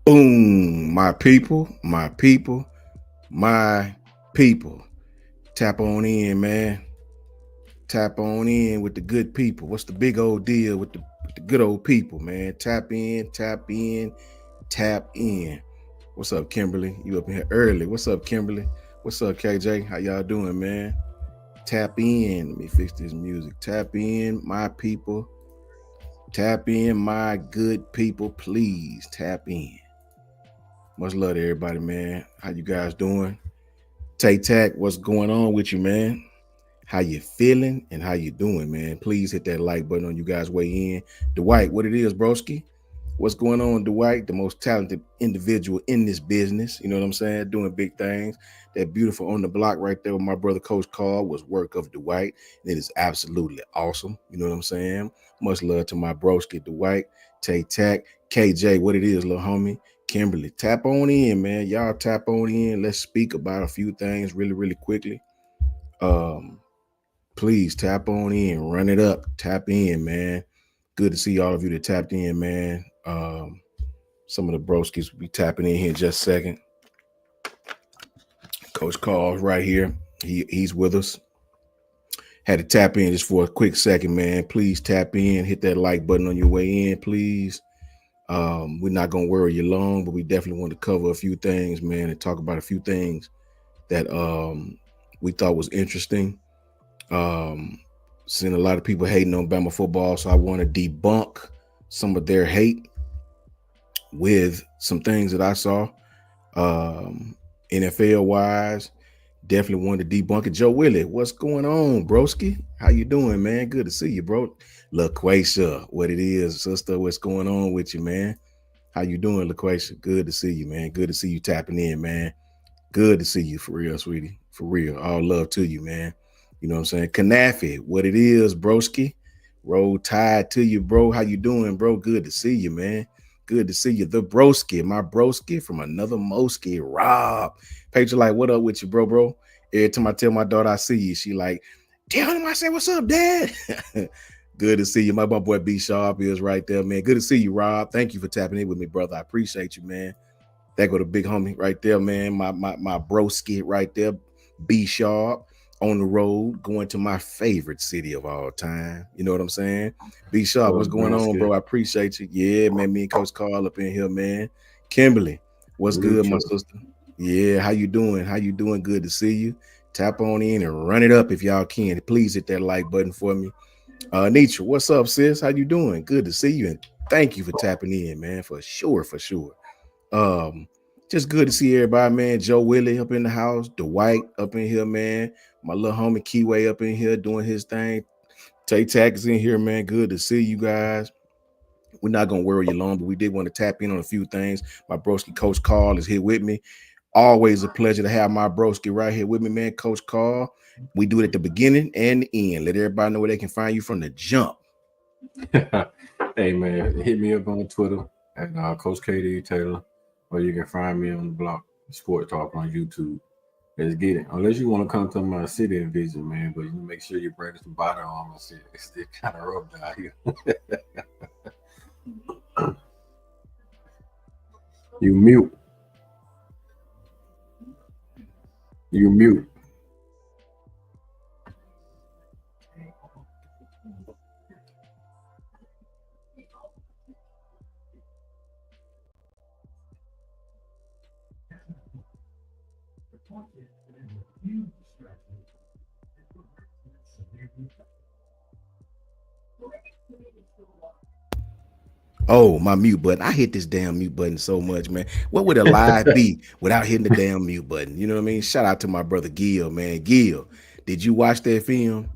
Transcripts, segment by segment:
Boom, my people, my people, my people. Tap on in, man. Tap on in with the good people. What's the big old deal with the good old people, man? Tap in, tap in, tap in. What's up, Kimberly? You up in here early. What's up, Kimberly? What's up, KJ? How y'all doing, man? Tap in. Let me fix this music. Tap in, my people. Tap in, my good people. Please tap in. Much love to everybody, man. How you guys doing? Tay Tack, what's going on with you, man? How you feeling and how you doing, man? Please hit that like button on you guys weigh in. Dwight, what it is, broski? What's going on, Dwight? The most talented individual in this business. You know what I'm saying? Doing big things. That beautiful on the block right there with my brother Coach Carl was work of Dwight. And it is absolutely awesome. You know what I'm saying? Much love to my broski, Dwight, Tay Tack, KJ, what it is, little homie. Kimberly, tap on in, man. Y'all tap on in. Let's speak about a few things really, really quickly. Um, Please tap on in, run it up, tap in, man. Good to see all of you that tapped in, man. Some of the broskies will be tapping in here in just a second. Coach Carl's right here. He's with us. Had to tap in just for a quick second, man. Please tap in, hit that like button on your way in, please. We're not gonna worry you long, but we definitely want to cover a few things, man, and talk about a few things that we thought was interesting. Um, Seeing a lot of people hating on Bama football, so I want to debunk some of their hate with some things that I saw. NFL wise, definitely wanted to debunk it. Joe Willie, what's going on, broski? How you doing, man? Good to see you, bro. LaQuasia, what it is, sister? What's going on with you, man? How you doing, LaQuasia? Good to see you, man. Good to see you tapping in, man. Good to see you for real, sweetie. For real. All love to you, man. You know what I'm saying? Kanafi, what it is, broski. Roll tide to you, bro. How you doing, bro? Good to see you, man. Good to see you. The broski, my broski from another Moski, Rob. Paige, like, what up with you, bro? Every time I tell my daughter I see you, she like, tell him I say, what's up, dad? Good to see you. My boy B Sharp is right there, man. Good to see you, Rob. Thank you for tapping in with me, brother. I appreciate you, man. That go to big homie right there, man. My broski right there, B Sharp on the road, going to my favorite city of all time. You know what I'm saying? B Sharp, what's Well, going on, bro? Browski, I appreciate you. Yeah, man. Me and Coach Carl up in here, man. Kimberly, what's good, my Lucha. sister? Yeah, how you doing? How you doing? Good to see you. Tap on in and run it up if y'all can. Please hit that like button for me. Nietzsche, what's up, sis? How you doing? Good to see you, and thank you for tapping in, man. For sure, for sure. Um, just good to see everybody, man. Joe Willie up in the house, Dwight up in here, man. My little homie Keyway up in here doing his thing. Tay Tack is in here, man. Good to see you guys. We're not gonna worry you long, but we did want to tap in on a few things. My broski Coach Carl is here with me. Always a pleasure to have my broski right here with me, man. Coach Carl. We do it at the beginning and the end. Let everybody know where they can find you from the jump. Hey man, hit me up on Twitter at Coach KD Taylor, or you can find me on the block Sport Talk on YouTube. Let's get it. Unless you want to come to my city and visit, man, but you make sure you bring some body armor. It's kind of rough down here. You mute. You mute. Oh, my mute button. I hit this damn mute button so much, man. What would a live be without hitting the damn mute button? You know what I mean? Shout out to my brother Gil, man. Gil, did you watch that film?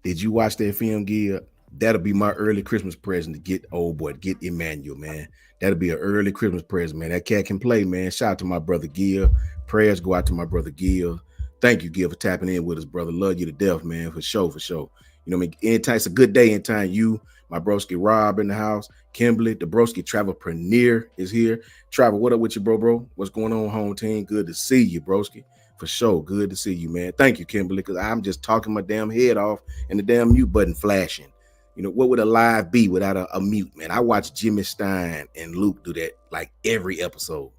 Did you watch that film, Gil? That'll be my early Christmas present to get old boy, get Emmanuel, man. That'll be an early Christmas present, man. That cat can play, man. Shout out to my brother Gil. Prayers go out to my brother Gil. Thank you, Gil, for tapping in with us, brother. Love you to death, man, for sure, for sure. You know what I mean? Anytime it's a good day, anytime you, my broski Rob in the house, Kimberly, the broski Travel Premier is here. Travel, what up with you, bro? What's going on, home team? Good to see you, broski. For sure. Good to see you, man. Thank you, Kimberly, because I'm just talking my damn head off and the damn mute button flashing. You know, what would a live be without a mute, man? I watch Jimmy Stein and Luke do that like every episode.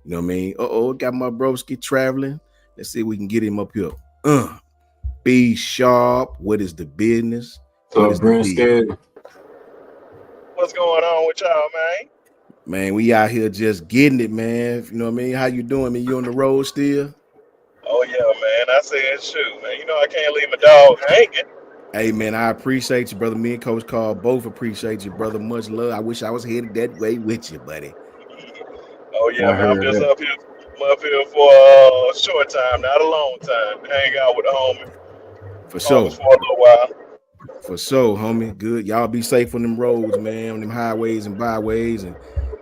You know what I mean? Got my broski traveling. Let's see if we can get him up here. Be sharp. What is the business? So, Brent, what's going on with y'all, man? Man, we out here just getting it, man. You know what I mean? How you doing, man? You on the road still? Oh yeah, man. I said, shoot, man. You know I can't leave my dog hanging. Hey, man, I appreciate you, brother. Me and Coach Carl both appreciate you, brother. Much love. I wish I was headed that way with you, buddy. Oh yeah, man. I'm just up here for a short time, not a long time. Hang out with the homie. For sure. For a little while. For sure, homie. Good. Y'all be safe on them roads, man, on them highways and byways, and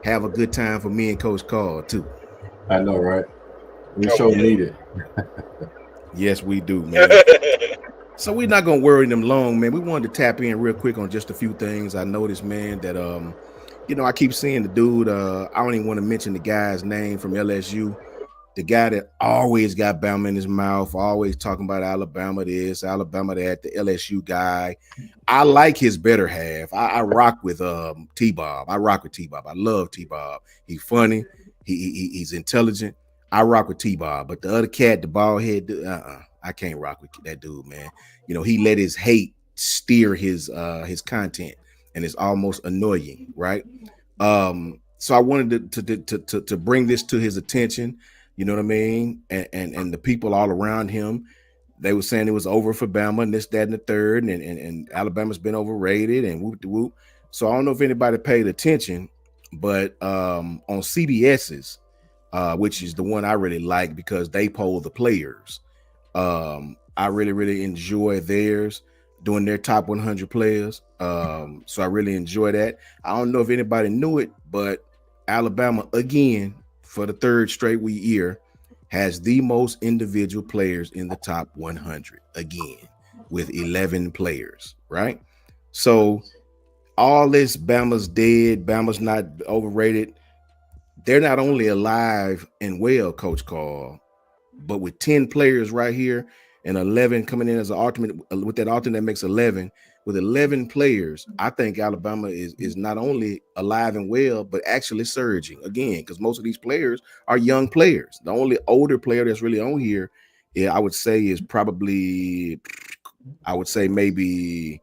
have a good time for me and Coach Carl, too. I know, right? We sure need it. Yes, we do, man. So we're not gonna worry them long, man. We wanted to tap in real quick on just a few things. I noticed, man, that you know, I keep seeing the dude. I don't even want to mention the guy's name from LSU, the guy that always got Bama in his mouth, always talking about Alabama this, Alabama that, the LSU guy. I like his better half. I rock with T-Bob. I rock with T-Bob. I love T-Bob. He's funny. He's intelligent. I rock with T-Bob. But the other cat, the bald head, I can't rock with that dude, man. You know, he let his hate steer his content, and it's almost annoying, right? So I wanted to bring this to his attention. You know what I mean? And the people all around him, they were saying it was over for Bama and this, that, and the third, and Alabama's been overrated and whoop-de-whoop. So I don't know if anybody paid attention, but on CBS's, which is the one I really like because they poll the players. I really enjoy theirs, doing their top 100 players. So I really enjoy that. I don't know if anybody knew it, but Alabama, again, for the third straight year, has the most individual players in the top 100 again, with 11 players, right? So all this Bama's dead, Bama's not overrated. They're not only alive and well, Coach Carl, but with 10 players right here and 11 coming in as an alternate, with that alternate that makes 11, with 11 players, I think Alabama is not only alive and well, but actually surging again, because most of these players are young players. The only older player that's really on here, I would say, is probably, maybe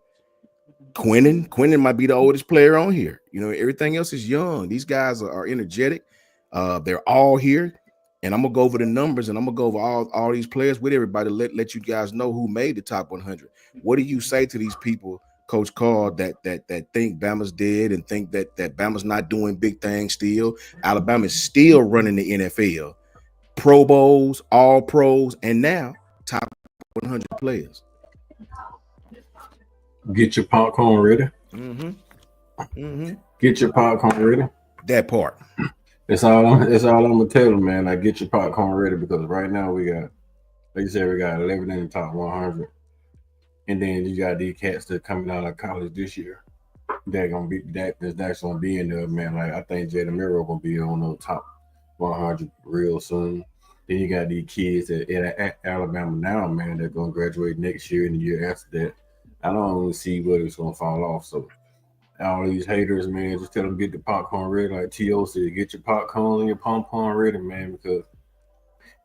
Quinnen. Quinnen might be the oldest player on here. You know, everything else is young. These guys are energetic. They're all here. And I'm gonna go over the numbers, and I'm gonna go over all these players with everybody. Let you guys know who made the top 100. What do you say to these people, Coach Carl, that think Bama's dead and think that Bama's not doing big things still? Alabama's still running the NFL, Pro Bowls, All Pros, and now top 100 players. Get your popcorn ready. Get your popcorn ready. That part. It's all I'm gonna tell them, man. Like, get your popcorn ready, because right now we got, like you said, we got 11 in the top 100, and then you got these cats that coming out of college this year. That's gonna be in there, man. Like, I think Jalen Milroe gonna be on the top 100 real soon. Then you got these kids at Alabama now, man. They're gonna graduate next year and the year after that. I don't even see whether it's gonna fall off. So all these haters, man, just tell them get the popcorn ready. Like T.O. said, get your popcorn and your pom-pom ready, man, because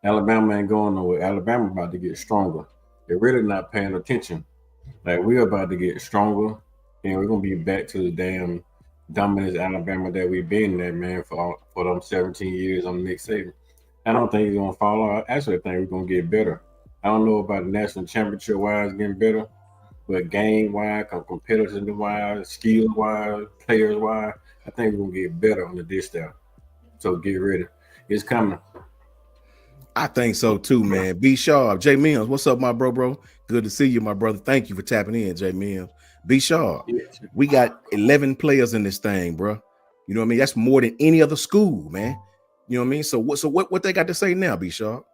Alabama ain't going nowhere. Alabama about to get stronger. They're really not paying attention. Like, we're about to get stronger, and we're going to be back to the damn dominant Alabama that we've been at, man, for them 17 years on Nick Saban. I don't think he's going to fall off. Actually, I think we're going to get better. I don't know about the national championship-wise getting better, but game-wise, competitive-wise, skill-wise, players-wise, I think we're going to get better on the dish there. So get ready. It's coming. I think so too, man. Be sharp. Jay Mims, what's up, my bro? Good to see you, my brother. Thank you for tapping in, Jay Mims. Be sharp. We got 11 players in this thing, bro. You know what I mean? That's more than any other school, man. You know what I mean? So what they got to say now, Be sharp?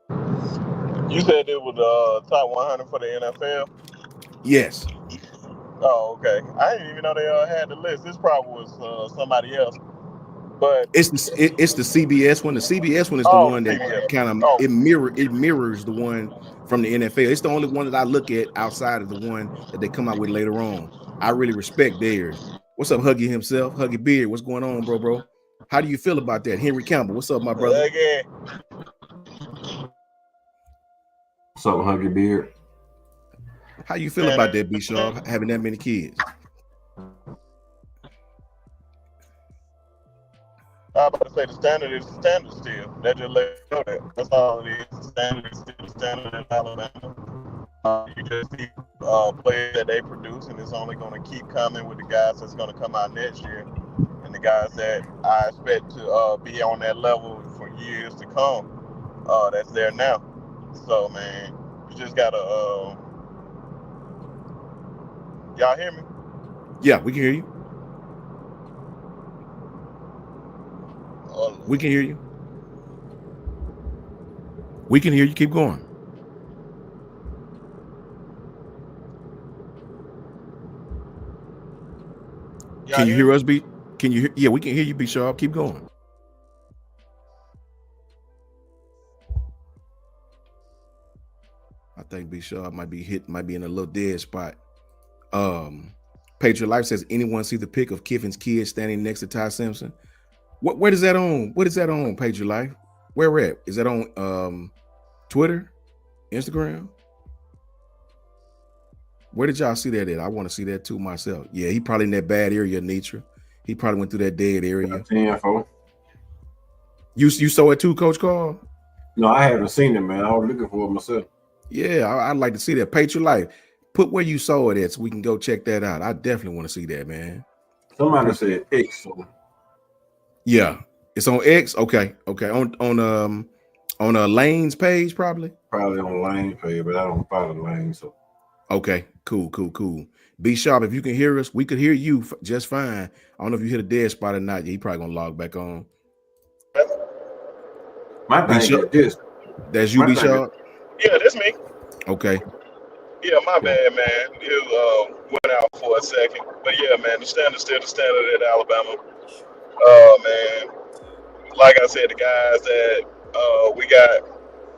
You said it was top 100 for the NFL? Yes. Oh, okay. I didn't even know they had the list. This probably was somebody else. But it's the CBS one. The CBS one is the one that kind of it mirrors the one from the NFL. It's the only one that I look at outside of the one that they come out with later on. I really respect theirs. What's up, Huggy himself? Huggy Beard, what's going on, bro? How do you feel about that? Henry Campbell, what's up, my brother? Again. What's up, Huggy Beard? How you feel about that, B Sharp, having that many kids? I'm about to say the standard is the standard still. That just let you know that. That's all it is. The standard is still the standard in Alabama. You just see players that they produce, and it's only going to keep coming with the guys that's going to come out next year, and the guys that I expect to be on that level for years to come. That's there now. So man, you just gotta. Y'all hear me? Yeah, we can hear you. We can hear you. We can hear you. Keep going. Can you hear us, B? Can you hear? Yeah, we can hear you, B Sharp. Keep going. I think B Sharp might be in a little dead spot. Patriot Life says, anyone see the pic of Kiffin's kid standing next to Ty Simpson? Where is that on? What is that on, Patriot Life? Where at? Is that on Twitter? Instagram? Where did y'all see that at? I want to see that too myself. Yeah, he probably in that bad area, Nitra. He probably went through that dead area. You saw it too, Coach Carl? No, I haven't seen it, man. I was looking for it myself. Yeah, I'd like to see that. Patriot Life. Put where you saw it at so we can go check that out. I definitely want to see that, man. Somebody said X. So. Yeah, it's on X. Okay. On Lane's page, probably. Probably on Lane's page, but I don't follow Lane. So. Okay, cool. B Sharp, if you can hear us, we could hear you just fine. I don't know if you hit a dead spot or not. Yeah, he probably gonna log back on. My thing is this. That's you, B Sharp? Yeah, that's me. Okay. Yeah, my bad, man. It went out for a second. But yeah, man, the standard's still the standard at Alabama. Man, like I said, the guys that we got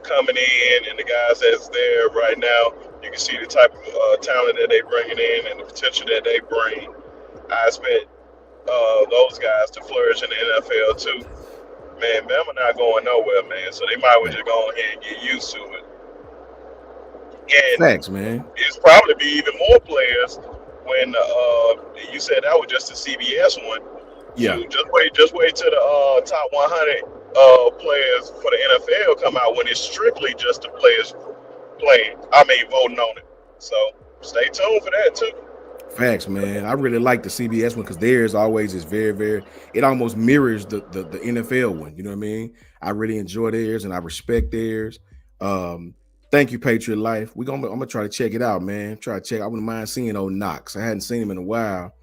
coming in and the guys that's there right now, you can see the type of talent that they bringing in and the potential that they bring. I expect those guys to flourish in the NFL too. Man, Bama not going nowhere, man. So they might as well just go ahead and get used to it. And thanks, man. It's probably be even more players when you said that was just the CBS one. Yeah. So just wait till the top 100 players for the NFL come out when it's strictly just the players voting on it. So stay tuned for that too. Facts, man. I really like the CBS one because theirs always is very, very. It almost mirrors the NFL one. You know what I mean? I really enjoy theirs and I respect theirs. Thank you, Patriot Life. I'm gonna try to check it out, man. I wouldn't mind seeing old Knox. I hadn't seen him in a while.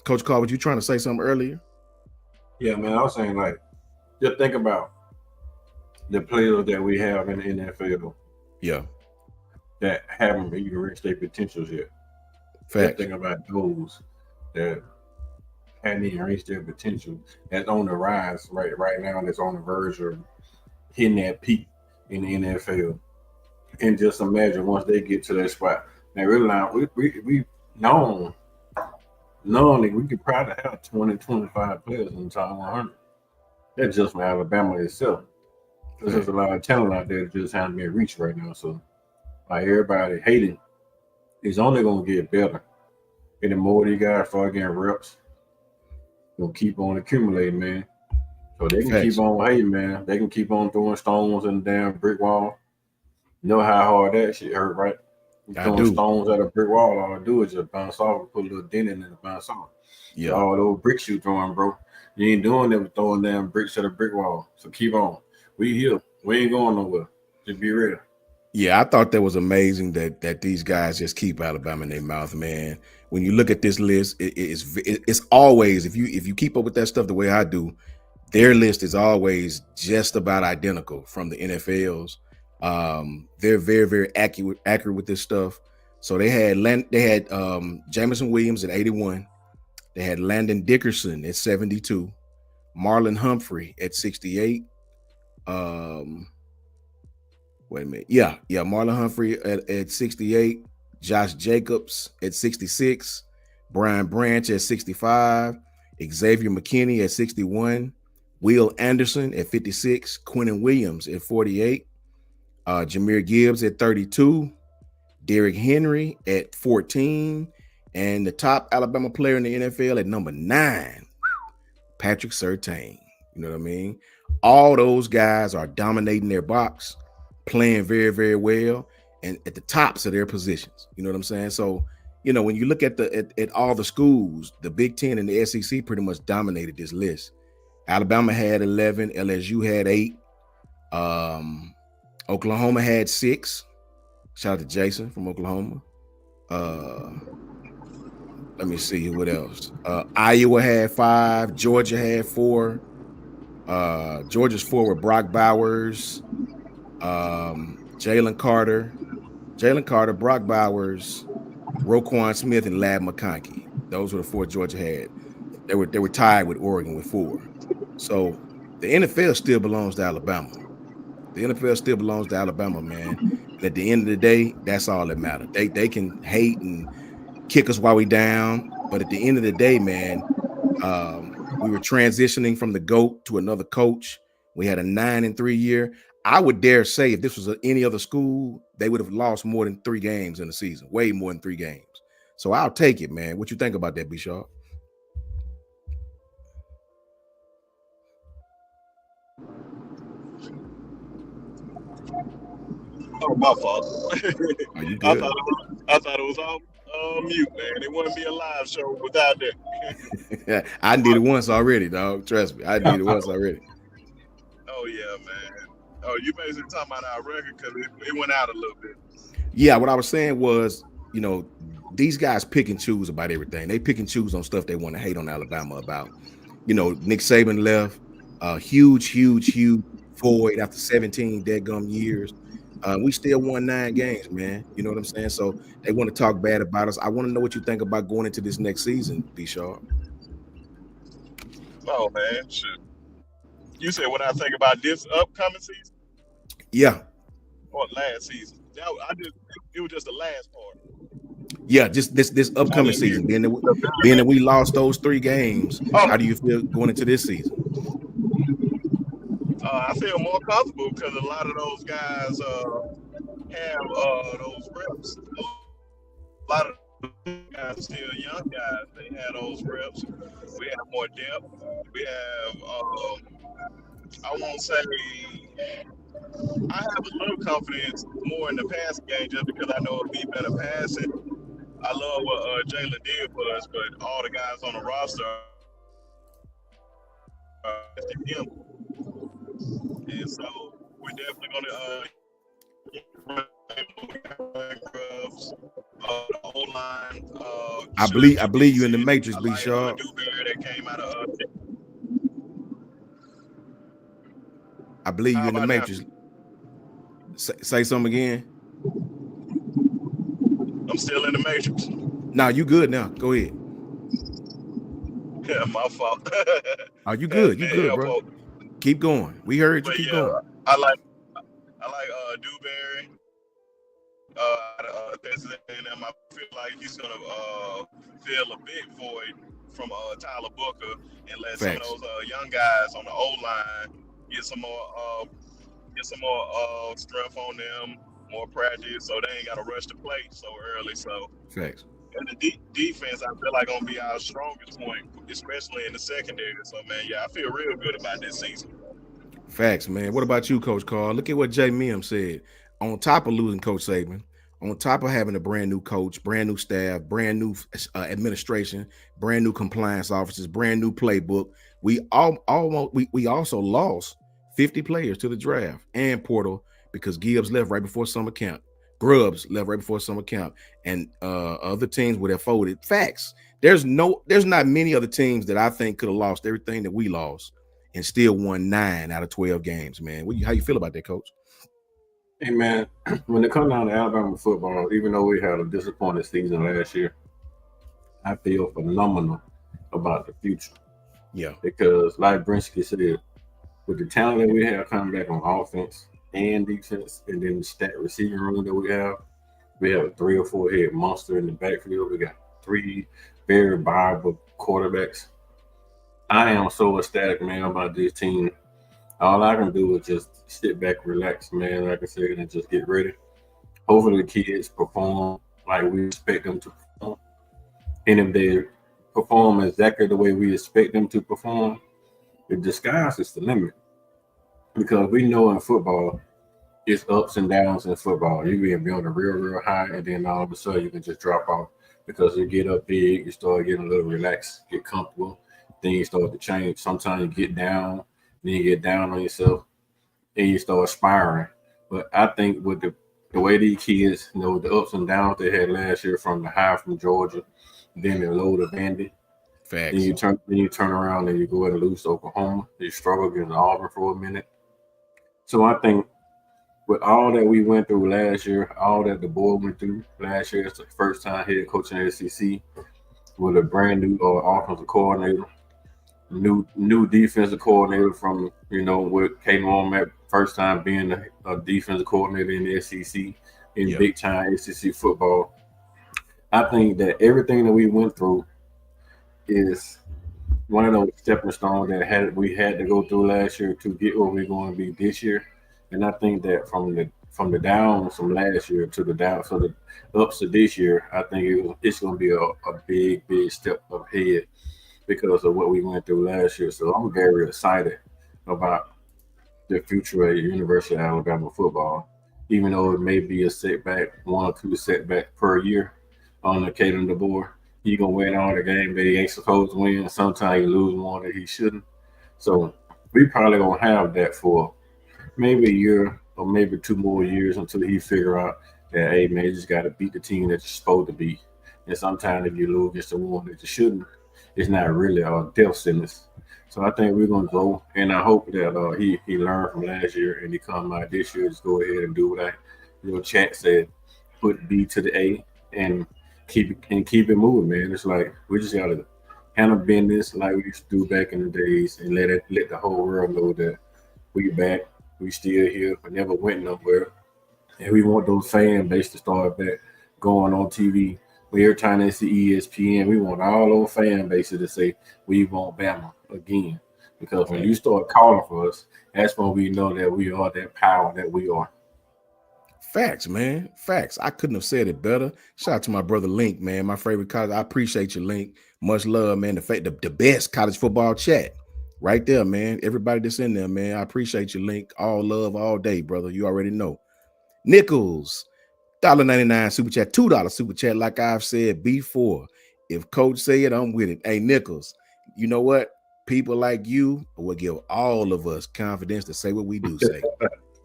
Coach Carl, was you trying to say something earlier? Yeah, man. I was saying, like, just think about the players that we have in the NFL. Yeah. That haven't even reached their potentials yet. Fact. Think about those that hadn't even reached their potential. That's on the rise right now. That's on the verge of hitting that peak in the NFL. And just imagine once they get to that spot. Now, really now, we known that we could probably have 20, 25 players in the top 100. That's just from Alabama itself. There's just a lot of talent out there that just hasn't been reached right now. So, like, everybody hating, it's only going to get better. And the more these guys start getting reps, they'll keep on accumulating, man. So they can keep on hating, man. They can keep on throwing stones in the damn brick wall. You know how hard that shit hurt, right? Throwing stones at a brick wall, all I do is just bounce off and put a little dent in it and bounce off. Yeah. All those bricks you throwing, bro. You ain't doing that with throwing damn bricks at a brick wall. So keep on. We here. We ain't going nowhere. Just be real. Yeah, I thought that was amazing that these guys just keep Alabama in their mouth, man. When you look at this list, it's always, if you keep up with that stuff the way I do, their list is always just about identical from the NFL's. They're very, very accurate with this stuff. So they had Jameson Williams at 81. They had Landon Dickerson at 72. Marlon Humphrey at 68. Wait a minute. Yeah. Marlon Humphrey at 68. Josh Jacobs at 66, Brian Branch at 65, Xavier McKinney at 61, Will Anderson at 56, Quentin Williams at 48, Jahmyr Gibbs at 32, Derrick Henry at 14, and the top Alabama player in the NFL at number 9, Patrick Surtain. You know what I mean? All those guys are dominating their box, playing very, very well, and at the tops of their positions. You know what I'm saying? So, you know, when you look at at all the schools, the Big Ten and the SEC pretty much dominated this list. Alabama had 11, LSU had 8, Oklahoma had 6. Shout out to Jason from Oklahoma. Let me see what else. Iowa had 5, Georgia had 4. Georgia's 4 were Brock Bowers, Jalen Carter, Brock Bowers, Roquan Smith, and Lab McConkey. Those were the 4 Georgia had. They were tied with Oregon with 4. So the NFL still belongs to Alabama. The NFL still belongs to Alabama, man. And at the end of the day, that's all that matters. They can hate and kick us while we down, but at the end of the day, man, we were transitioning from the GOAT to another coach. We had a 9-3 year. I would dare say if this was any other school, they would have lost more than 3 games in the season, way more than 3 games. So I'll take it, man. What you think about that, B-Sharp? Oh, my fault. Are you good? I thought it was all mute, man. It wouldn't be a live show without that. I did it once already, dog. Trust me, I did it once already. Oh yeah, man. Oh, you basically talking about our record because it went out a little bit. Yeah, what I was saying was, you know, these guys pick and choose about everything. They pick and choose on stuff they want to hate on Alabama about. You know, Nick Saban left, huge void after 17 deadgum years. We still won 9 games, man. You know what I'm saying? So they want to talk bad about us. I want to know what you think about going into this next season, B-Sharp. Oh man, shit. You said what I think about this upcoming season? Yeah. Or last season? It was just the last part. Yeah, just this upcoming season. Being that we lost those 3 games, how do you feel going into this season? I feel more comfortable because a lot of those guys have those reps. A lot of those guys are still young guys. They have those reps. We have more depth. We have, I won't say, I have a little confidence more in the passing game just because I know it'll be better passing. I love what Jalen did for us, but all the guys on the roster are him. And so we're definitely going to the O-line. I believe you in the matrix, B. Sharp. That came out of I believe you in the matrix. Say something again. I'm still in the matrix. Nah, you good now. Go ahead. Yeah, my fault. Are you good? You good, bro? Keep going. We heard you. Keep going. I like Dewberry. Texas A&M. I feel like he's gonna fill a big void from Tyler Booker and let some of those young guys on the O-line get some more strength on them, more practice, so they ain't got to rush the plate so early. So facts. And the defense, I feel like gonna be our strongest point, especially in the secondary. So man, yeah, I feel real good about this season. Facts, man. What about you, Coach Carl? Look at what Jay Mims said. On top of losing Coach Saban, on top of having a brand new coach, brand new staff, brand new administration, brand new compliance officers, brand new playbook, we also lost 50 players to the draft and portal because Gibbs left right before summer camp. Grubbs left right before summer camp, and other teams would have folded. Facts. There's not many other teams that I think could have lost everything that we lost and still won 9 out of 12 games, man. How you feel about that, Coach? Hey, man, when it comes down to Alabama football, even though we had a disappointing season last year, I feel phenomenal about the future. Yeah. Because like Brinsky said, with the talent that we have coming back on offense and defense, and then the stat receiving room that we have, We have a 3 or 4 head monster in the backfield. We got 3 very viable quarterbacks. I am so ecstatic, man, about this team. All I can do is just sit back, relax, man, like I said, and just get ready. Hopefully the kids perform like we expect them to perform. And if they perform exactly the way we expect them to perform, the sky is the limit. Because we know in football, it's ups and downs in football. You can be on a real high, and then all of a sudden you can just drop off because you get up big, you start getting a little relaxed, get comfortable, then you start to change. Sometimes you get down, then you get down on yourself, and you start spiraling. But I think with the way these kids, the ups and downs they had last year from the high from Georgia, then the low to Vandy, Facts. then you turn around and you go ahead and lose to Oklahoma. You struggle against Auburn for a minute. So I think with all that we went through last year, all that the board went through last year, it's the first time head coach in the SEC with a brand new offensive coordinator, new defensive coordinator from what came on that first time being a defensive coordinator in the SEC in big time SEC football. I think that everything that we went through is one of those stepping stones that we had to go through last year to get where we're going to be this year. And I think that from the downs from last year to the down, so the ups to this year, I think it's going to be a big step ahead because of what we went through last year. So I'm very excited about the future of University of Alabama football, even though it may be a setback, 1 or 2 setbacks per year on the Kalen DeBoer. He gonna win all the game that he ain't supposed to win. Sometimes he lose more that he shouldn't. So we probably gonna have that for maybe a year or maybe 2 more years until he figure out that, hey man, you just gotta beat the team that you're supposed to beat. And sometimes if you lose against the one that you shouldn't, it's not really a death sentence. So I think we're gonna go, and I hope that he learned from last year and he come out this year. Just go ahead and do what chat said, put B to the A and keep it moving, man. It's like we just gotta handle business like we used to do back in the days and let the whole world know that we back, we still here, we never went nowhere. And we want those fan base to start back going on TV. Every time they see ESPN, we want all those fan bases to say we want Bama again. Because when you start calling for us, that's when we know that we are that power that we are. Facts, man. Facts. I couldn't have said it better. Shout out to my brother Link, man. My favorite college. I appreciate you, Link. Much love, man. The best college football chat. Right there, man. Everybody that's in there, man. I appreciate you, Link. All love all day, brother. You already know. Nichols, $1.99 super chat, $2 super chat. Like I've said before, if coach say it, I'm with it. Hey, Nichols, you know what? People like you will give all of us confidence to say what we do say.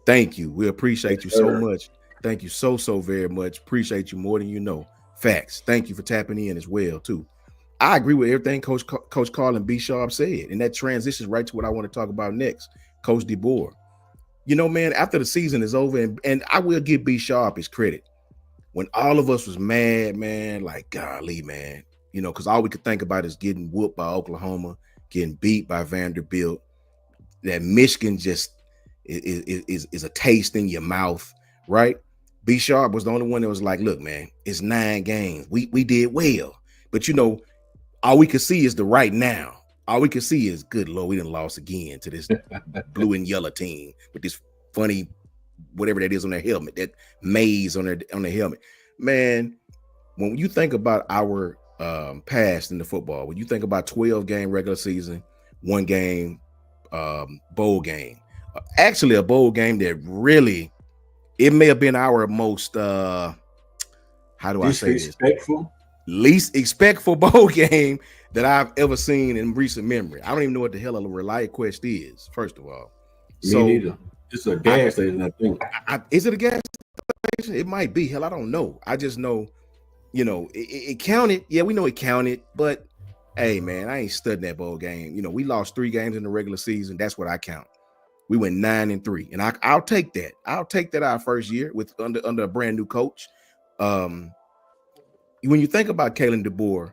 Thank you. We appreciate you so much. Thank you so very much. Appreciate you more than you know. Facts. Thank you for tapping in as well, too. I agree with everything Coach Carl and B Sharp said, and that transitions right to what I want to talk about next. Coach DeBoer. You know, man, after the season is over, and I will give B Sharp his credit. When all of us was mad, man, like, golly, man, because all we could think about is getting whooped by Oklahoma, getting beat by Vanderbilt, that Michigan just is a taste in your mouth, right? B Sharp was the only one that was like, look, man, it's 9 games. We did well. But all we could see is the right now. All we could see is, good Lord, we done lost again to this blue and yellow team with this funny, whatever that is on their helmet, that maze on their helmet. Man, when you think about our past in the football, when you think about 12-game regular season, 1 game bowl game, actually a bowl game that really, it may have been our most how do I say this? Least expectful bowl game that I've ever seen in recent memory. I don't even know what the hell a ReliaQuest is, first of all. Me neither. It's a gas station, I think. Is it a gas station? It might be. Hell, I don't know. I just know, it counted. Yeah, we know it counted, but hey, man, I ain't studying that bowl game. We lost 3 games in the regular season. That's what I count. We went 9-3, and I'll take that. I'll take that our first year with under a brand new coach. When you think about Kalen DeBoer,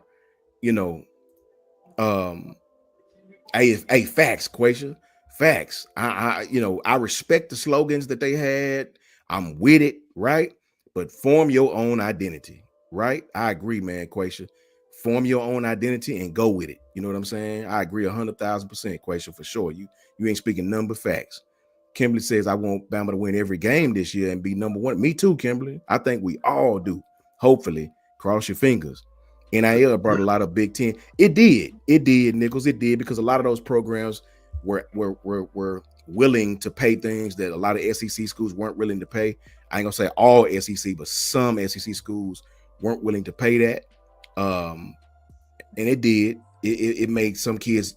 hey, facts, Quasia, facts. I respect the slogans that they had. I'm with it, right? but form your own identity, right? I agree, man, Quasia. Form your own identity and go with it. You know what I'm saying? I agree 100,000%, Quasia, for sure. You ain't speaking none but facts. Kimberly says, I want Bama to win every game this year and be number one. Me too, Kimberly. I think we all do. Hopefully, cross your fingers. NIL brought a lot of Big Ten. It did, Nichols. It did, because a lot of those programs were willing to pay things that a lot of SEC schools weren't willing to pay. I ain't gonna say all SEC, but some SEC schools weren't willing to pay that. And it did. It made some kids,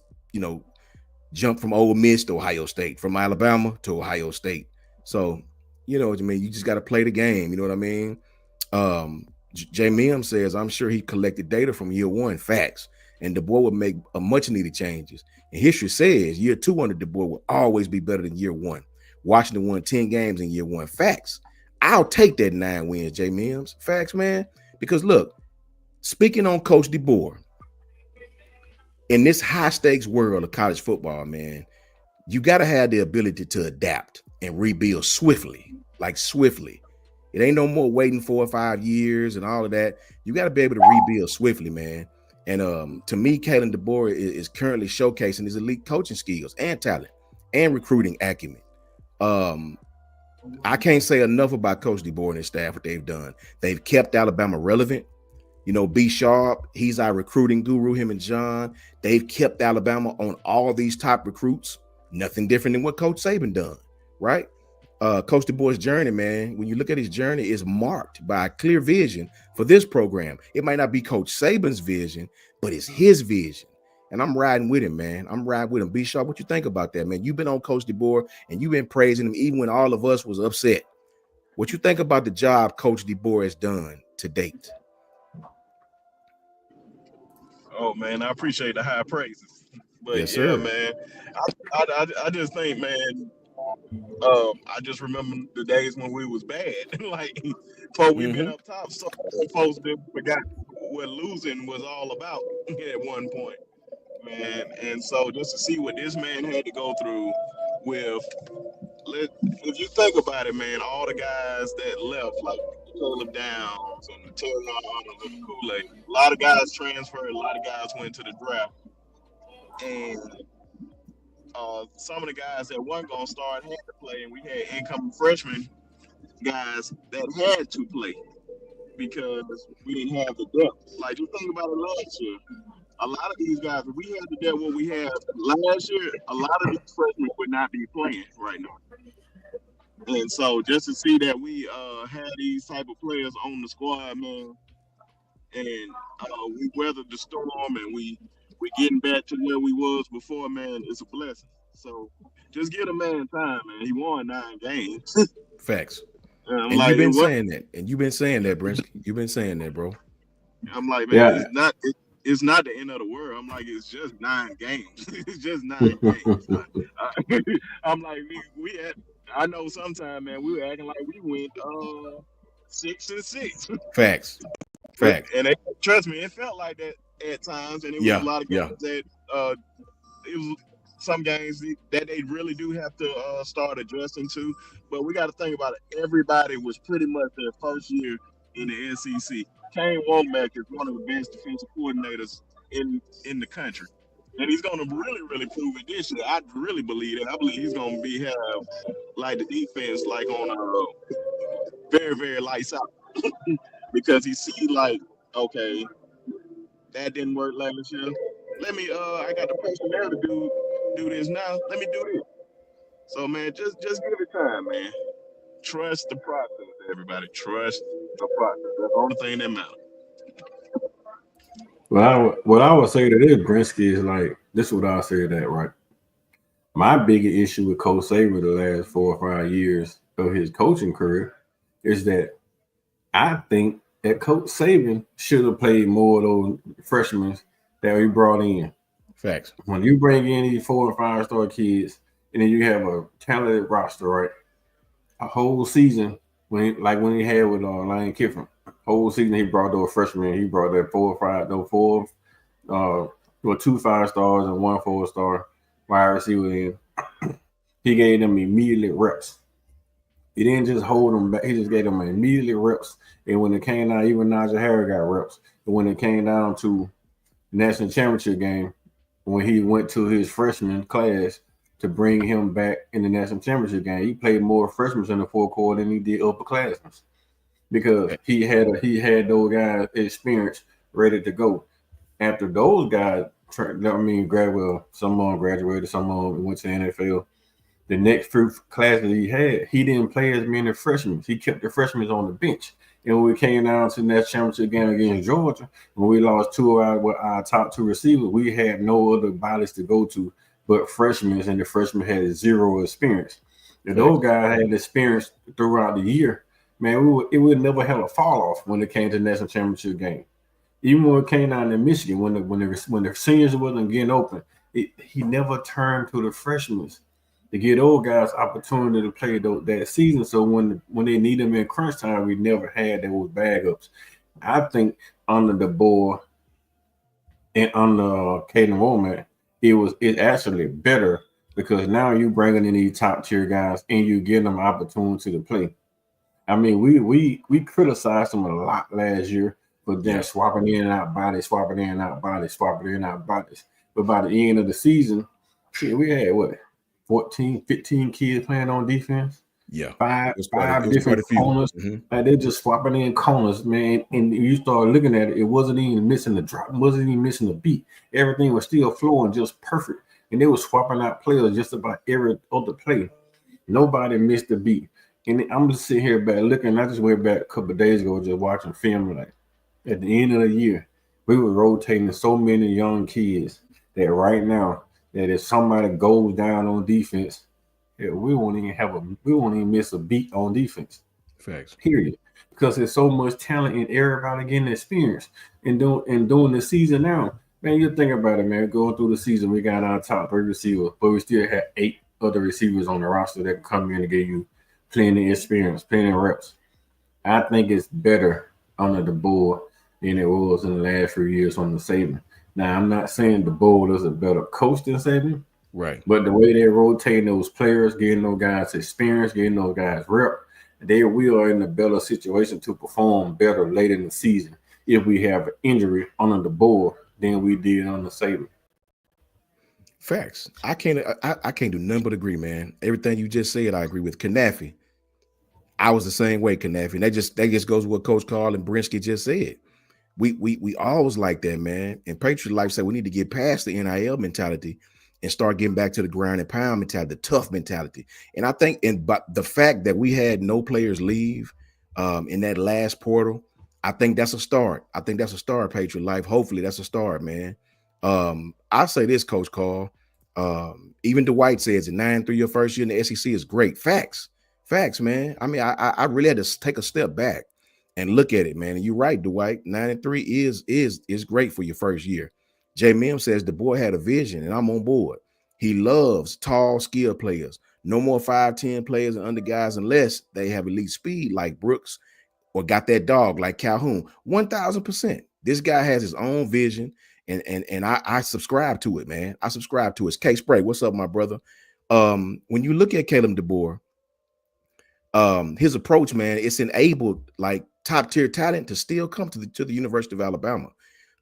jump from Ole Miss to Ohio State, from Alabama to Ohio State. So, you know what I mean? You just got to play the game. You know what I mean? J. Mim says, I'm sure he collected data from year one, facts, and DeBoer would make a much needed changes. And history says year two under DeBoer will always be better than year one. Washington won 10 games in year one. Facts. I'll take that 9 wins, J. Mims. Facts, man. Because look, speaking on Coach DeBoer, in this high stakes world of college football, man, you got to have the ability to adapt and rebuild swiftly, like swiftly. It ain't no more waiting 4 or 5 years and all of that. You got to be able to rebuild swiftly, man. And to me, Kalen DeBoer is currently showcasing his elite coaching skills and talent and recruiting acumen. I can't say enough about Coach DeBoer and his staff, what they've done. They've kept Alabama relevant. B Sharp, he's our recruiting guru, him and John. They've kept Alabama on all these top recruits. Nothing different than what Coach Saban done, right? Coach DeBoer's journey, man, when you look at his journey, is marked by a clear vision for this program. It might not be Coach Saban's vision, but it's his vision. And I'm riding with him, man. I'm riding with him. B Sharp, what you think about that, man? You've been on Coach DeBoer and you've been praising him even when all of us was upset. What you think about the job Coach DeBoer has done to date? Oh man, I appreciate the high praises. But Yes, yeah, sir. man, I just think, man, I just remember the days when we was bad, like before we been up top. So folks that forgot what losing was all about at one point, man. And so just to see what this man had to go through with, if you think about it, man, all the guys that left, like Caleb Downs and Terry Arnold and Kool-Aid, a lot of guys transferred, a lot of guys went to the draft, and some of the guys that weren't gonna start had to play, and we had incoming freshman guys that had to play because we didn't have the depth. Like, you think about it last year, a lot of these guys, if we had the depth what we had last year, a lot of these freshmen would not be playing right now. And so just to see that we had these type of players on the squad, man, and we weathered the storm and we getting back to where we was before, man, it's a blessing. So just give the man time, man. He won 9 games. Facts. And like, you've been saying that. And you've been saying that, Brinsky. You've been saying that, bro. I'm like, man, it's not the end of the world. I'm like, it's just 9 games. It's just 9 games. I'm like, we had, I know sometime, man, we were acting like we went 6-6. Facts. And trust me, it felt like that at times, and it was a lot of games that it was some games that they really do have to start adjusting to. But we got to think about it. Everybody was pretty much their first year in the SEC. Kane Womack is one of the best defensive coordinators in the country. And he's going to really, really prove it this year. I really believe it. I believe he's going to have like the defense like on a very, very lights out. Because he see like, okay, that didn't work last year. Let me I got the personnel to do this now. Let me do this. So man, just give it time, man. Trust the process, everybody. Trust the process. That's the only thing that matters. Well, what I would say to this, Brinsky, is like, this is what I'll say to that, right? My biggest issue with Coach Saban the last 4 or 5 years of his coaching career is that I think that Coach Saban should have played more of those freshmen that he brought in. Facts. When you bring in these 4 and 5 star kids, and then you have a talented roster, right? A whole season, when he had with Lane Kiffin, whole season he brought those freshmen. He brought that 4 or 5, no 4, 2 5-stars and 1 4-star wide receiver in. He gave them immediate reps. He didn't just hold them back. He just gave them immediately reps. And when it came down, even Najee Harris got reps. And when it came down to national championship game, when he went to his freshman class to bring him back in the national championship game, he played more freshmen in the fourth quarter than he did upperclassmen because he had those guys experience ready to go. After those guys, some of them graduated, some of them went to the NFL. The next few classes he didn't play as many freshmen. He kept the freshmen on the bench. And when we came down to the national championship game against Georgia, when we lost two of our top two receivers, we had no other bodies to go to but freshmen, and the freshmen had zero experience. If those guys had experience throughout the year, man, it would never have a fall off when it came to the national championship game. Even when it came down to Michigan, when the seniors wasn't getting open, he never turned to the freshmen to give those guys opportunity to play that season. So when they need them in crunch time, we never had those bag ups. I think under the board and under Caden Womack, it's actually better because now you bringing in these top tier guys and you giving them opportunity to play. I mean, we criticized them a lot last year for them swapping in and out bodies. But by the end of the season, we had 14, 15 kids playing on defense. Yeah, five different corners. Like they're just swapping in corners, man. And you start looking at it, it wasn't even missing the drop, wasn't even missing the beat. Everything was still flowing just perfect. And they were swapping out players just about every other play. Nobody missed the beat. And I'm just sitting here back looking. I just went back a couple of days ago just watching film. Like at the end of the year, we were rotating so many young kids that right now, that if somebody goes down on defense, we won't even miss a beat on defense. Facts. Period. Because there's so much talent in everybody getting experience and doing the season now. Man, you think about it, man. Going through the season, we got our top 3 receivers, but we still have 8 other receivers on the roster that can come in and give you plenty experience, plenty reps. I think it's better under the board than it was in the last few years on the Saban. Now, I'm not saying the board is a better coach than Saban. Right. But the way they're rotating those players, getting those guys experience, getting those guys rep, we are in a better situation to perform better late in the season if we have an injury under the board than we did on the Saban. Facts. I can't do nothing but agree, man. Everything you just said, I agree with. Kanafi, I was the same way, Kanafi. And that just goes with what Coach Carl and Brinsky just said. We always like that, man. And Patriot Life said we need to get past the NIL mentality and start getting back to the ground and pound mentality, the tough mentality. And I think, but the fact that we had no players leave in that last portal, I think that's a start. I think that's a start, Patriot Life. Hopefully that's a start, man. I'll say this, Coach Carl. Even Dwight says it, 9-3 your first year in the SEC is great. Facts, man. I mean, I really had to take a step back and look at it, man. And you're right, Dwight. 9-3 is great for your first year. J. Mim says the boy had a vision, and I'm on board. He loves tall, skilled players. No more 5'10 players and under guys unless they have elite speed like Brooks or got that dog like Calhoun. 1,000%. This guy has his own vision, and I subscribe to it, man. I subscribe to it. K Spray, what's up, my brother? When you look at Caleb DeBoer, his approach, man, it's enabled like top tier talent to still come to the University of Alabama.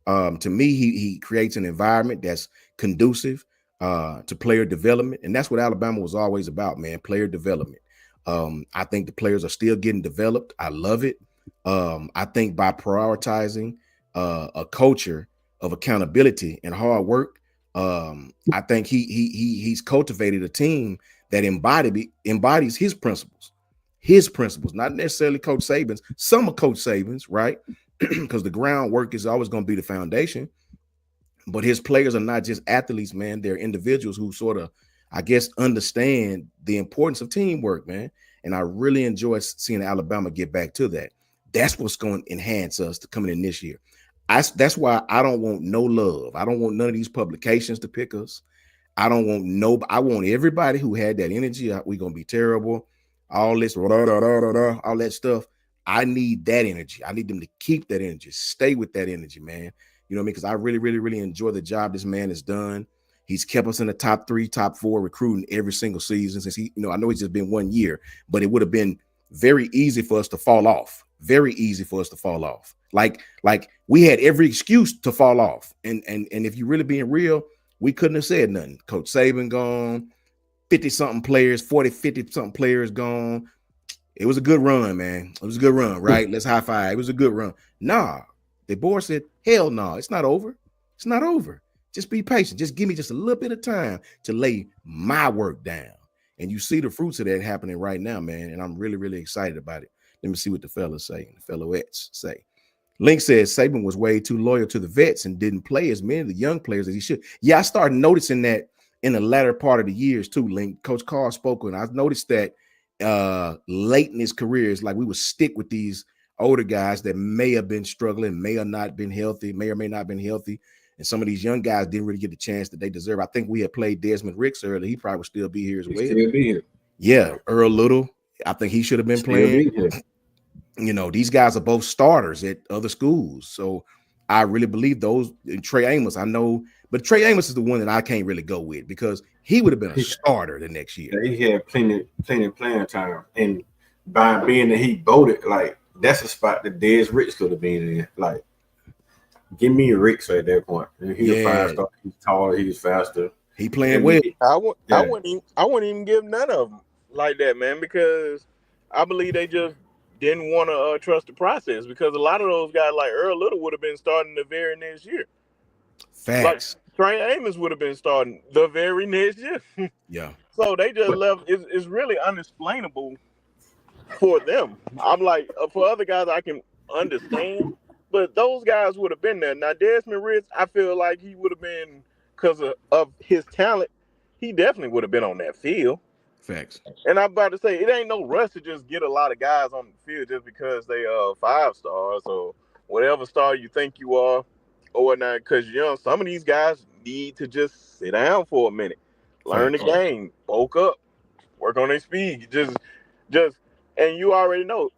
To me, he creates an environment that's conducive to player development, and that's what Alabama was always about, man. Player development. I think the players are still getting developed. I love it. I think by prioritizing a culture of accountability and hard work, I think he's cultivated a team that embodies his principles. His principles, not necessarily Coach Saban's. Some of Coach Saban's, right? Because the groundwork is always going to be the foundation. But his players are not just athletes, man. They're individuals who sort of, I guess, understand the importance of teamwork, man. And I really enjoy seeing Alabama get back to that. That's what's going to enhance us to coming in this year. That's why I don't want no love. I don't want none of these publications to pick us. I want everybody who had that energy. We're going to be terrible. All this, all that stuff. I need that energy. I need them to keep that energy, stay with that energy, man. You know what I mean? Because I really, really, really enjoy the job this man has done. He's kept us in the top 3, top 4 recruiting every single season since he, I know it's just been 1 year, but it would have been very easy for us to fall off. Very easy for us to fall off. Like we had every excuse to fall off. And if you really being real, we couldn't have said nothing. Coach Saban gone, 50-something players, 40, 50-something players gone. It was a good run, man. It was a good run, right? Let's high five. It was a good run. Nah, the board said, hell no, it's not over. It's not over. Just be patient. Just give me just a little bit of time to lay my work down. And you see the fruits of that happening right now, man. And I'm really, really excited about it. Let me see what the fellas say, the fellowettes say. Link says Saban was way too loyal to the vets and didn't play as many of the young players as he should. Yeah, I started noticing that in the latter part of the years too, Link. Coach Carl spoke, and I've noticed that late in his career, it's like we would stick with these older guys that may have been struggling, may have not been healthy, may or may not have been healthy. And some of these young guys didn't really get the chance that they deserve. I think we had played Desmond Ricks earlier. He probably would still be here as well. Still be here. Yeah, Earl Little. I think he should have been playing. These guys are both starters at other schools. So I really believe those. And Trey Amos, I know, but Trey Amos is the one that I can't really go with because he would have been a starter the next year. He had plenty playing time. And by being that he voted, like, that's a spot that Des Ricks could have been in. Like, give me a Ricks at that point. He's a 5-star. He's taller. He's faster. He playing well. I wouldn't even give none of them like that, man, because I believe they just didn't want to trust the process. Because a lot of those guys, like Earl Little, would have been starting the very next year. Facts. Like Trey Amos would have been starting the very next year. Yeah. So they just left. It's really unexplainable for them. I'm like, for other guys, I can understand. But those guys would have been there. Now, Desmond Ricks, I feel like he would have been, because of his talent, he definitely would have been on that field. Facts. And I'm about to say, it ain't no rush to just get a lot of guys on the field just because they 5 stars or whatever star you think you are or whatnot. Because, some of these guys need to just sit down for a minute, learn the game, bulk up, work on their speed. Just, and you already know,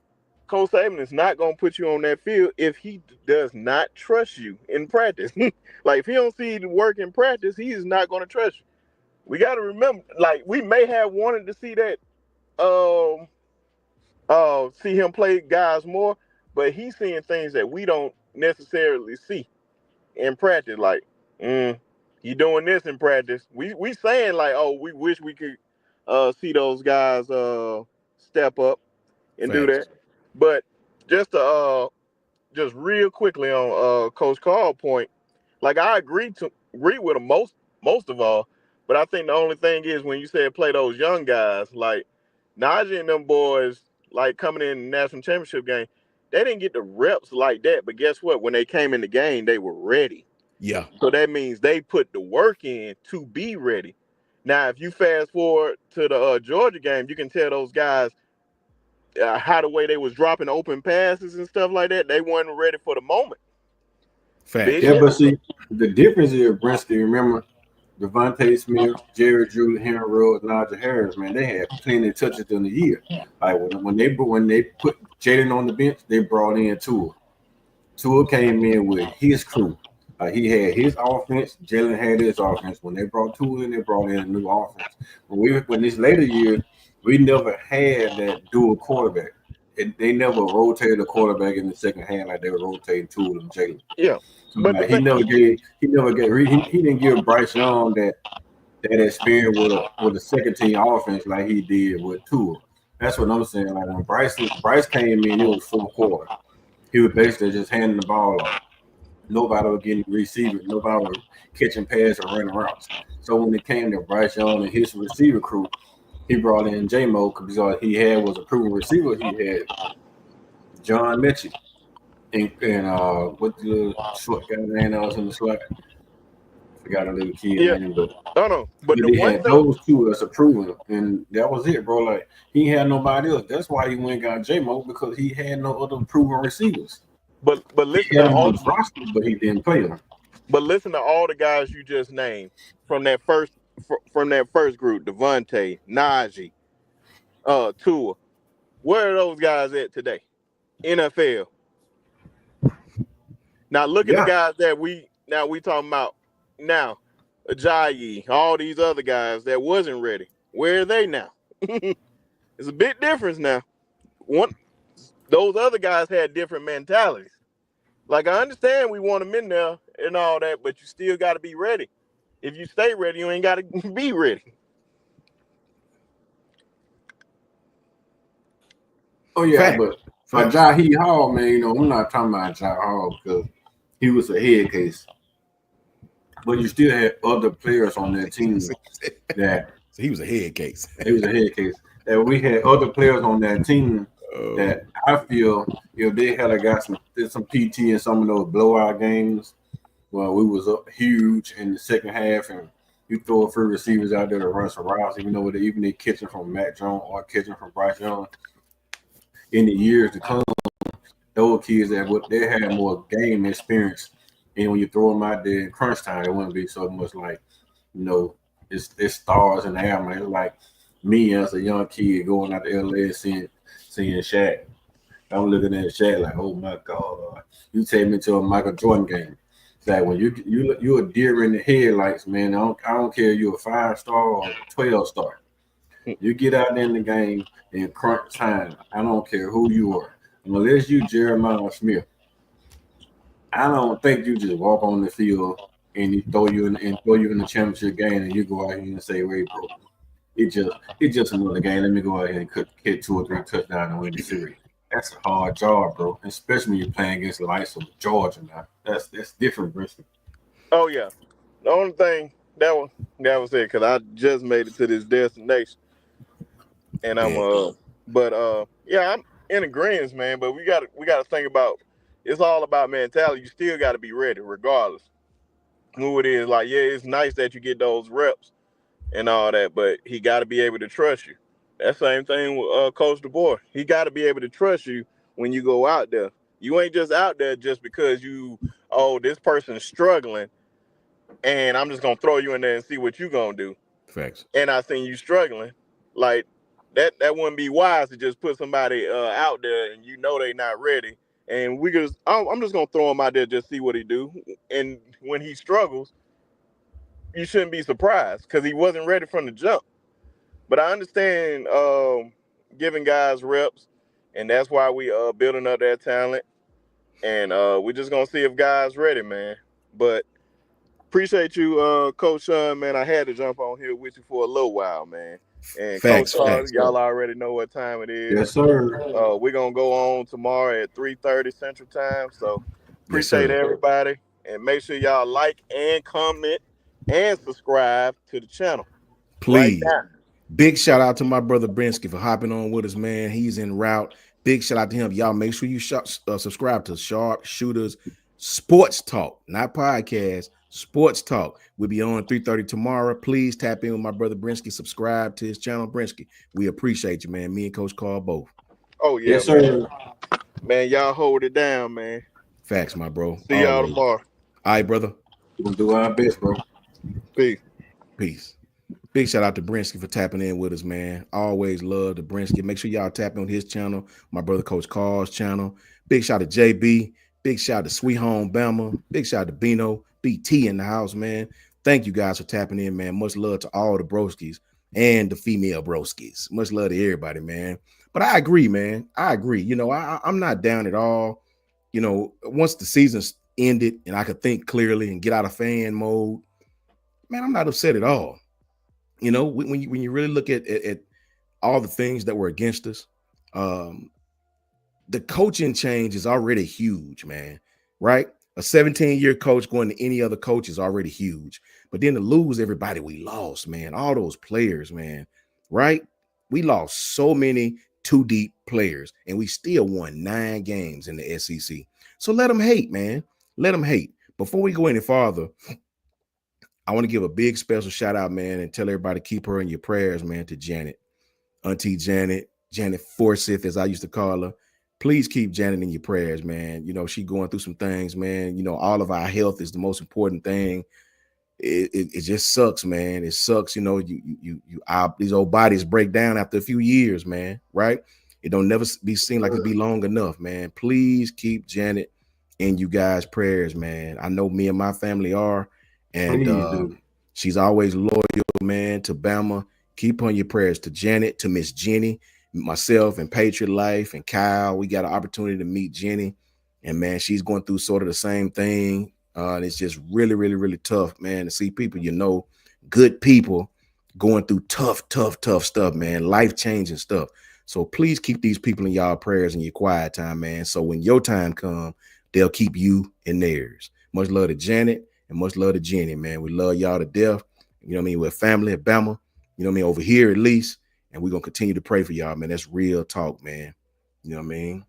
Coach Saban is not going to put you on that field if he does not trust you in practice. Like, if he don't see the work in practice, he is not going to trust you. We got to remember, like, we may have wanted to see that, see him play guys more, but he's seeing things that we don't necessarily see in practice. Like, he doing this in practice. We saying, like, oh, we wish we could see those guys step up and do that. But just real quickly on Coach Carl's point, like, I agree with him most of all. But I think the only thing is when you said play those young guys, like Najee and them boys, like coming in the national championship game, they didn't get the reps like that. But guess what? When they came in the game, they were ready. Yeah. So that means they put the work in to be ready. Now, if you fast forward to the Georgia game, you can tell those guys how the way they was dropping open passes and stuff like that, they weren't ready for the moment. Fact. Yeah, but see, the difference is, Brinsky, remember, Devontae Smith, Jerry Drew, Henry Rhodes, Najee Harris, man, they had plenty of touches in the year. Like when they put Jalen on the bench, they brought in Tua. Tua came in with his crew. He had his offense. Jalen had his offense. When they brought Tua in, they brought in a new offense. When this later year, we never had that dual quarterback. They never rotated a quarterback in the second half like they were rotating Tua and Jalen. Yeah. But he didn't give Bryce Young that experience with a second team offense like he did with Tua. That's what I'm saying. Like when Bryce came in, it was full quarter. He was basically just handing the ball off. Nobody was getting receivers. Nobody was catching passes or running routes. So when it came to Bryce Young and his receiver crew, he brought in J-Mo because all he had was a proven receiver. He had John Mechie. And what the short guy name that was in the slot? Forgot a little kid name, but But they had those two as a proven, and that was it, bro. Like he had nobody else. That's why he went and got J-Mo because he had no other proven receivers. But listen to all the roster, but he didn't play them. But listen to all the guys you just named from that first group: Devontae, Najee, Tua. Where are those guys at today? NFL. Now look at the guys that we talking about now. Ajayi, all these other guys that wasn't ready. Where are they now? It's a big difference now. Those other guys had different mentalities. Like, I understand we want them in there and all that, but you still got to be ready. If you stay ready, you ain't got to be ready. Oh yeah, Fact. but for Jahi Hall, man, I'm not talking about Jahi Hall because he was a head case. But you still had other players on that team that So he was a head case. he was a head case. And we had other players on that team that I feel if they had got some PT in some of those blowout games, well, we was up huge in the second half, and you throw a few receivers out there to run some routes, even though even they catching from Matt Jones or catching from Bryce Young. In the years to come, those kids they had more game experience, and when you throw them out there in crunch time, it wouldn't be so much like, it's stars in the air, man. It's like me as a young kid going out to LA seeing Shaq. I'm looking at Shaq like, oh my God, you take me to a Michael Jordan game. It's like when you're a deer in the headlights, man. I don't care if you're a 5-star or 12-star. You get out there in the game in crunch time. I don't care who you are, unless you Jeremiah Smith. I don't think you just walk on the field and he throw you in the championship game and you go out here and say, "Wait, bro, it's just another game. Let me go out here and hit 2 or 3 touchdowns and win the series." That's a hard job, bro. Especially when you're playing against the likes of Georgia now. That's different, Bristol. Oh yeah. The only thing that was it, because I just made it to this destination. And I'm I'm in agreement, man. But we gotta think about, it's all about mentality. You still gotta be ready, regardless who it is. Like, yeah, it's nice that you get those reps and all that, but he gotta be able to trust you. That same thing with Coach DeBoer. He gotta be able to trust you when you go out there. You ain't just out there just because this person's struggling and I'm just gonna throw you in there and see what you gonna do. Facts. And I seen you struggling. Like, that wouldn't be wise to just put somebody out there and they not ready. And I'm just gonna throw him out there, just see what he do. And when he struggles, you shouldn't be surprised because he wasn't ready from the jump. But I understand giving guys reps, and that's why we building up that talent. And we're just gonna see if guys ready, man. But appreciate you, Coach Sean, man. I had to jump on here with you for a little while, man. And Facts, Coach Carter, facts. y'all already know what time it is. Yes, sir. We're going to go on tomorrow at 3:30 Central Time. So appreciate sir. everybody. And make sure y'all like and comment and subscribe to the channel. Please. Right now. Big shout out to my brother Brinsky for hopping on with us, man. He's en route. Big shout out to him. Y'all make sure you subscribe to Sharp Shooters Sports Talk, not podcast. Sports Talk. We'll be on 3:30 tomorrow. Please tap in with my brother Brinsky. Subscribe to his channel, Brinsky. We appreciate you, man. Me and Coach Carl both. Oh, yeah. Yes, sir. Man, y'all hold it down, man. Facts, my bro. See y'all tomorrow. All right, brother. We're going to do our best, bro. Peace. Big shout out to Brinsky for tapping in with us, man. Always love the Brinsky. Make sure y'all tap in on his channel, my brother Coach Carl's channel. Big shout out to JB. Big shout out to Sweet Home Bama. Big shout out to Bino. BT in the house, man. Thank you guys for tapping in, man. Much love to all the broskies and the female broskies. Much love to everybody, man. But I agree, man. I agree. I'm not down at all. Once the season's ended and I could think clearly and get out of fan mode, man, I'm not upset at all. When you really look at all the things that were against us, the coaching change is already huge, man. Right? A 17-year coach going to any other coach is already huge. But then to lose everybody we lost, man, all those players, man, right? We lost so many too-deep players, and we still won 9 games in the SEC. So let them hate, man. Let them hate. Before we go any farther, I want to give a big special shout-out, man, and tell everybody to keep her in your prayers, man, to Janet. Auntie Janet Forsyth, as I used to call her. Please keep Janet in your prayers, man. She going through some things, man. All of our health is the most important thing. It just sucks, man. It sucks. These old bodies break down after a few years, man. Right? It don't never be seen like it be long enough, man. Please keep Janet in you guys' prayers, man. I know me and my family are, and She's always loyal, man, to Bama. Keep on your prayers to Janet, to Miss Jenny, myself, and Patriot Life, and Kyle. We got an opportunity to meet Jenny, and man, she's going through sort of the same thing. And it's just really, really, really tough, man, to see people, good people going through tough stuff, man, life-changing stuff. So please keep these people in y'all prayers in your quiet time, man. So when your time comes, they'll keep you in theirs. Much love to Janet and much love to Jenny, man. We love y'all to death. You know what I mean? We're family at Bama, you know what I mean? Over here at least. And we're going to continue to pray for y'all, man. That's real talk, man. You know what I mean?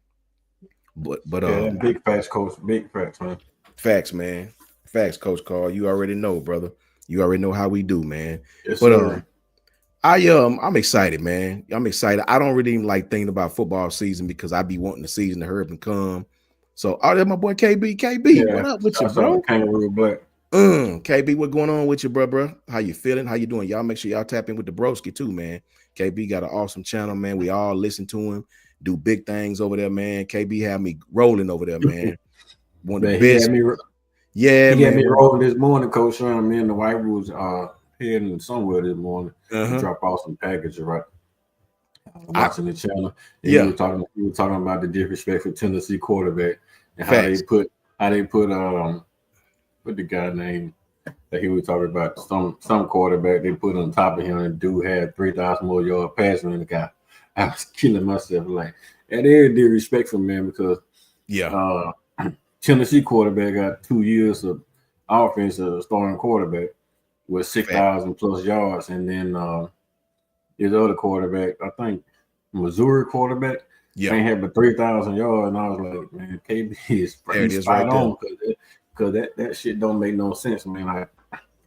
But yeah, big facts, Coach. Big facts, man. Facts, man. Facts, Coach Carl. You already know, brother. You already know how we do, man. Yes, but sir. I'm excited, man. I'm excited. I don't really even like thinking about football season because I be wanting the season to hurry up and come. So, there's my boy KB. KB, what up with you, bro? Kangaroo Black. KB, what going on with you, bro? How you feeling? How you doing? Y'all make sure y'all tap in with the broski too, man. KB got an awesome channel, man. We all listen to him, do big things over there, man. KB had me rolling over there, man. One of the best. He had me rolling this morning, Coach Sean. Me and the wife was heading somewhere this morning to drop off some packages, right? Watching the channel. And we were talking about the disrespectful Tennessee quarterback and how they put what the guy name that he was talking about, some quarterback they put on top of him, and dude had 3,000 more yard passing than the guy. I was killing myself like, and they disrespectful, man, because Tennessee quarterback got 2 years of offense as a starting quarterback with 6,000 plus yards, and then his other quarterback, I think Missouri quarterback, ain't had but 3,000 yards, and I was like, man, KB is spot on because that shit don't make no sense, man. I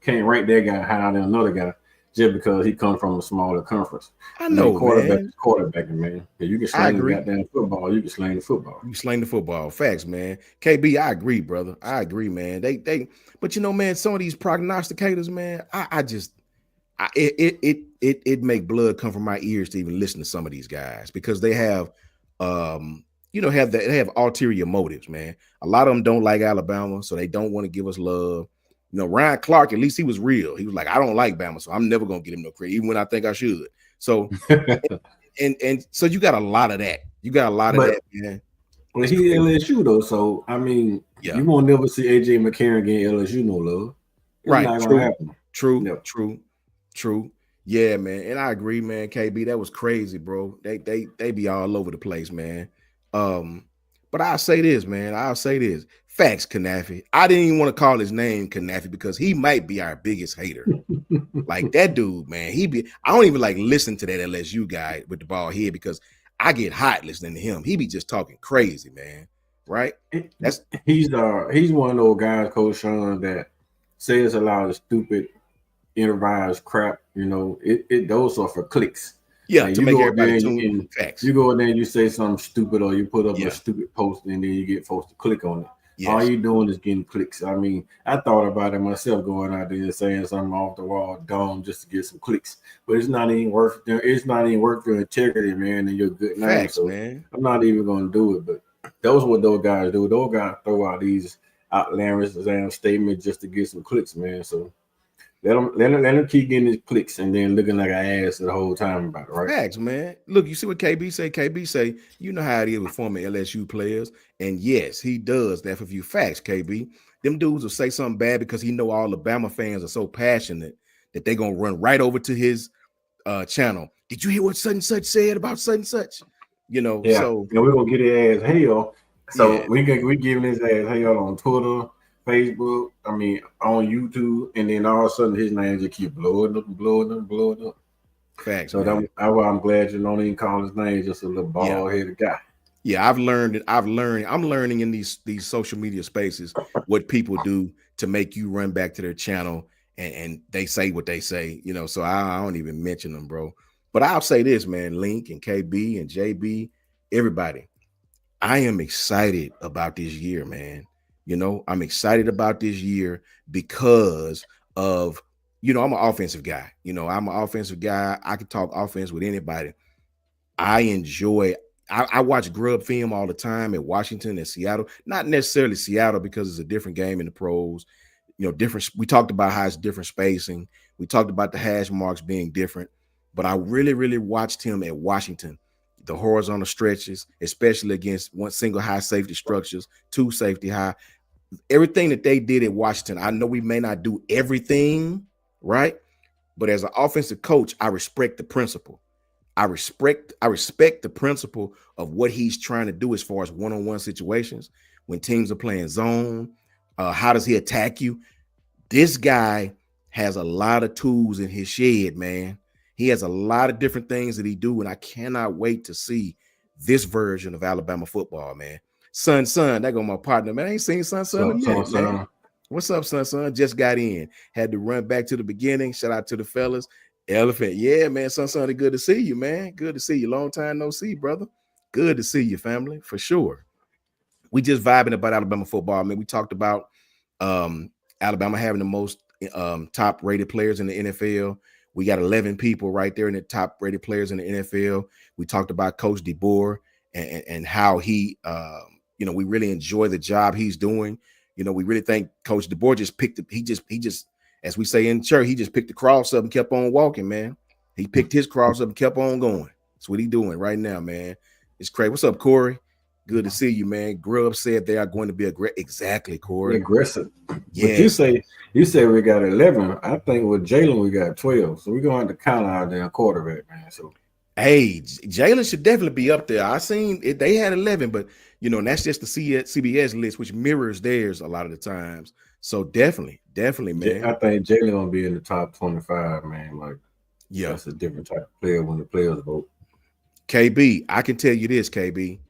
can't rank that guy higher than another guy just because he comes from a smaller conference. I know, quarterbacking, man. You can sling the goddamn football. You can sling the football. You sling the football. Facts, man. KB, I agree, brother. I agree, man. But man, some of these prognosticators, man, it make blood come from my ears to even listen to some of these guys because they have they have ulterior motives, man. A lot of them don't like Alabama, so they don't want to give us love. Ryan Clark, at least he was real. He was like, I don't like Bama, so I'm never gonna get him no credit, even when I think I should. So and so you got a lot of that. You got a lot of that, man. Well, he's LSU though, so I mean, you won't never see AJ McCarron getting LSU no love. It's not gonna happen. True. Yeah, man. And I agree, man. KB, that was crazy, bro. They be all over the place, man. But I'll say this, man. Facts, Kanafi. I didn't even want to call his name Kanafi because he might be our biggest hater. Like that dude, man. I don't even like listen to that LSU guy with the bald head because I get hot listening to him. He be just talking crazy, man. Right? He's one of those guys, Coach Sean, that says a lot of stupid improvised crap. Those are for clicks. Yeah, to make everybody tune in. Facts. You go in there and you say something stupid or you put up a stupid post and then you get folks to click on it. Yes. All you doing is getting clicks. I mean, I thought about it myself going out there and saying something off the wall dumb just to get some clicks. But it's not even worth your integrity, man, and your good name. Facts, so man. I'm not even gonna do it. But those what those guys do. Those guys throw out these outlandish statements just to get some clicks, man. So let them keep getting his clicks and then looking like an ass the whole time about it, right? Facts, man. Look, you see what KB say? KB say, you know how it is with former LSU players. And yes, he does that for you. Facts, KB. Them dudes will say something bad because he know all the Bama fans are so passionate that they're going to run right over to his channel. Did you hear what such and such said about such and such? So. And we're going to get his ass hell. So we giving his ass hell on Twitter, Facebook, I mean, on YouTube, and then all of a sudden his name just keep blowing up. Facts. So that's why I'm glad you don't even call his name, just a little bald-headed guy. Yeah, I'm learning in these social media spaces what people do to make you run back to their channel and they say what they say, so I don't even mention them, bro. But I'll say this, man, Link and KB and JB, everybody, I am excited about this year, man. I'm excited about this year because of, I'm an offensive guy. I'm an offensive guy. I can talk offense with anybody. I watch Grub film all the time at Washington and Seattle. Not necessarily Seattle because it's a different game in the pros. different. We talked about how it's different spacing. We talked about the hash marks being different. But I really, really watched him at Washington, the horizontal stretches, especially against one single high safety structures, two safety high. Everything that they did at Washington, I know we may not do everything, right? But as an offensive coach, I respect the principle. I respect the principle of what he's trying to do as far as one-on-one situations when teams are playing zone. How does he attack you? This guy has a lot of tools in his shed, man. He has a lot of different things that he do, and I cannot wait to see this version of Alabama football, man. Son, that go my partner, man. I ain't seen Son in a minute, man. What's up, Son? Just got in. Had to run back to the beginning. Shout out to the fellas. Elephant, yeah, man. Son, good to see you, man. Good to see you. Long time no see, brother. Good to see you, family, for sure. We just vibing about Alabama football, man. We talked about Alabama having the most top-rated players in the NFL. We got 11 people right there in the top-rated players in the NFL. We talked about Coach DeBoer and how he, we really enjoy the job he's doing. We really think Coach DeBoer just picked it. He just, as we say in church, he just picked the cross up and kept on walking, man. He picked his cross up and kept on going. That's what he's doing right now, man. It's crazy. What's up, Corey? Good to see you, man. Grubb said they are going to be aggressive. Exactly, Corey. Aggressive. Yeah. But you say we got 11. I think with Jalen we got 12. So we're going to have to count out their quarterback, man. So hey, Jalen should definitely be up there. I seen it. They had 11, but and that's just the CBS list, which mirrors theirs a lot of the times. So definitely, man. I think Jalen gonna be in the top 25, man. Like, yeah, that's a different type of player when the players vote. KB, I can tell you this, KB.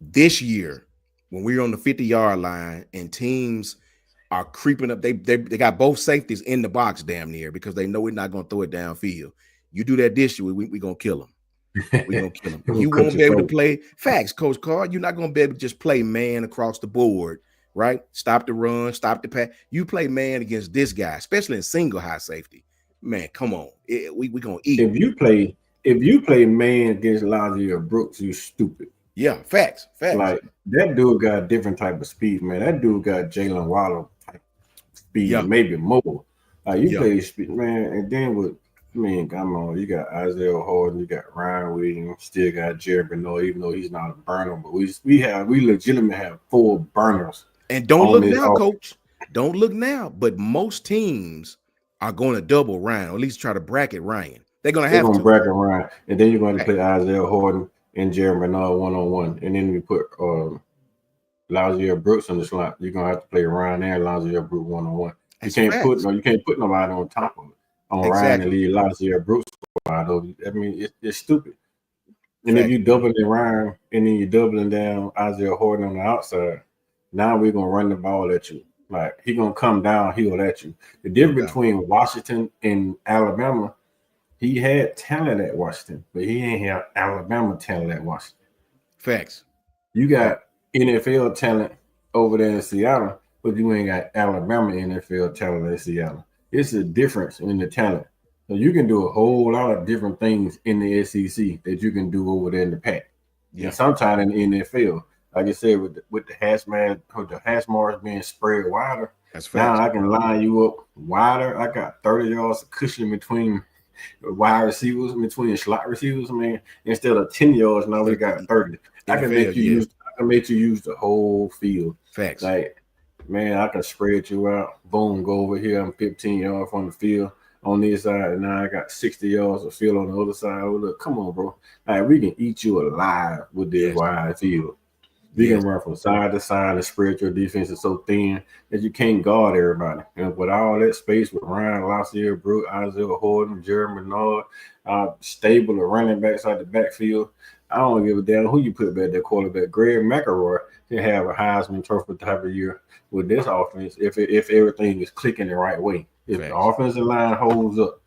This year, when we're on the 50-yard line and teams are creeping up, they got both safeties in the box damn near because they know we're not going to throw it downfield. You do that this year, we're going to kill them. We're going to kill them. You won't be able to play facts, Coach Carr. You're not going to be able to just play man across the board, right? Stop the run, stop the pass. You play man against this guy, especially in single high safety. Man, come on. We're going to eat. If you play man against Lazio Brooks, you stupid. Yeah, facts. Like, that dude got a different type of speed, man. That dude got Jalen Waddle type speed, maybe more. Like, you play speed, man, and then come on, you got Isaiah Horton, you got Ryan Williams, still got Jared Bernard, even though he's not a burner, but we legitimately have 4 burners. And don't look now, Coach. Don't look now, but most teams are going to double Ryan, or at least try to bracket Ryan. They're going to have to bracket Ryan, and then you're going to play Isaiah Horton and Jared Bernard 1-on-1, and then we put Lazio Brooks on the slot. You're gonna have to play Ryan and Lazio Brooks 1-on-1. You can't put nobody on top of it. Ryan and leave Lazio Brooks wide open. I mean, it's stupid. And if you doubling Ryan and then you're doubling down Isaiah Horton on the outside, now we're gonna run the ball at you. Like, he gonna come downhill at you. The difference between Washington and Alabama. He had talent at Washington, but he ain't have Alabama talent at Washington. Facts. You got NFL talent over there in Seattle, but you ain't got Alabama NFL talent in Seattle. It's a difference in the talent. So you can do a whole lot of different things in the SEC that you can do over there in the Pac. Yeah. And sometimes in the NFL, like I said, with the hash marks being spread wider, now I can line you up wider. I got 30 yards of cushion between wide receivers, between slot receivers, man. Instead of 10 yards, now we got 30. I can make you use the whole field. Facts. Like, man, I can spread you out. Boom, go over here. I'm 15 yards from the field on this side, and now I got 60 yards of field on the other side. Oh, look, come on, bro. Like, we can eat you alive with this wide field. We can run from side to side and spread your defense is so thin that you can't guard everybody. And with all that space with Ryan, Lazio Brooks, Isaiah Horton, Jared Bernard, stable of running backs out the backfield, I don't give a damn who you put back there quarterback. Greg McElroy can have a Heisman Trophy type of year with this offense if everything is clicking the right way. If the offensive line holds up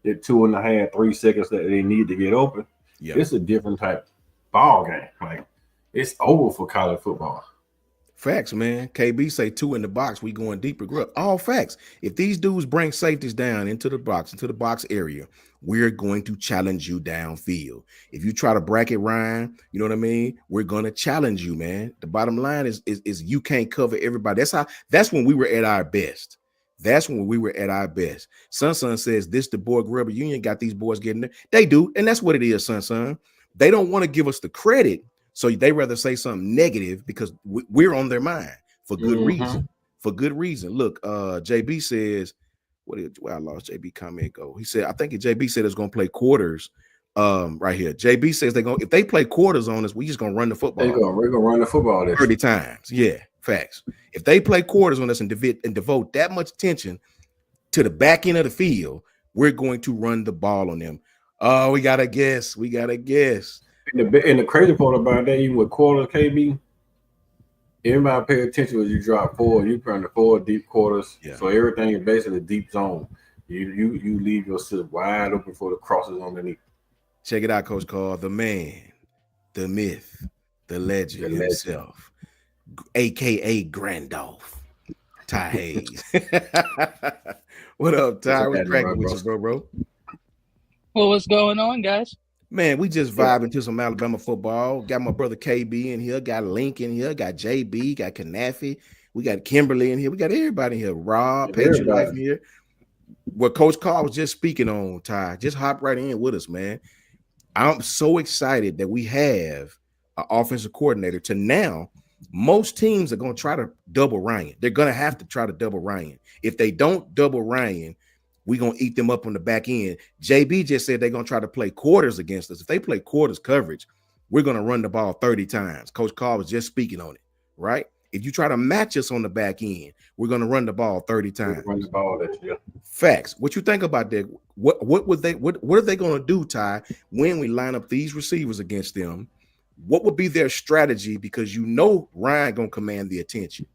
at 2.5, 3 seconds that they need to get open, it's a different type ball game. Like, it's over for college football. Facts, man. KB say 2 in the box. We going deeper. Grub. All facts. If these dudes bring safeties down into the box area, we're going to challenge you downfield. If you try to bracket Ryan, you know what I mean? We're going to challenge you, man. The bottom line is you can't cover everybody. That's when we were at our best. That's when we were at our best. Sun says this the boy Grubber Union got these boys getting there. They do, and that's what it is, Sun. They don't want to give us the credit, so they rather say something negative because we're on their mind for good reason. For good reason. Look, JB says, where I lost JB comment go. He said, I think JB said it's gonna play quarters. Right here. JB says if they play quarters on us, we just gonna run the football. We're gonna run the football 30 times. Yeah, facts. If they play quarters on us and devote that much attention to the back end of the field, we're going to run the ball on them. Oh, we gotta guess. And the crazy part about that, even with quarters, KB, everybody pay attention when you drop 4, you run the 4 deep quarters. Yeah. So everything is basically deep zone. You leave yourself wide open for the crosses underneath. Check it out, Coach Carl. The man, the myth, the legend himself, aka Grandolph, Ty Hayes. What up, Ty? What's cracking with you, bro? Well, what's going on, guys? Man, we just vibing to some Alabama football. Got my brother KB in here, got Link in here, got JB, got Kanafi, we got Kimberly in here, we got everybody in here, Rob, Patriot Life in here. What Coach Carl was just speaking on, Ty, just hop right in with us, man. I'm so excited that we have an offensive coordinator to now. Most teams are going to try to double Ryan. They're going to have to try to double Ryan. If they don't double Ryan, we're going to eat them up on the back end. JB just said they're going to try to play quarters against us. If they play quarters coverage, we're going to run the ball 30 times. Coach Carl was just speaking on it, right? If you try to match us on the back end, we're going to run the ball 30 times. Run the ball that year. Facts. What you think about that? What are they going to do, Ty, when we line up these receivers against them? What would be their strategy? Because you know Ryan going to command the attention.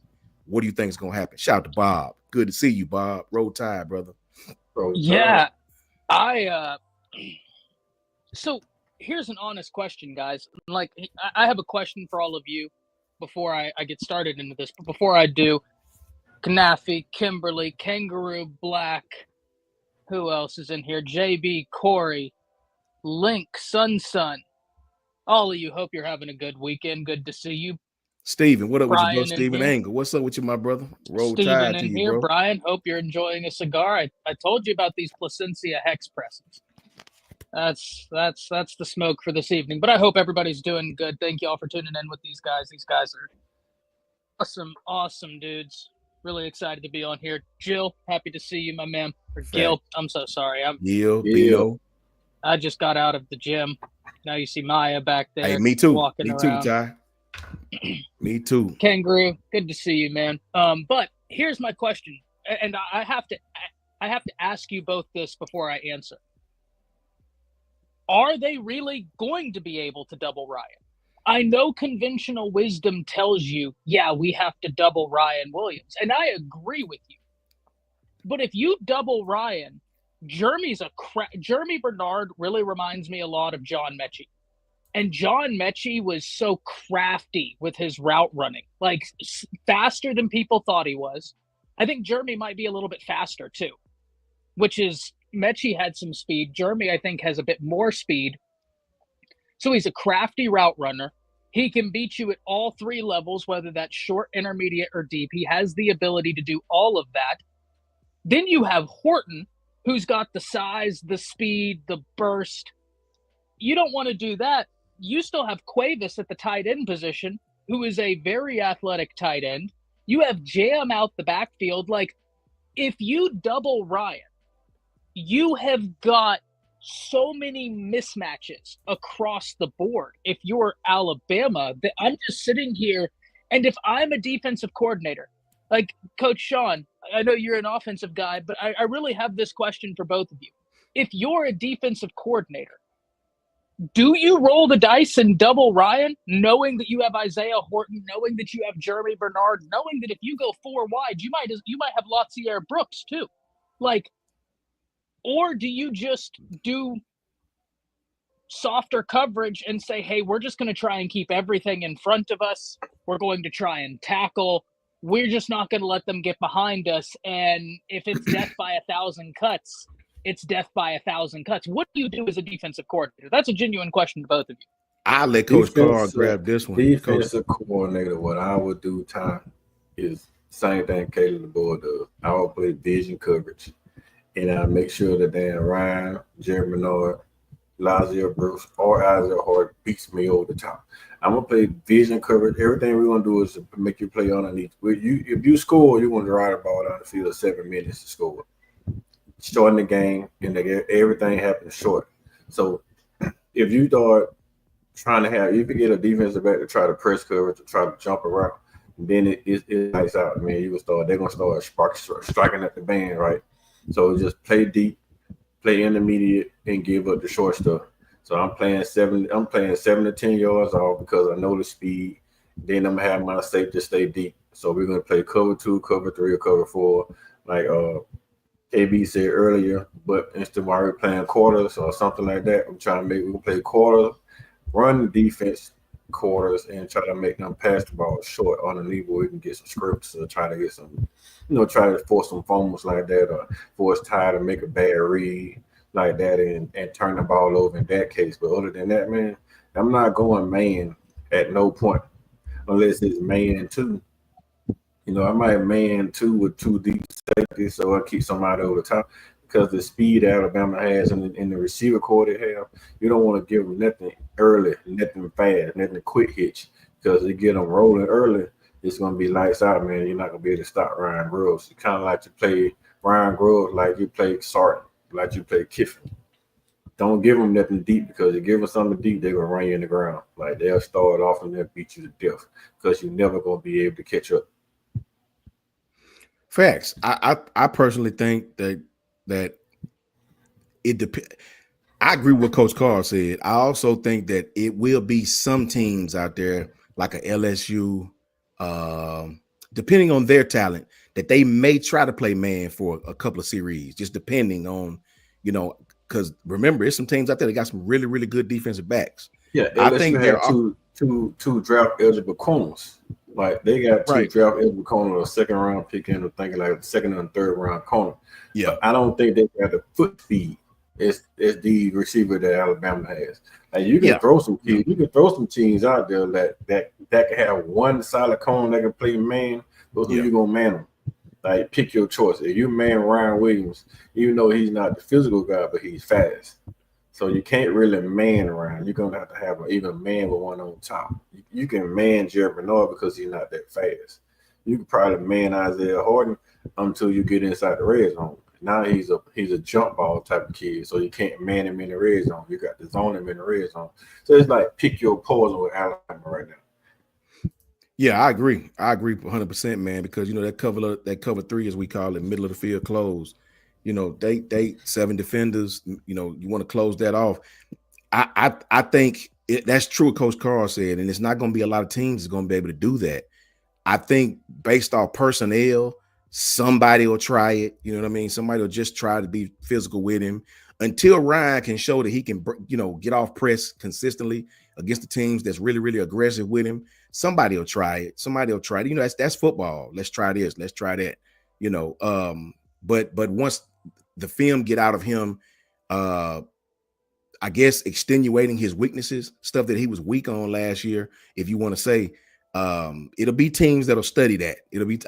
What do you think is going to happen? Shout out to Bob. Good to see you, Bob. Roll Tide, brother. Yeah, so here's an honest question, guys. Like, I have a question for all of you before I get started into this. But before I do, Kanafi, Kimberly, Kangaroo, Black, who else is in here? JB, Corey, Link, Sun. All of you, hope you're having a good weekend. Good to see you. Steven, what up with you, bro? Steven Angle. What's up with you, my brother? Roll Tide to you, here, bro. Brian, hope you're enjoying a cigar. I told you about these Placencia hex presses. That's the smoke for this evening. But I hope everybody's doing good. Thank you all for tuning in with these guys. These guys are awesome dudes. Really excited to be on here. Jill, happy to see you, my man. Or Gil, I'm so sorry. Gil. I just got out of the gym. Now you see Maya back there. Hey, me too. Walking around. Ty. Me too. Kangaroo, good to see you, man. But here's my question, and I have to ask you both this before I answer. Are they really going to be able to double Ryan? I know conventional wisdom tells you, yeah, we have to double Ryan Williams, and I agree with you. But if you double Ryan, Jeremy Bernard really reminds me a lot of John Mechie. And John Mechie was so crafty with his route running, like faster than people thought he was. I think Jeremy might be a little bit faster too, which is Mechie had some speed. Jeremy, I think, has a bit more speed. So he's a crafty route runner. He can beat you at all 3 levels, whether that's short, intermediate, or deep. He has the ability to do all of that. Then you have Horton, who's got the size, the speed, the burst. You don't want to do that. You still have Cuevas at the tight end position, who is a very athletic tight end. You have Jam out the backfield. Like, if you double Ryan, you have got so many mismatches across the board. If you're Alabama, I'm just sitting here, and if I'm a defensive coordinator, like Coach Sean, I know you're an offensive guy, but I really have this question for both of you. If you're a defensive coordinator, do you roll the dice and double Ryan, knowing that you have Isaiah Horton, knowing that you have Jeremy Bernard, knowing that if you go 4 wide, you might have Lotzier Brooks too? Like, or do you just do softer coverage and say, hey, we're just going to try and keep everything in front of us. We're going to try and tackle. We're just not going to let them get behind us. And if it's death by 1,000 cuts, it's death by 1,000 cuts. What do you do as a defensive coordinator? That's a genuine question to both of you. I'll let Coach Carr grab this one. Defensive coordinator, what I would do, Ty, is Same thing Caleb the boy does. I will play vision coverage, and I make sure that Dan Ryan, Jerry Menard, Lazio Bruce, or Isaiah Hart beats me over the top. I'm gonna play vision coverage. Everything we're gonna do is to make you play underneath. If you score, you're gonna drive the ball down the field 7 minutes to score. Shorten the game, and everything happens short. So if you start trying to have, if you get a defensive back to try to press coverage, to try to jump around, then it lights out. Man, they're gonna start striking at the band, right? So just play deep, play intermediate, and give up the short stuff. So I'm playing 7 to 10 yards off because I know the speed. Then I'm gonna have my safety stay deep. So we're gonna play cover 2, cover 3, or cover 4, like KB said earlier. But instead of we're playing quarters or something like that, we're gonna play quarters, run defense quarters, and try to make them pass the ball short underneath where we can get some scripts or try to get some, try to force some fumbles like that, or force Ty to make a bad read like that and turn the ball over in that case. But other than that, man, I'm not going man at no point unless it's man 2. I might man 2 with 2 deep safeties, so I keep somebody over the top. Because the speed Alabama has and the receiver core they have, you don't want to give them nothing early, nothing fast, nothing quick hitch. Because they get them rolling early, it's going to be lights out, man. You're not going to be able to stop Ryan Groves. It's kind of like you play Ryan Groves like you play Sarton, like you play Kiffin. Don't give them nothing deep, because you give them something deep, they're going to run you in the ground. Like they'll start off and they'll beat you to death because you're never going to be able to catch up. Facts. I personally think that it depends. I agree with what Coach Carl said. I also think that it will be some teams out there like a LSU, depending on their talent, that they may try to play man for a couple of series, just depending on, because remember, there's some teams out there that got some really, really good defensive backs. Yeah, I LSU think had there are two draft eligible corners. Like they got 2 right. draft eligible corner, a 2nd round pick, and thinking like a 2nd and 3rd round corner. Yeah, but I don't think they got the foot speed as the receiver that Alabama has. Like you can throw some teams, out there that can have one solid corner that can play man, but who you gonna man them? Like pick your choice. If you man Ryan Williams, even though he's not the physical guy, but he's fast. So you can't really man around. You're gonna have to have an even man with one on top. You can man Jerry Menard because he's not that fast. You can probably man Isaiah Horton until you get inside the red zone. Now he's a jump ball type of kid, so you can't man him in the red zone. You got to zone him in the red zone. So it's like pick your poison with Alabama right now. Yeah, I agree. I agree 100%, man, because that cover 3, as we call it, middle of the field close. They 7 defenders. You want to close that off. I think that's true what Coach Carl said, and it's not going to be a lot of teams that's going to be able to do that. I think based off personnel, somebody will try it. You know what I mean? Somebody will just try to be physical with him until Ryan can show that he can, get off press consistently against the teams that's really, really aggressive with him. Somebody will try it. That's football. Let's try this. Let's try that. But once the film get out of him, I guess extenuating his weaknesses, stuff that he was weak on last year, if you want to say, it'll be teams that'll study that.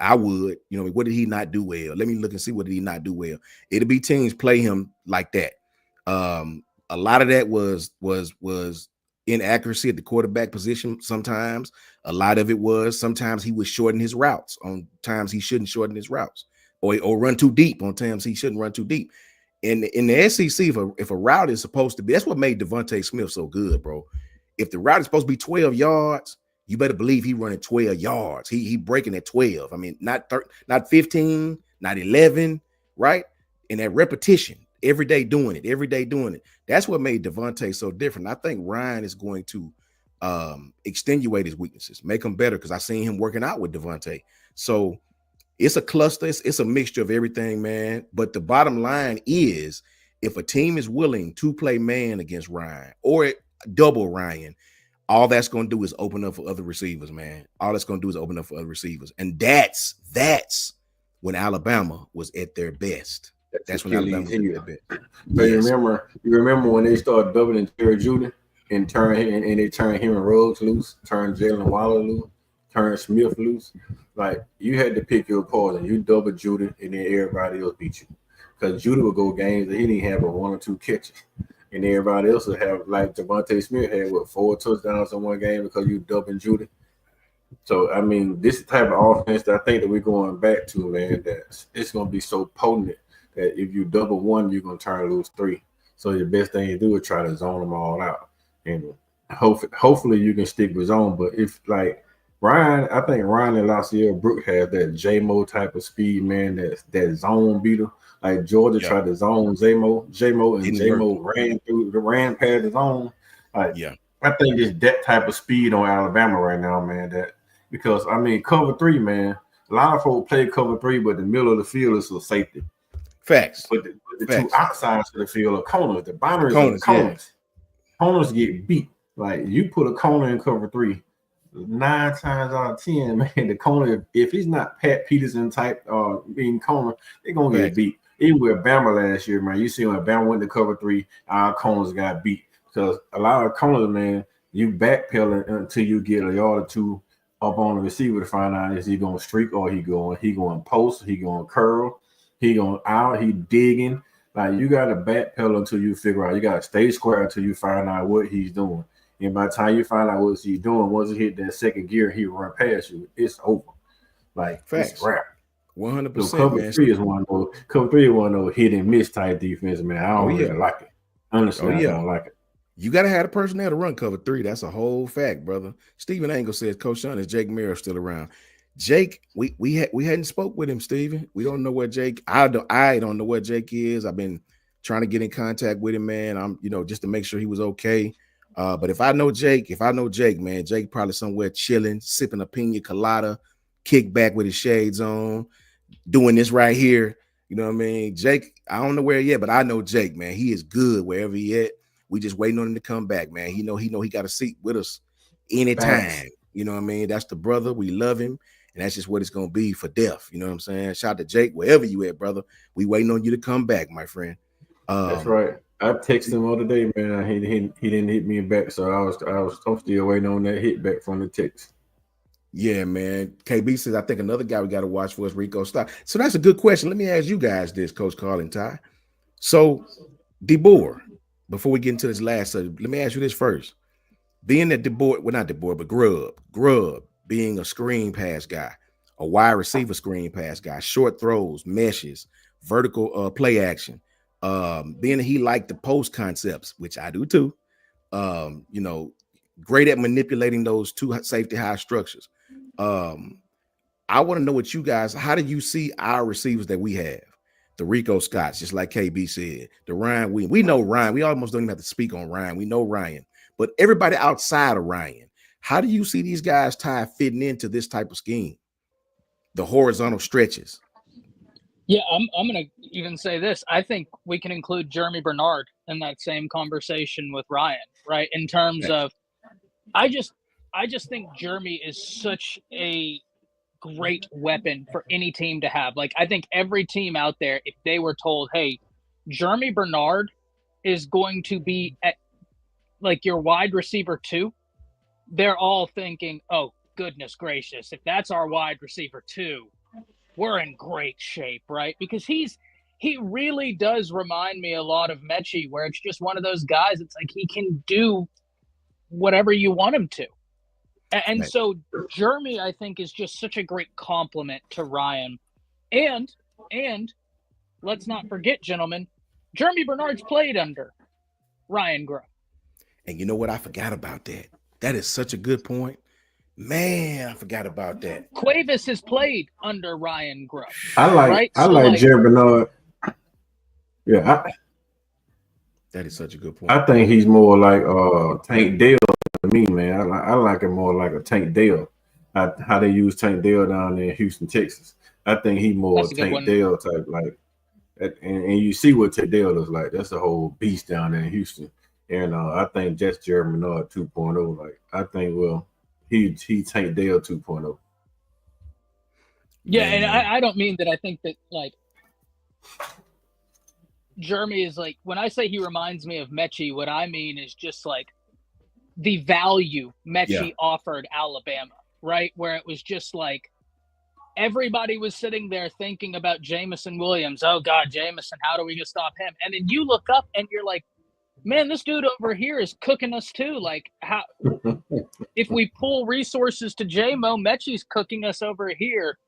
I would, what did he not do well? Let me look and see what did he not do well. It'll be teams play him like that. A lot of that was inaccuracy at the quarterback position. Sometimes a lot of it was sometimes he would shorten his routes on times he shouldn't shorten his routes, or run too deep on times he shouldn't run too deep. In the SEC, if a route is supposed to be, that's what made Devontae Smith so good, bro. If the route is supposed to be 12 yards, you better believe he running 12 yards. He breaking at 12. I mean, not 15, not 11, right? And that repetition, every day doing it. That's what made Devontae so different. I think Ryan is going to extenuate his weaknesses, make him better, because I seen him working out with Devontae. So it's a cluster. It's a mixture of everything, man. But the bottom line is, if a team is willing to play man against Ryan or double Ryan, all that's going to do is open up for other receivers, man. All that's going to do is open up for other receivers. And that's when Alabama was at their best. That's when Alabama was at their best. So yes. You remember when they started doubling Jerry Judy and they turned him and Ruggs loose, turned Jalen Waller loose? turned Smith loose, like you had to pick your poison. You double Judy, and then everybody else beat you. Because Judy would go games that he didn't have but 1 or 2 catches, and everybody else would have like Devontae Smith had 4 touchdowns in one game because you double Judy. So I mean, this type of offense that I think that we're going back to, man, that it's going to be so potent that if you double one, you're going to turn loose 3. So the best thing you do is try to zone them all out, and hopefully you can stick with zone. But if like Ryan, I think Ryan and Lacier Brook has that J-Mo type of speed, man. That zone beater. Like Georgia tried to zone J-Mo, and J-Mo ran past the zone. Like I think it's that type of speed on Alabama right now, man. That because I mean cover 3, man. A lot of folks play cover 3, but the middle of the field is a safety. Facts. But the 2 outsides of the field are corners. The boundaries are the corners. Corners get beat. Like you put a corner in cover 3, 9 times out of 10, man, the corner, if he's not Pat Peterson type being corner, they're gonna get beat. Even with Bama last year, man, you see when Bama went to cover 3, our corners got beat. Because a lot of corners, man, you backpedaling until you get a yard or 2 up on the receiver to find out is he gonna streak or he going post, he going curl, he going out, he digging. Like you gotta backpedal until you figure out. You gotta stay square until you find out what he's doing. And by the time you find out what he's doing, once he hit that second gear, he run past you. It's over. Like it's wrap. 100%. So cover 3 is one of those hit and miss type defense, man. I don't really like it. Honestly, I don't like it. You got to have the personnel to run cover 3. That's a whole fact, brother. Stephen Angle says, Coach Sean, is Jake Mirror still around? Jake, we hadn't spoke with him, Stephen. We don't know where Jake. I don't know where Jake is. I've been trying to get in contact with him, man. I'm just to make sure he was okay. But if I know Jake, man, Jake probably somewhere chilling, sipping a pina colada, kick back with his shades on, doing this right here. You know what I mean? Jake, I don't know where he at, but I know Jake, man. He is good wherever he at. We just waiting on him to come back, man. He got a seat with us anytime. You know what I mean? That's the brother. We love him. And that's just what it's going to be for death. You know what I'm saying? Shout out to Jake, wherever you at, brother. We waiting on you to come back, my friend. That's right. I texted him the other day, man. He didn't hit me back, so I'm still waiting on that hit back from the text. Yeah, man. KB says, I think another guy we got to watch for is Rico Stock. So that's a good question. Let me ask you guys this, Coach Carl and Ty. So, DeBoer, before we get into this last subject, let me ask you this first. Being that DeBoer, well, not DeBoer, but Grubb being a screen pass guy, a wide receiver screen pass guy, short throws, meshes, vertical play action, being that he liked the post concepts, which I do too, great at manipulating those 2 safety high structures. I want to know what you guys, how do you see our receivers that we have? The Rico Scotts, just like KB said, the Ryan Williams. We know Ryan. We almost don't even have to speak on Ryan. We know Ryan. But everybody outside of Ryan, how do you see these guys fitting into this type of scheme? The horizontal stretches. Yeah, I'm going to even say this. I think we can include Jeremy Bernard in that same conversation with Ryan, right? In terms of, I just think Jeremy is such a great weapon for any team to have. Like, I think every team out there, if they were told, hey, Jeremy Bernard is going to be at like your wide receiver 2, they're all thinking, oh, goodness gracious, if that's our wide receiver 2, we're in great shape, right? Because he really does remind me a lot of Mechie, where it's just one of those guys, it's like he can do whatever you want him to. And so Jeremy, I think, is just such a great compliment to Ryan. And let's not forget, gentlemen, Jeremy Bernard's played under Ryan Grubb. And you know what? I forgot about that. That is such a good point. Man, I forgot about that. Cuevas has played under Ryan Grubb. I like Jeremy Bernard. Yeah. That is such a good point. I think he's more like Tank Dell to me, man. I like him more like a Tank Dell. How they use Tank Dell down there in Houston, Texas. I think he's more Tank Dell type, like, and you see what Tank Dell looks like. That's a whole beast down there in Houston. And I think that's Jeremy Bernard 2.0. Like, I think, well, he Tank Dell 2.0. Yeah, and I don't mean that I think that, like, Jeremy is like, when I say he reminds me of Mechie, what I mean is just like the value Mechie offered Alabama. right? Where it was just like everybody was sitting there thinking about Jameson Williams. Oh God, Jameson, how do we just stop him? And then you look up and you're like, man, this dude over here is cooking us too. Like, how if we pull resources to J-Mo, Mechie's cooking us over here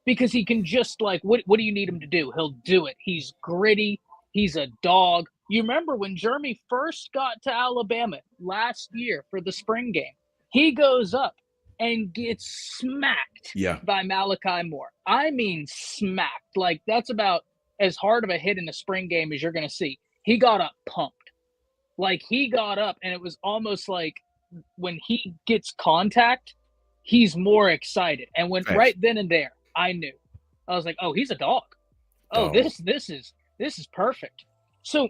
because he can just like, what do you need him to do? He'll do it. He's gritty. He's a dog. You remember when Jeremy first got to Alabama last year for the spring game, he goes up and gets smacked by Malachi Moore. I mean, smacked. Like, that's about as hard of a hit in a spring game as you're going to see. He got up pumped. Like, he got up, and it was almost like when he gets contact, he's more excited. And when right then and there, I knew. I was like, oh, he's a dog. Oh, this is perfect. So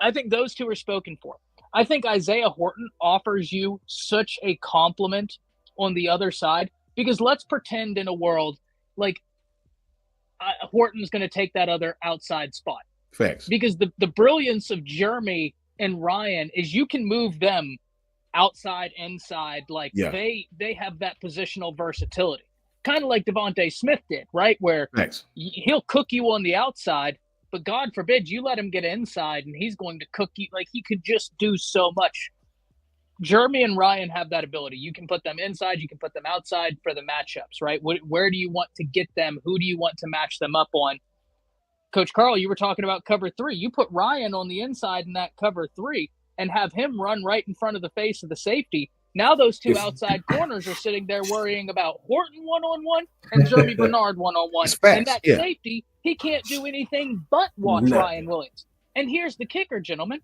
I think those two are spoken for. I think Isaiah Horton offers you such a compliment on the other side, because let's pretend in a world like Horton's going to take that other outside spot. Facts. Because the brilliance of Jeremy and Ryan is you can move them outside, inside. Like they have that positional versatility, kind of like Devontae Smith did, right? Where he'll cook you on the outside, but God forbid you let him get inside and he's going to cook you. Like, he could just do so much. Jeremy and Ryan have that ability. You can put them inside, you can put them outside for the matchups, right? Where do you want to get them? Who do you want to match them up on? Coach Carl, you were talking about cover 3. You put Ryan on the inside in that cover 3 and have him run right in front of the face of the safety. Now those two outside corners are sitting there worrying about Horton one-on-one and Jeremy Bernard one-on-one. And that safety, he can't do anything but watch Ryan Williams. And here's the kicker, gentlemen.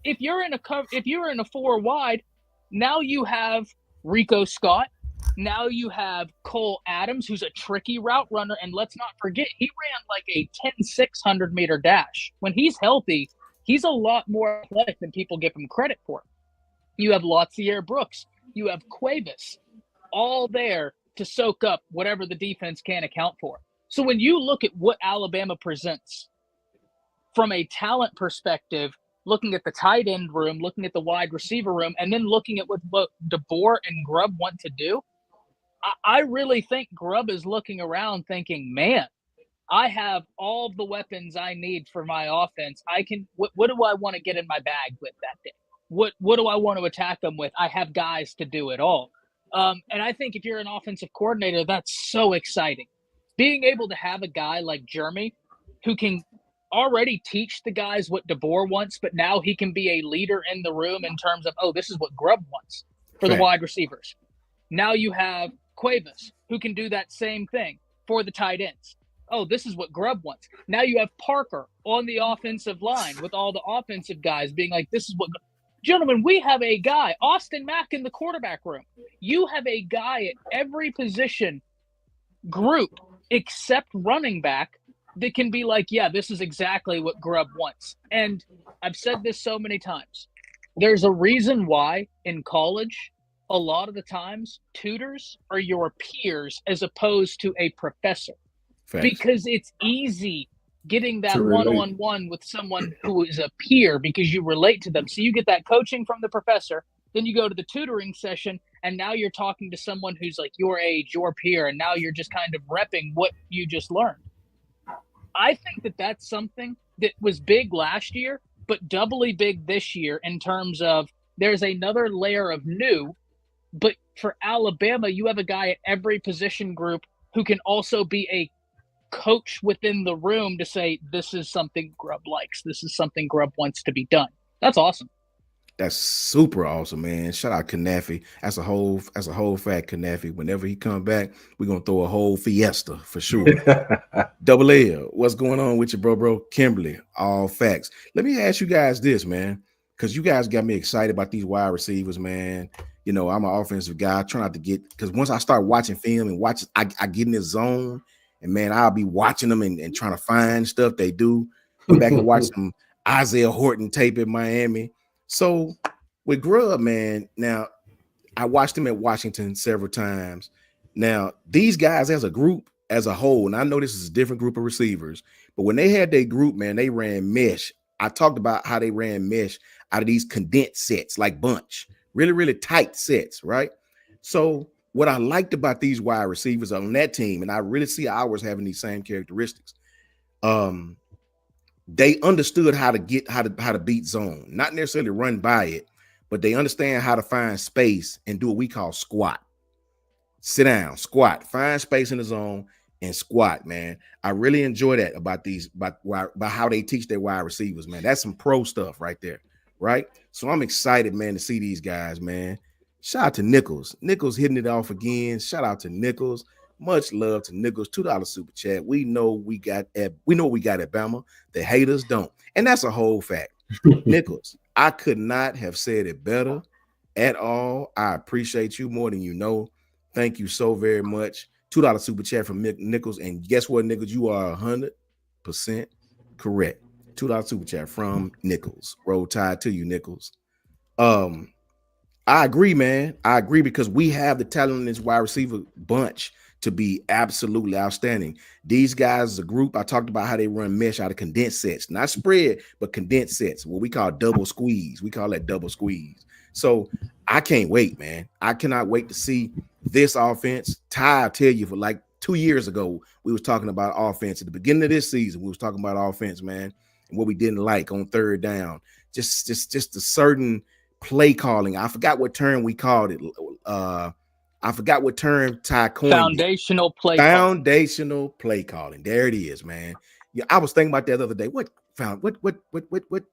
If you're in a 4 wide, now you have Rico Scott. Now you have Cole Adams, who's a tricky route runner. And let's not forget, he ran like a 10,600 meter dash. When he's healthy, he's a lot more athletic than people give him credit for. You have Lotzier Brooks. You have Cuevas, all there to soak up whatever the defense can account for. So when you look at what Alabama presents from a talent perspective, looking at the tight end room, looking at the wide receiver room, and then looking at what DeBoer and Grubb want to do, I really think Grubb is looking around thinking, man, I have all the weapons I need for my offense. I can. What do I want to get in my bag with that day? What do I want to attack them with? I have guys to do it all. And I think if you're an offensive coordinator, that's so exciting. Being able to have a guy like Jeremy who can already teach the guys what DeBoer wants, but now he can be a leader in the room in terms of, oh, this is what Grubb wants for the wide receivers. Now you have Cuevas, who can do that same thing for the tight ends. Oh, this is what Grubb wants. Now you have Parker on the offensive line with all the offensive guys being like, this is what – gentlemen, we have a guy, Austin Mack, in the quarterback room. You have a guy at every position group except running back that can be like, yeah, this is exactly what Grubb wants. And I've said this so many times. There's a reason why in college, a lot of the times, tutors are your peers as opposed to a professor. Facts. Because it's easy getting that one-on-one with someone who is a peer because you relate to them. So you get that coaching from the professor, then you go to the tutoring session, and now you're talking to someone who's like your age, your peer, and now you're just kind of repping what you just learned. I think that that's something that was big last year, but doubly big this year in terms of there's another layer of new. But for Alabama, you have a guy at every position group who can also be a coach within the room to say, this is something Grubb likes. This is something Grubb wants to be done. That's awesome. That's super awesome, man. Shout out Kanafi. That's a whole fact, Kanafi. Whenever he come back, we're going to throw a whole fiesta for sure. Double L, what's going on with you, bro? Kimberly, all facts. Let me ask you guys this, man, because you guys got me excited about these wide receivers, man. You know, I'm an offensive guy. I try not to get, because once I start watching film and I get in this zone, and man, I'll be watching them and trying to find stuff they do. Go back and watch some Isaiah Horton tape in Miami. So with Grubb, man, now I watched him at Washington several times. Now, these guys as a group, as a whole, and I know this is a different group of receivers, but when they had their group, man, they ran mesh. I talked about how they ran mesh out of these condensed sets, like bunch, really, really tight sets, right? So what I liked about these wide receivers on that team, and I really see ours having these same characteristics. They understood how to beat zone, not necessarily run by it, but they understand how to find space and do what we call squat. Sit down, squat, find space in the zone and squat, man. I really enjoy that about how they teach their wide receivers, man. That's some pro stuff right there, right? So I'm excited, man, to see these guys, man. Shout out to Nichols. Nichols hitting it off again. Shout out to Nichols. Much love to Nichols. $2 super chat. We know what we got at Bama. The haters don't. And that's a whole fact. Nichols, I could not have said it better at all. I appreciate you more than you know. Thank you so very much. $2 super chat from Nichols. And guess what, Nichols? You are 100% correct. $2 super chat from Nichols. Roll Tide to you, Nichols. I agree, man. I agree because we have the talent in this wide receiver bunch to be absolutely outstanding. These guys as a group, I talked about how they run mesh out of condensed sets, not spread, but condensed sets, what we call double squeeze. We call that double squeeze. So I can't wait, man. I cannot wait to see this offense. Ty, I tell you, for like 2 years ago, we was talking about offense. At the beginning of this season, we was talking about offense, man, and what we didn't like on third down. Just a certain play calling. I forgot what term we called it. I forgot what term Ty coined. Foundational play calling. There it is, man. Yeah, I was thinking about that the other day. What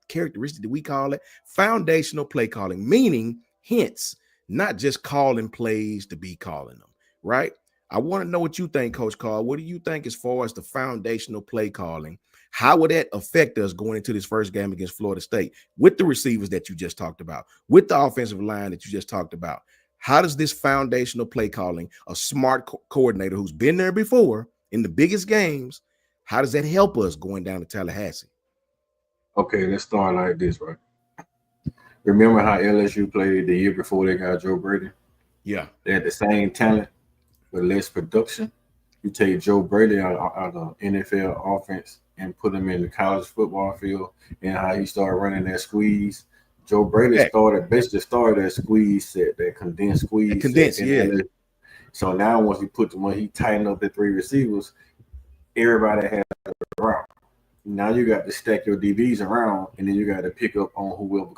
characteristic did we call it? Foundational play calling, meaning hence not just calling plays to be calling them, right? I want to know what you think, Coach Carl. What do you think as far as the foundational play calling? How would that affect us going into this first game against Florida State with the receivers that you just talked about, with the offensive line that you just talked about? How does this foundational play calling, a smart coordinator who's been there before in the biggest games, how does that help us going down to Tallahassee? Okay, let's start like this, right? Remember how LSU played the year before they got Joe Brady? Yeah. They had the same talent with less production. You take Joe Brady out of NFL offense and put him in the college football field and how he started running that squeeze. Joe Brady started that squeeze set, that condensed squeeze. Set. So now when he tightened up the three receivers, everybody has around. Now you got to stack your DBs around, and then you got to pick up on whoever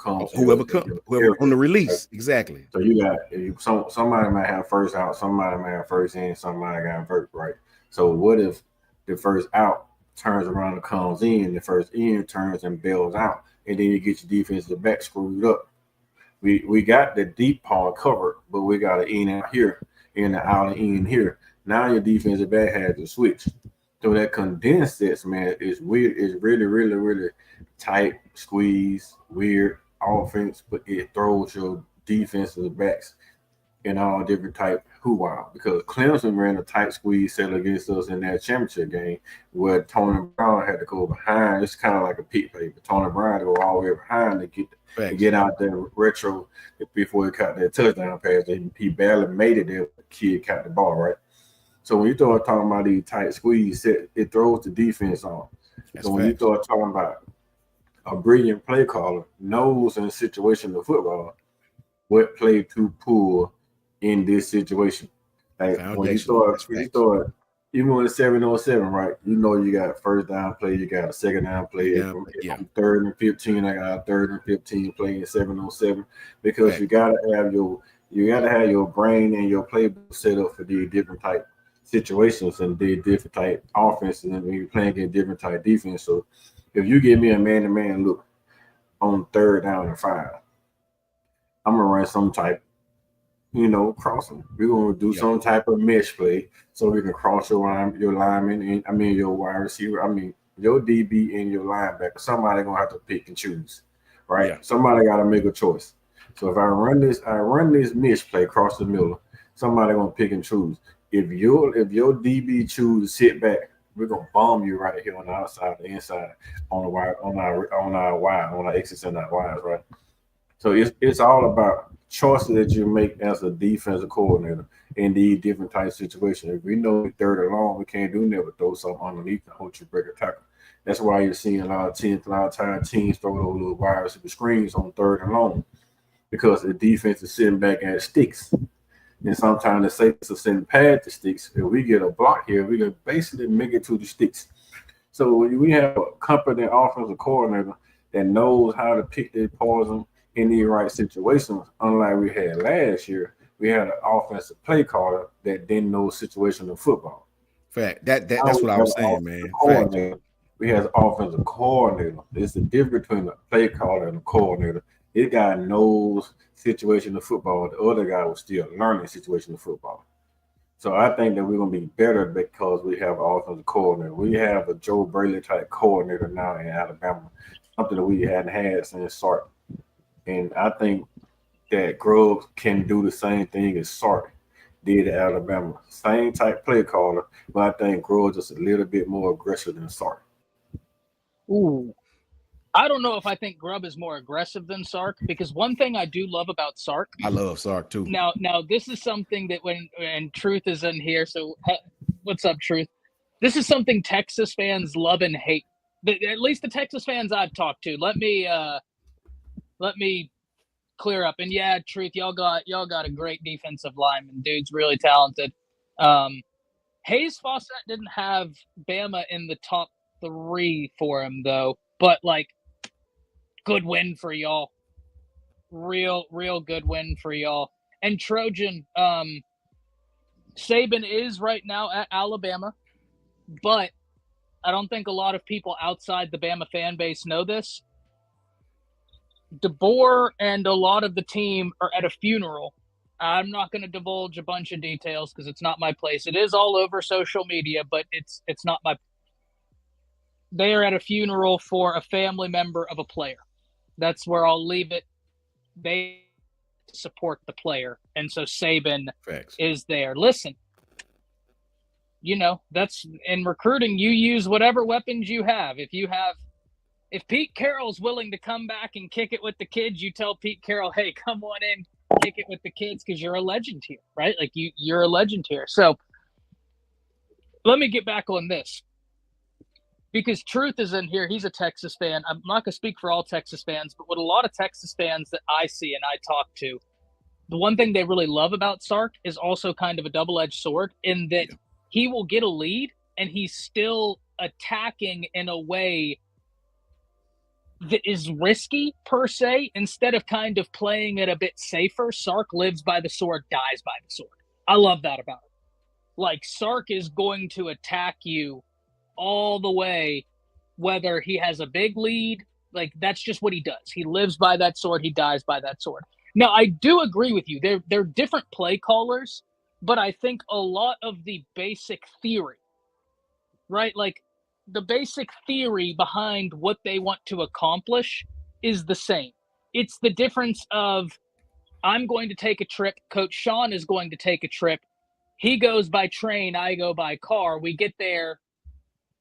on the release. Exactly. So you got somebody might have first out, somebody might have first in, somebody got first, right? So what if the first out turns around and comes in, the first in turns and bails out, and then you get your defensive back screwed up? We got the deep part covered, but we got an in out here and an out and in here. Now your defensive back has to switch. So that condensed sets, man, is weird. It's really, really, really tight squeeze, weird offense, but it throws your defensive backs in all different type hoo-wow. Because Clemson ran a tight squeeze set against us in that championship game where Tony Brown had to go behind. It's kind of like a pit paper. Tony Brown had to go all the way behind to get out there retro before he caught that touchdown pass. He barely made it there. The kid caught the ball, right? So when you start talking about these tight squeeze set, it throws the defense on. So when you start talking about a brilliant play caller knows in a situation of football what play to pull in this situation. Like when you start even when it's 7-on-7, right? You know you got a first down play, you got a second down play. From 3rd and 15, I got a 3rd and 15 play in 7-on-7 because you gotta have your brain and your playbook set up for these different type situations and the different type offenses, and when you're playing against different type defense. So if you give me a man-to-man look on 3rd down and 5, I'm gonna run some type, crossing. We're gonna do some type of mesh play so we can cross your lineman, and your wide receiver, your DB and your linebacker. Somebody gonna have to pick and choose, right? Yeah. Somebody gotta make a choice. So if I run this mesh play across the middle, somebody gonna pick and choose. If your DB choose to sit back, we're gonna bomb you right here on the outside, the inside, on the wide, on our X's and our Y's, right? So it's all about choices that you make as a defensive coordinator in these different type of situations. If we know 3rd and long, we can't do never throw something underneath the whole break a tackle. That's why you're seeing a lot of times teams throw those little wide receiver screens on 3rd and long because the defense is sitting back at sticks. And sometimes the safety will send pad the sticks. If we get a block here, we can basically make it to the sticks. So we have a competent offensive coordinator that knows how to pick their poison in the right situations. Unlike we had last year, we had an offensive play caller that didn't know situational football. Fact. That's what I was saying, man. Fact. We have an offensive coordinator. There's a difference between a play caller and a coordinator. This guy knows situational football. The other guy was still learning situational football. So I think that we're going to be better because we have an offensive coordinator. We have a Joe Braley type coordinator now in Alabama, something that we hadn't had since Sark. And I think that Grubb can do the same thing as Sark did at Alabama. Same type play caller, but I think Grubb just a little bit more aggressive than Sark. Ooh. I don't know if I think Grubb is more aggressive than Sark, because one thing I do love about Sark. I love Sark too. Now this is something that when Truth is in here. So what's up, Truth? This is something Texas fans love and hate. At least the Texas fans I've talked to. Let me clear up. And yeah, Truth, y'all got a great defensive lineman. Dude's really talented. Hayes Fawcett didn't have Bama in the top 3 for him though, but like, good win for y'all. Real good win for y'all. And Trojan, Saban is right now at Alabama, but I don't think a lot of people outside the Bama fan base know this. DeBoer and a lot of the team are at a funeral. I'm not going to divulge a bunch of details because it's not my place. It is all over social media, but it's not my. They are at a funeral for a family member of a player. That's where I'll leave it. They support the player, and so Saban is there. Listen, that's in recruiting. You use whatever weapons you have. If Pete Carroll's willing to come back and kick it with the kids, you tell Pete Carroll, hey, come on in, kick it with the kids because you're a legend here, right? Like you're a legend here. So let me get back on this. Because Truth is in here. He's a Texas fan. I'm not going to speak for all Texas fans, but what a lot of Texas fans that I see and I talk to, the one thing they really love about Sark is also kind of a double-edged sword in that he will get a lead and he's still attacking in a way that is risky per se. Instead of kind of playing it a bit safer, Sark lives by the sword, dies by the sword. I love that about him. Like, Sark is going to attack you all the way, whether he has a big lead. Like, that's just what he does. He lives by that sword. He dies by that sword. Now, I do agree with you. They're different play callers, but I think a lot of the basic theory, right? Like, the basic theory behind what they want to accomplish is the same. It's the difference of, I'm going to take a trip. Coach Sean is going to take a trip. He goes by train. I go by car. We get there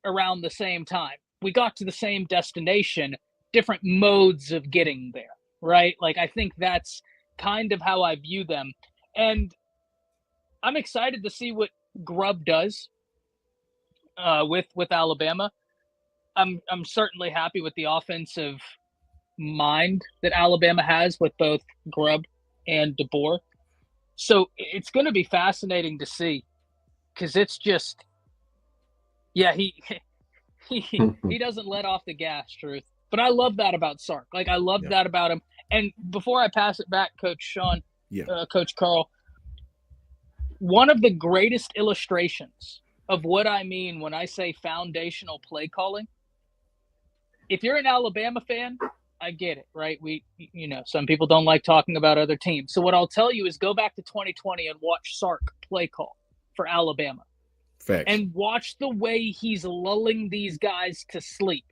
around the same time. We got to the same destination, different modes of getting there, right? Like, I think that's kind of how I view them. And I'm excited to see what Grubb does with Alabama. I'm certainly happy with the offensive mind that Alabama has with both Grubb and DeBoer. So it's going to be fascinating to see, because it's just, he doesn't let off the gas, Truth. But I love that about Sark. Like, I love that about him. And before I pass it back, Coach Sean, Coach Carl, one of the greatest illustrations of what I mean when I say foundational play calling, if you're an Alabama fan, I get it, right? Some people don't like talking about other teams. So what I'll tell you is go back to 2020 and watch Sark play call for Alabama. Facts. And watch the way he's lulling these guys to sleep.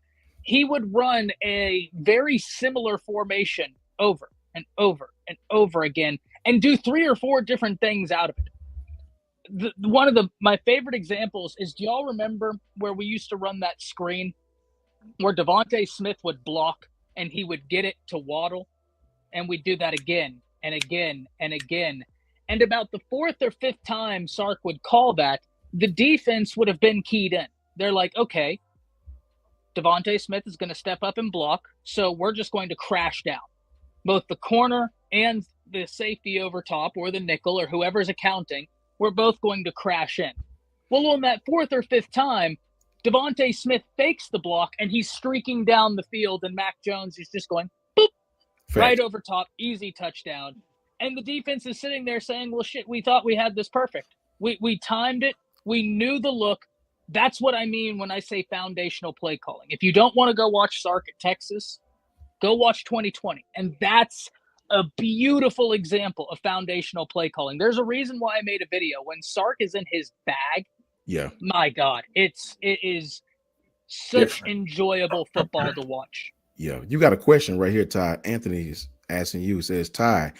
He would run a very similar formation over and over and over again and do 3 or 4 different things out of it. One of my favorite examples is, do y'all remember where we used to run that screen where Devontae Smith would block and he would get it to Waddle? And we'd do that again and again and again. And about the 4th or 5th time Sark would call that, the defense would have been keyed in. They're like, okay, Devontae Smith is going to step up and block, so we're just going to crash down. Both the corner and the safety over top or the nickel or whoever's accounting, we're both going to crash in. Well, on that fourth or fifth time, Devontae Smith fakes the block and he's streaking down the field, and Mac Jones is just going boop, right over top, easy touchdown. And the defense is sitting there saying, well, shit, we thought we had this perfect. We timed it. We knew the look. That's what I mean when I say foundational play calling. If you don't want to go watch Sark at Texas, go watch 2020. And that's a beautiful example of foundational play calling. There's a reason why I made a video. When Sark is in his bag, my God, it is such enjoyable football to watch. Yeah, you got a question right here, Ty. Anthony's asking you, says, Ty,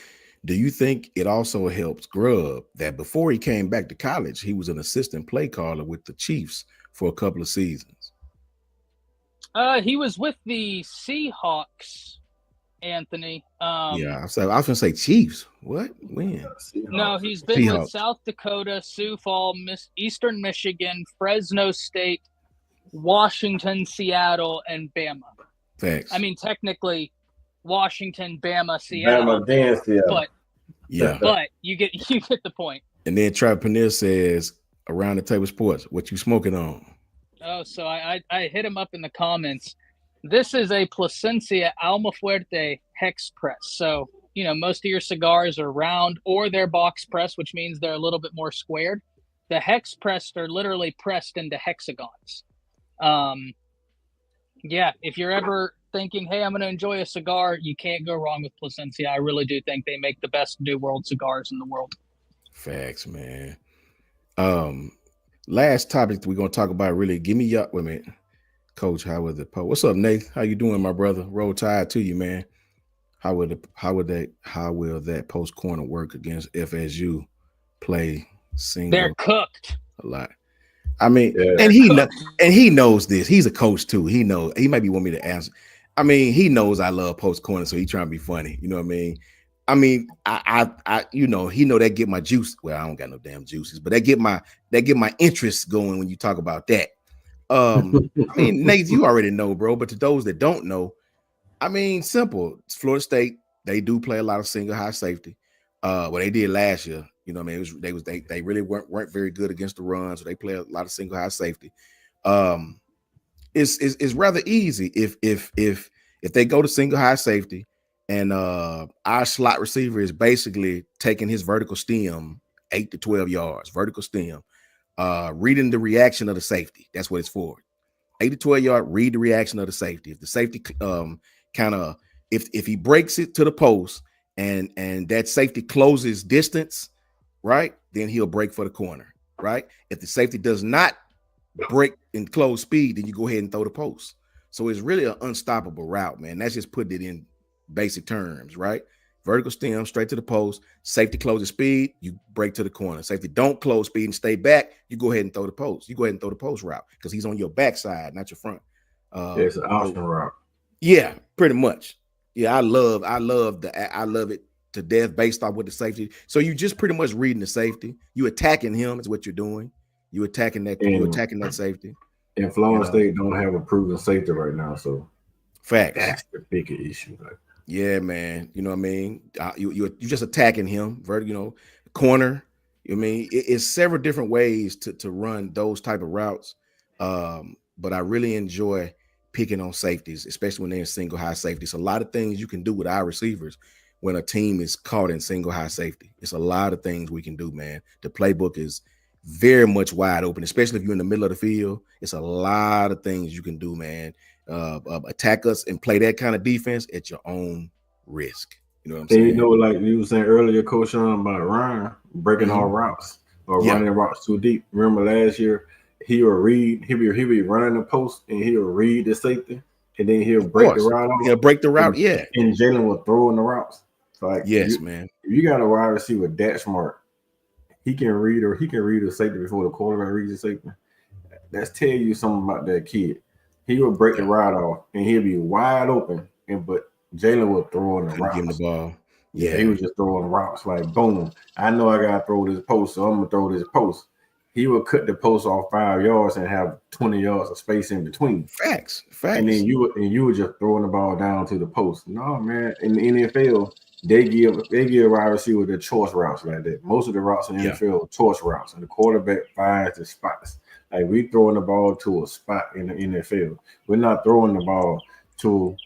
do you think it also helps Grubb that before he came back to college, he was an assistant play caller with the Chiefs for a couple of seasons? He was with the Seahawks, Anthony. Yeah, I was going to say Chiefs. What? When? No, he's been with South Dakota, Sioux Falls, Eastern Michigan, Fresno State, Washington, Seattle, and Bama. Thanks. I mean, technically, Washington, Bama, Seattle, but you get the point. And then Trav Panir says, around the table sports, what you smoking on? Oh, so I hit him up in the comments. This is a Plasencia Almafuerte hex press. So, most of your cigars are round or they're box press, which means they're a little bit more squared. The hex press are literally pressed into hexagons. Yeah, if you're ever thinking, hey, I'm going to enjoy a cigar, you can't go wrong with Plasencia. I really do think they make the best New World cigars in the world. Facts, man. Last topic that we're going to talk about, really, give me up with it. Coach, how was the post? What's up, Nate? How you doing, my brother? Roll Tide to you, man. How will that post corner work against FSU play single? They're cooked a lot. I mean, and he knows this. He's a coach too. He knows. He might be want me to answer. I mean, he knows I love post corner, so he trying to be funny. You know what I mean? I he know that get my juice. Well, I don't got no damn juices, but that get my interest going when you talk about that. I mean, Nate, you already know, bro. But to those that don't know, I mean, simple. It's Florida State. They do play a lot of single high safety. Well, they did last year. You know what I mean? They really weren't very good against the run, so they play a lot of single high safety. It's rather easy if they go to single high safety and our slot receiver is basically taking his vertical stem 8 to 12 yards, vertical stem, reading the reaction of the safety. That's what it's for. 8 to 12 yard, read the reaction of the safety. If the safety if he breaks it to the post and that safety closes distance, right, then he'll break for the corner, right? If the safety does not break and close speed, then you go ahead and throw the post. So it's really an unstoppable route, man. That's just putting it in basic terms, right? Vertical stem, straight to the post. Safety closes speed, you break to the corner. Safety don't close speed and stay back, you go ahead and throw the post. You go ahead and throw the post route because he's on your backside, not your front. It's an option route. Yeah, pretty much. Yeah, I love it to death based off what the safety. So you just pretty much reading the safety. You attacking him is what you're doing. You attacking that. You attacking that safety. And Florida State don't have a proven safety right now, so facts. That's the bigger issue. Like, yeah, man. You know what I mean? You just attacking him. Corner. I mean, it's several different ways to run those type of routes. But I really enjoy picking on safeties, especially when they're in single high safety. It's a lot of things you can do with our receivers when a team is caught in single high safety. It's a lot of things we can do, man. The playbook is very much wide open, especially if you're in the middle of the field. It's a lot of things you can do, man. Attack us and play that kind of defense at your own risk. You know what I'm saying? You know, like you were saying earlier, Coach Sean, about Ryan breaking all routes or running routes too deep. Remember last year, he'll be running the post and he'll read the safety and then he'll break the route off. He'll break the route, And Jalen will throw in the routes. So like, man. If you got a wide receiver that smart, he can read a safety before the quarterback reads the safety. That's tell you something about that kid. He will break the route off and he'll be wide open, but Jalen will throw in the routes. Give him the ball. Yeah, he was just throwing routes like boom. I know I gotta throw this post, so I'm gonna throw this post. He will cut the post off 5 yards and have 20 yards of space in between. Facts. And then you were just throwing the ball down to the post. No, man. In the NFL, they give wide receiver the choice routes like that. Most of the routes in the NFL are choice routes, and the quarterback finds the spots. Like we throwing the ball to a spot in the NFL. We're not throwing the ball to,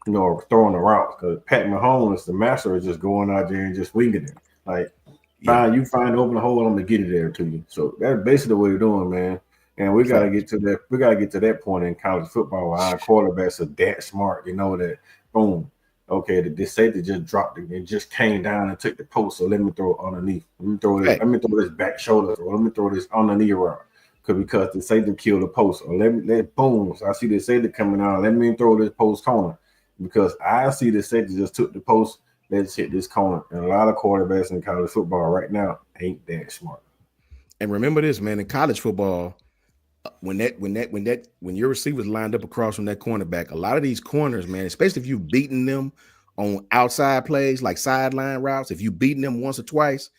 throwing the route, because Pat Mahomes, the master, is just going out there and just winging it. Like, you find the open hole, I'm gonna get it there to you. So that's basically what we're doing, man. And we gotta get to that. We gotta get to that point in college football where our quarterbacks are that smart. That boom. Okay, the safety just dropped it and just came down and took the post. So let me throw it underneath. Let me throw this. Let me throw this back shoulder. Or let me throw this underneath route. Because the safety killed the post. Or let boom. So I see the safety coming out. Let me throw this post corner. Because I see the safety just took the post. Let's hit this corner. And a lot of quarterbacks in college football right now ain't that smart. And remember this, man, in college football, when your receivers lined up across from that cornerback, a lot of these corners, man, especially if you've beaten them on outside plays like sideline routes, if you beaten them once or twice,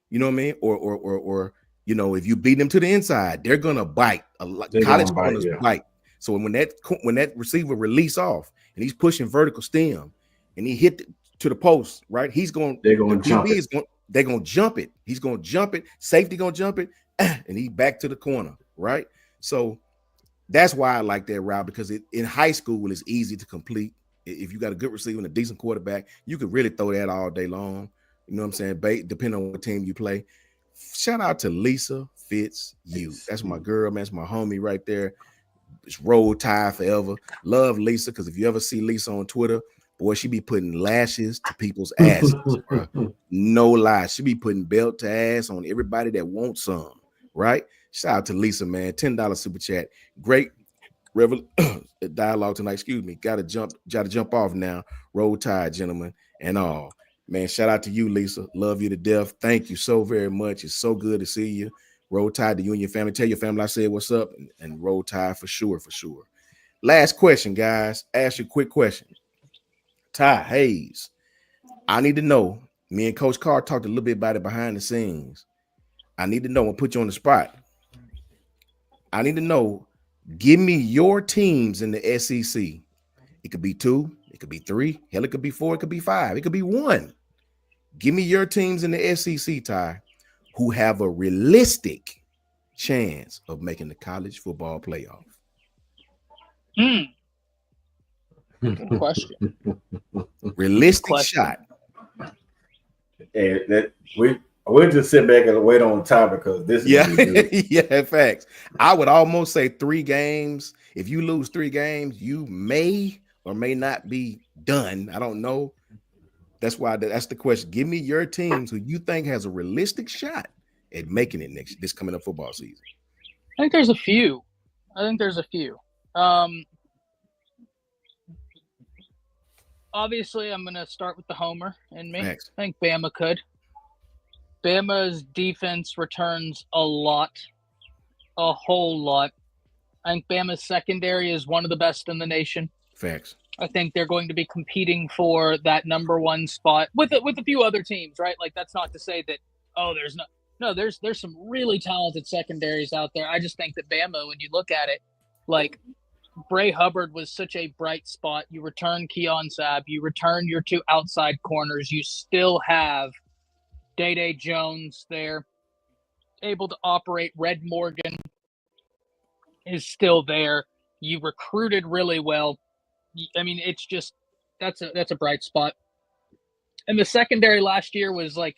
you know what I mean, or if you beat them to the inside, they're gonna bite. College corners bite. So when that receiver release off and he's pushing vertical stem and he hit to the post, right? They're gonna jump it. He's gonna jump it. Safety gonna jump it, and he back to the corner, right? So that's why I like that route, because in high school it's easy to complete. If you got a good receiver and a decent quarterback, you could really throw that all day long. You know what I'm saying? Depending on what team you play. Shout out to Lisa Fitzhugh. That's my girl, man. That's my homie right there. It's Roll Tide forever. Love Lisa, because if you ever see Lisa on Twitter, boy, she be putting lashes to people's asses. No lie. She be putting belt to ass on everybody that wants some, right? Shout out to Lisa, man. $10 super chat. Great dialogue tonight. Excuse me. Gotta jump off now. Roll Tide, gentlemen, and all. Man, shout out to you, Lisa. Love you to death. Thank you so very much. It's so good to see you. Roll Tide to you and your family. Tell your family I said what's up, and Roll Tide for sure. Last question, guys. Ask you a quick question. Ty Hayes, I need to know. Me and Coach Carr talked a little bit about it behind the scenes. I need to know and put you on the spot. I need to know, give me your teams in the SEC. It could be 2, it could be 3, hell, it could be 4, it could be 5, it could be 1. Give me your teams in the SEC, Ty, who have a realistic chance of making the college football playoff. Good question. Realistic shot. And we'll just sit back and wait on time, because this is yeah, facts. I would almost say 3 games. If you lose 3 games, you may or may not be done. I don't know. That's why that's the question. Give me your teams who you think has a realistic shot at making it this coming up football season. I think there's a few. Obviously, I'm going to start with the homer in me. Thanks. I think Bama could. Bama's defense returns a whole lot. I think Bama's secondary is one of the best in the nation. Facts. I think they're going to be competing for that number 1 spot with a few other teams, right? Like, that's not to say that, there's some really talented secondaries out there. I just think that Bama, when you look at it, like, Bray Hubbard was such a bright spot. You return Keon Sabb. You return your 2 outside corners. You still have Day Jones there, able to operate. Red Morgan is still there. You recruited really well. I mean, it's just that's a bright spot. And the secondary last year was like,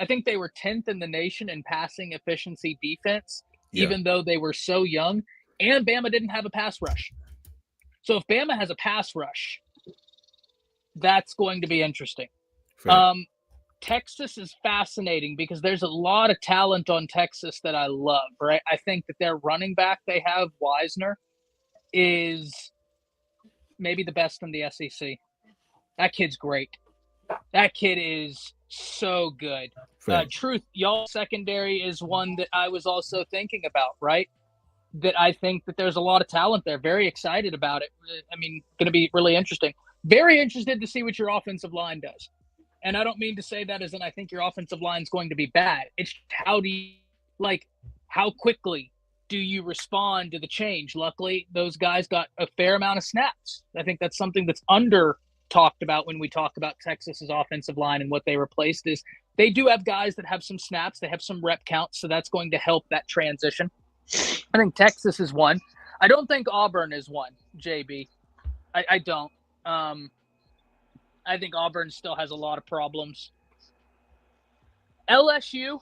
I think they were 10th in the nation in passing efficiency defense, even though they were so young. And Bama didn't have a pass rush. So if Bama has a pass rush, that's going to be interesting. Texas is fascinating because there's a lot of talent on Texas that I love, right? I think that their running back they have, Wisner, is maybe the best in the SEC. That kid's great. That kid is so good. Truth, y'all secondary is one that I was also thinking about, right? That I think that there's a lot of talent there. Very excited about it. I mean, going to be really interesting. Very interested to see what your offensive line does. And I don't mean to say that as in I think your offensive line is going to be bad. It's how quickly do you respond to the change? Luckily, those guys got a fair amount of snaps. I think that's something that's under talked about when we talk about Texas's offensive line and what they replaced is they do have guys that have some snaps. They have some rep counts, so that's going to help that transition. I think Texas is one. I don't think Auburn is one, JB. I don't. I think Auburn still has a lot of problems. LSU,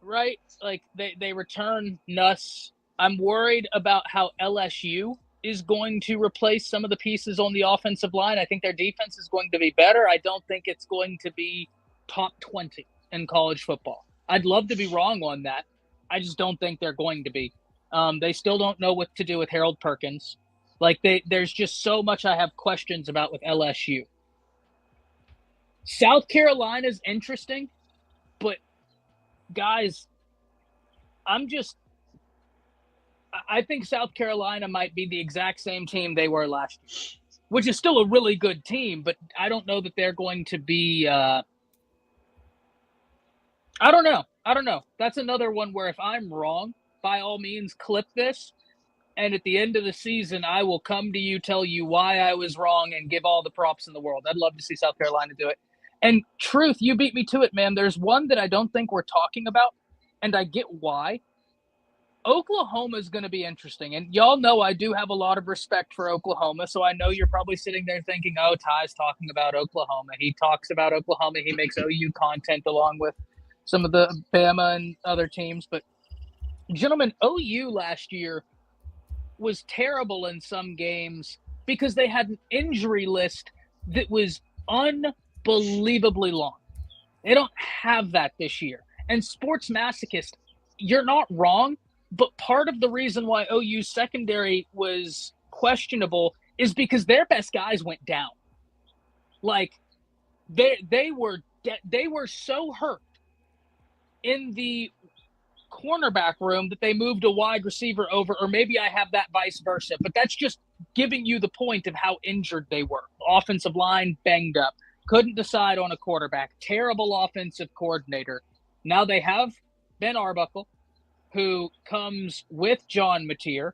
right? Like they return Nuss. I'm worried about how LSU is going to replace some of the pieces on the offensive line. I think their defense is going to be better. I don't think it's going to be top 20 in college football. I'd love to be wrong on that. I just don't think they're going to be. They still don't know what to do with Harold Perkins. Like there's just so much I have questions about with LSU. South Carolina's interesting, but guys, I think South Carolina might be the exact same team they were last year, which is still a really good team, but I don't know that they're going to be I don't know. That's another one where if I'm wrong, by all means, clip this. And at the end of the season, I will come to you, tell you why I was wrong, and give all the props in the world. I'd love to see South Carolina do it. And Truth, you beat me to it, man. There's one that I don't think we're talking about, and I get why. Oklahoma is going to be interesting. And y'all know I do have a lot of respect for Oklahoma, so I know you're probably sitting there thinking, oh, Ty's talking about Oklahoma. He talks about Oklahoma. He makes OU content along with some of the Bama and other teams. But, gentlemen, OU last year was terrible in some games because they had an injury list that was unbelievably long. They don't have that this year. And Sports Masochist, you're not wrong, but part of the reason why OU's secondary was questionable is because their best guys went down. Like they were so hurt in the cornerback room that they moved a wide receiver over, or maybe I have that vice versa, but that's just giving you the point of how injured they were. Offensive line banged up, couldn't decide on a quarterback, terrible offensive coordinator. Now they have Ben Arbuckle, who comes with John Mateer.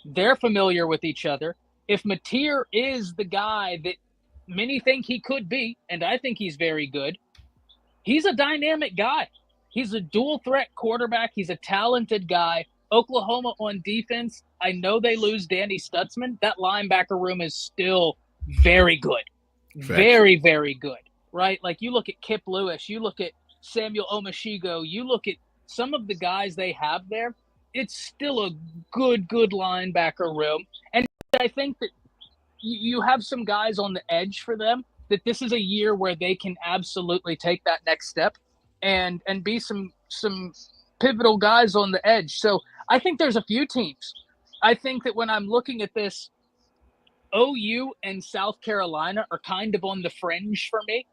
They're familiar with each other. If Mateer is the guy that many think he could be, and I think he's very good, he's a dynamic guy. He's a dual threat quarterback. He's a talented guy. Oklahoma on defense, I know they lose Danny Stutzman. That linebacker room is still very good. Very, very good, right? Like you look at Kip Lewis, you look at Samuel Omashigo, you look at some of the guys they have there, it's still a good linebacker room. And I think that you have some guys on the edge for them, that this is a year where they can absolutely take that next step and be some pivotal guys on the edge. So I think there's a few teams. I think that when I'm looking at this, OU and South Carolina are kind of on the fringe for me,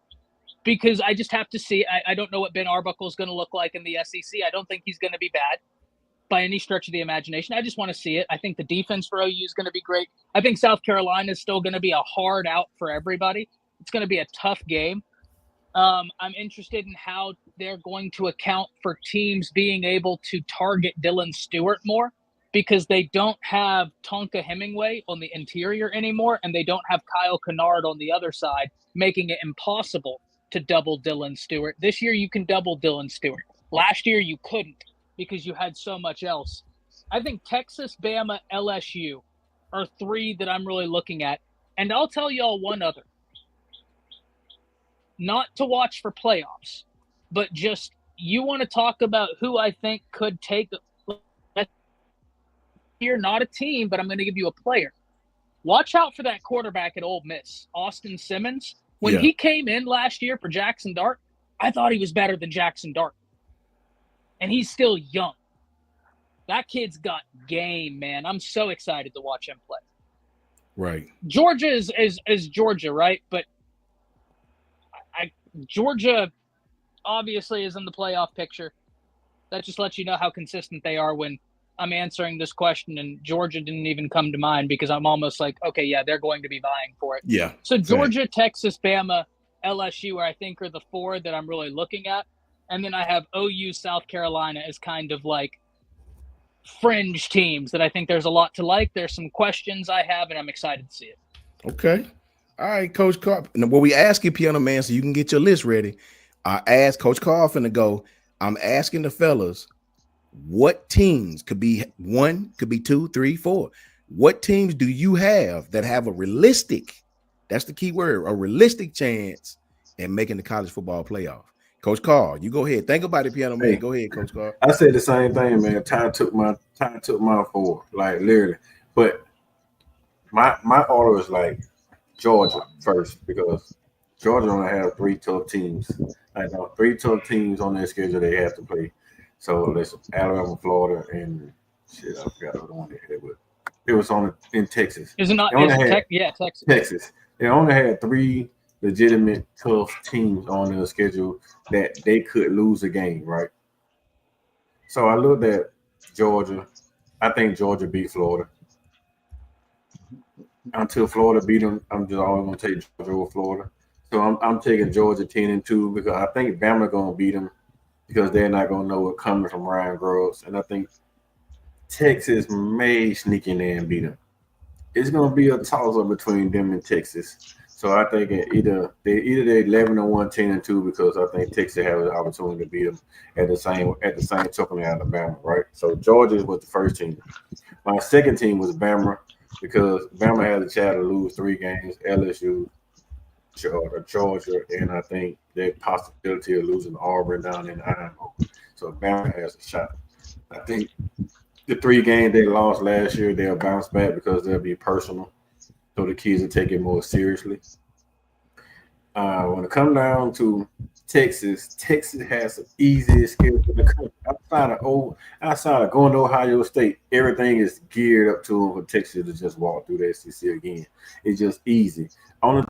because I just have to see. I don't know what Ben Arbuckle is going to look like in the SEC. I don't think he's going to be bad by any stretch of the imagination. I just want to see it. I think the defense for OU is going to be great. I think South Carolina is still going to be a hard out for everybody. It's going to be a tough game. I'm interested in how they're going to account for teams being able to target Dylan Stewart more, because they don't have Tonka Hemingway on the interior anymore, and they don't have Kyle Kennard on the other side, making it impossible to double Dylan Stewart. This year you can double Dylan Stewart. Last year you couldn't because you had so much else. I think Texas, Bama, LSU are three that I'm really looking at. And I'll tell y'all one other. Not to watch for playoffs, but just you want to talk about who I think could take here, not a team, but I'm going to give you a player. Watch out for that quarterback at Ole Miss, Austin Simmons. When he came in last year for Jackson Dart, I thought he was better than Jackson Dart. And he's still young. That kid's got game, man. I'm so excited to watch him play. Right. Georgia is Georgia, right? But Georgia obviously is in the playoff picture. That just lets you know how consistent they are when I'm answering this question, and Georgia didn't even come to mind, because I'm almost like, okay, yeah, they're going to be vying for it. Yeah. So Georgia, Texas, Bama, LSU, I think are the four that I'm really looking at. And then I have OU, South Carolina as kind of like fringe teams that I think there's a lot to like. There's some questions I have, and I'm excited to see it. Okay. All right, Coach Carr. Well, we ask you, Piano Man, so you can get your list ready. I asked Coach Carr finna go. I'm asking the fellas, what teams could be 1, could be 2, 3, 4. What teams do you have that have a realistic, that's the key word, a realistic chance in making the college football playoff? Coach Carr, you go ahead. Think about it, Piano Man. Hey, go ahead, Coach Carr. I said the same thing, man. Ty took my 4, like literally. But my order is like Georgia first because Georgia only have 3 tough teams. Like 3 tough teams on their schedule they have to play. So let's Alabama, Florida, and shit. I forgot what one they had, but it was in Texas. Is it not? Texas. Texas. They only had 3 legitimate tough teams on their schedule that they could lose a game, right? So I looked at Georgia. I think Georgia beat Florida. Until Florida beat them, I'm just always going to take Georgia over Florida. So I'm taking Georgia 10-2 because I think Bama going to beat them because they're not going to know what's coming from Ryan Groves. And I think Texas may sneak in there and beat them. It's going to be a toss-up between them and Texas. So I think either they're 11-1, 10-2 because I think Texas has an opportunity to beat them at the same token in Alabama, right? So Georgia was the first team. My second team was Bama because Bama had a chance to lose 3 games, LSU, Georgia, and I think the possibility of losing Auburn down in Idaho. So Bama has a shot. I think the 3 games they lost last year, they'll bounce back because they'll be personal. So the kids will take it more seriously. When it comes down to Texas has the easiest schedule in the country. Outside of going to Ohio State, everything is geared up to for Texas to just walk through the SEC again. It's just easy. Only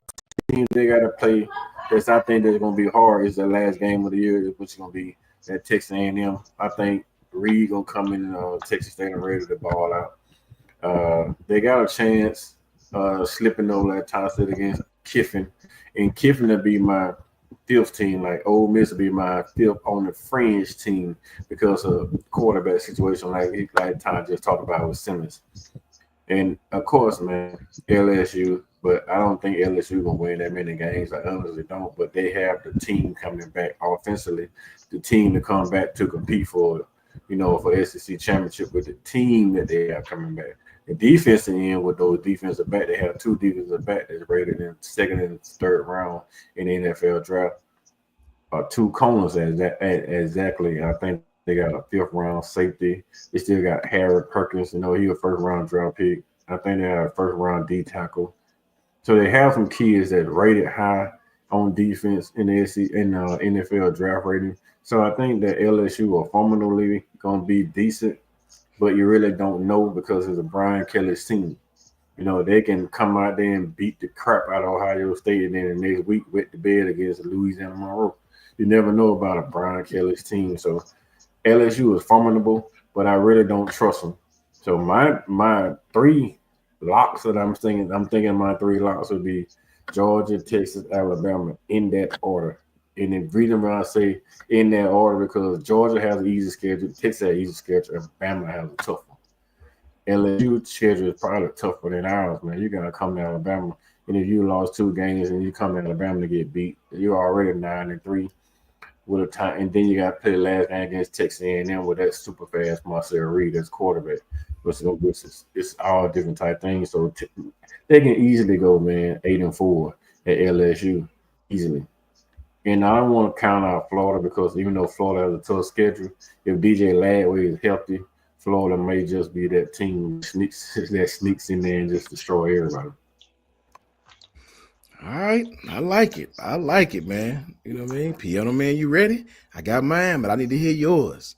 team they got to play that's I think that's going to be hard is the last game of the year, which is going to be at Texas A&M. I think Reed going to come in Texas State and ready to ball out. They got a chance slipping over that Tennessee against Kiffin. And Kiffin will be my 5th team. Like Ole Miss will be my 5th on the fringe team because of quarterback situation like Ty just talked about with Simmons. And of course, man, LSU, but I don't think LSU gonna win that many games. I honestly don't. But they have the team coming back offensively, the team to come back to compete for SEC championship with the team that they have coming back. The defensive end with those defensive back, they have 2 defensive back that's rated in 2nd and 3rd round in the NFL draft. 2 corners exactly. I think they got a 5th round safety. They still got Harry Perkins. He was a 1st round draft pick. I think they have a 1st round D tackle. So they have some kids that rated high on defense in the NFL draft rating. So I think that LSU are formally going to be decent. But you really don't know because it's a Brian Kelly team. They can come out there and beat the crap out of Ohio State and then the next week wet the bed against Louisiana Monroe. You never know about a Brian Kelly's team. So LSU is formidable, but I really don't trust them. So my 3 locks that I'm thinking my 3 locks would be Georgia, Texas, Alabama in that order. And the reason why I say in that order because Georgia has an easy schedule, Texas has an easy schedule, and Bama has a tough one. LSU's schedule is probably tougher than ours, man. You gotta come to Alabama, and if you lost 2 games and you come to Alabama to get beat, you're already 9-3 with a time, and then you got to play the last game against Texas A&M with that super fast Marcel Reed as quarterback. It's all different type things, so they can easily go, man, 8-4 at LSU easily. And I don't want to count out Florida because even though Florida has a tough schedule, if DJ Ladway is healthy, Florida may just be that team that sneaks in there and just destroy everybody. All right. I like it, man. You know what I mean? Piano Man, you ready? I got mine, but I need to hear yours.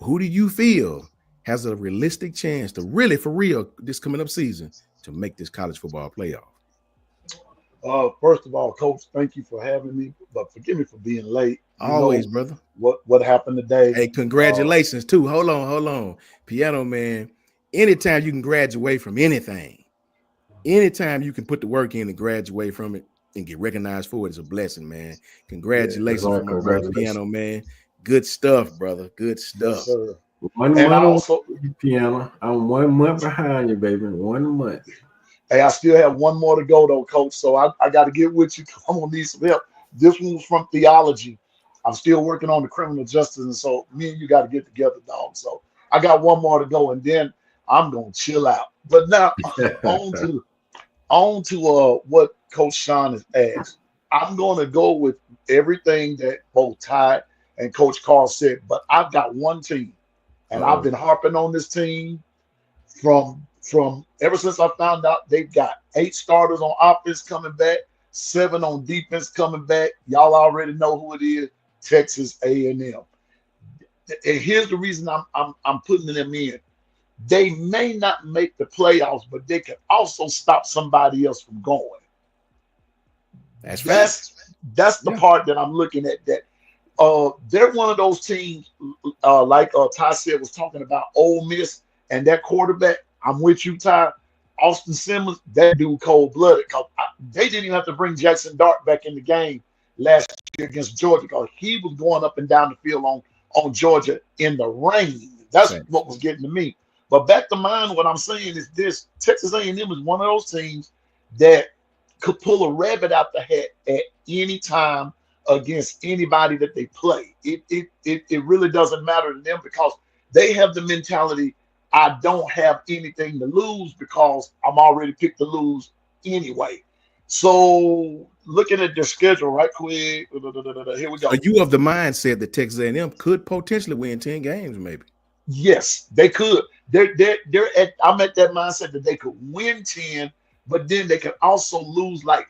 Who do you feel has a realistic chance to really, for real, this coming up season to make this college football playoff? First of all, Coach, thank you for having me, but forgive me for being late. Always, brother. What happened today? Hey, congratulations too. Hold on. Piano Man, anytime you can graduate from anything, anytime you can put the work in and graduate from it and get recognized for it is a blessing, man. Congratulations, my brother, Piano Man. Good stuff, brother. Good stuff. Yes, One month, Piano. I'm 1 month behind you, baby. 1 month. Hey, I still have one more to go though, Coach. So I got to get with you. I'm gonna need some help. This one was from theology. I'm still working on the criminal justice, and so me and you got to get together, dog. So I got one more to go, and then I'm gonna chill out. But now on to what Coach Sean has asked. I'm gonna go with everything that both Ty and Coach Carl said, but I've got one team, and I've been harping on this team from ever since I found out they've got 8 starters on offense coming back, 7 on defense coming back. Y'all already know who it is, Texas A&M. And here's the reason I'm putting them in. They may not make the playoffs, but they can also stop somebody else from going. That's the part that I'm looking at. That they're one of those teams, like Ty said, was talking about Ole Miss and that quarterback. I'm with you, Ty. Austin Simmons, that dude cold-blooded. Because they didn't even have to bring Jackson Dart back in the game last year against Georgia because he was going up and down the field on Georgia in the rain. That's what was getting to me. But back to mine, what I'm saying is this: Texas A&M is one of those teams that could pull a rabbit out the hat at any time against anybody that they play. It really doesn't matter to them because they have the mentality, I don't have anything to lose because I'm already picked to lose anyway. So looking at their schedule right quick, here we go. Are you of the mindset that Texas A&M could potentially win 10 games, maybe? Yes, they could. I'm at that mindset that they could win 10, but then they could also lose like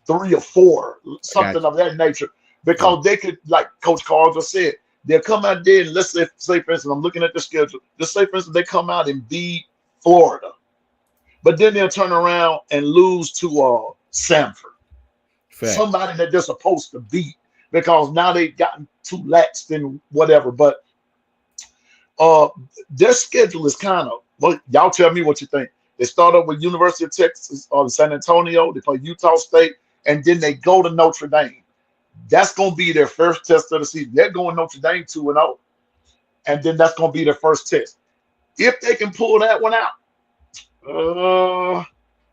3 or 4, something of that nature, because they could, like Coach Carl just said, they'll come out there and let's say for instance, I'm looking at the schedule. Let's say, for instance, they come out and beat Florida, but then they'll turn around and lose to Samford, somebody that they're supposed to beat because now they've gotten too laxed and whatever. But their schedule is kind of, well, y'all tell me what you think. They start up with University of Texas or San Antonio. They play Utah State, and then they go to Notre Dame. That's going to be their first test of the season. They're going Notre Dame 2-0, and then that's going to be their first test. If they can pull that one out,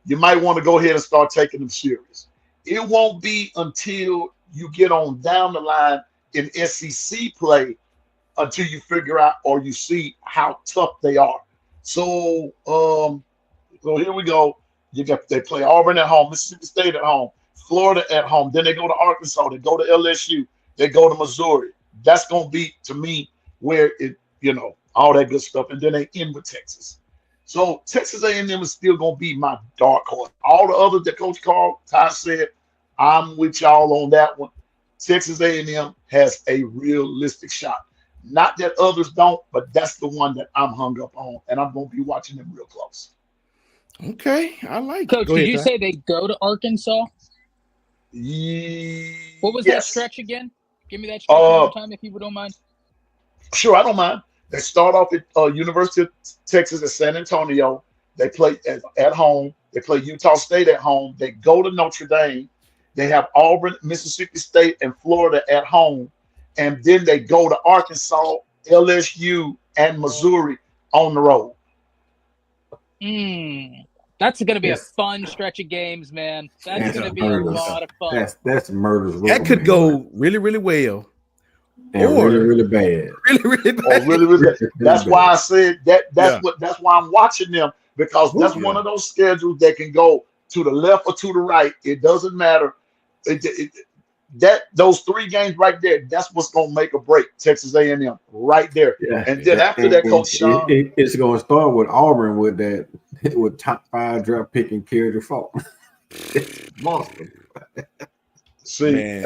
you might want to go ahead and start taking them serious. It won't be until you get on down the line in SEC play until you figure out or you see how tough they are. So, so here we go. They play Auburn at home, Mississippi State at home, Florida at home. Then they go to Arkansas. They go to LSU. They go to Missouri. That's going to be, to me, where it, all that good stuff. And then they end with Texas. So Texas A&M is still going to be my dark horse. All the others that Coach Carl, Ty said, I'm with y'all on that one. Texas A&M has a realistic shot. Not that others don't, but that's the one that I'm hung up on, and I'm going to be watching them real close. Okay, I like Coach, it. did you say they go to Arkansas? What was that stretch again? Give me that stretch one more time if you don't mind. Sure, I don't mind. They start off at University of Texas at San Antonio. They play at home. They play Utah State at home. They go to Notre Dame. They have Auburn, Mississippi State, and Florida at home. And then they go to Arkansas, LSU, and Missouri on the road. That's going to be a fun stretch of games, man. That's going to be a lot of fun. That's murder's That could go really, really well. And really, really bad. Really, really bad. Really, really bad. That's why I said that. That's why I'm watching them, because that's one of those schedules that can go to the left or to the right. It doesn't matter. Those 3 games right there, that's what's gonna make or break Texas A&M right there. Yeah. And then after that, Coach Sean, it's gonna start with Auburn with top 5 draft pick and carry the fall. Monster. See,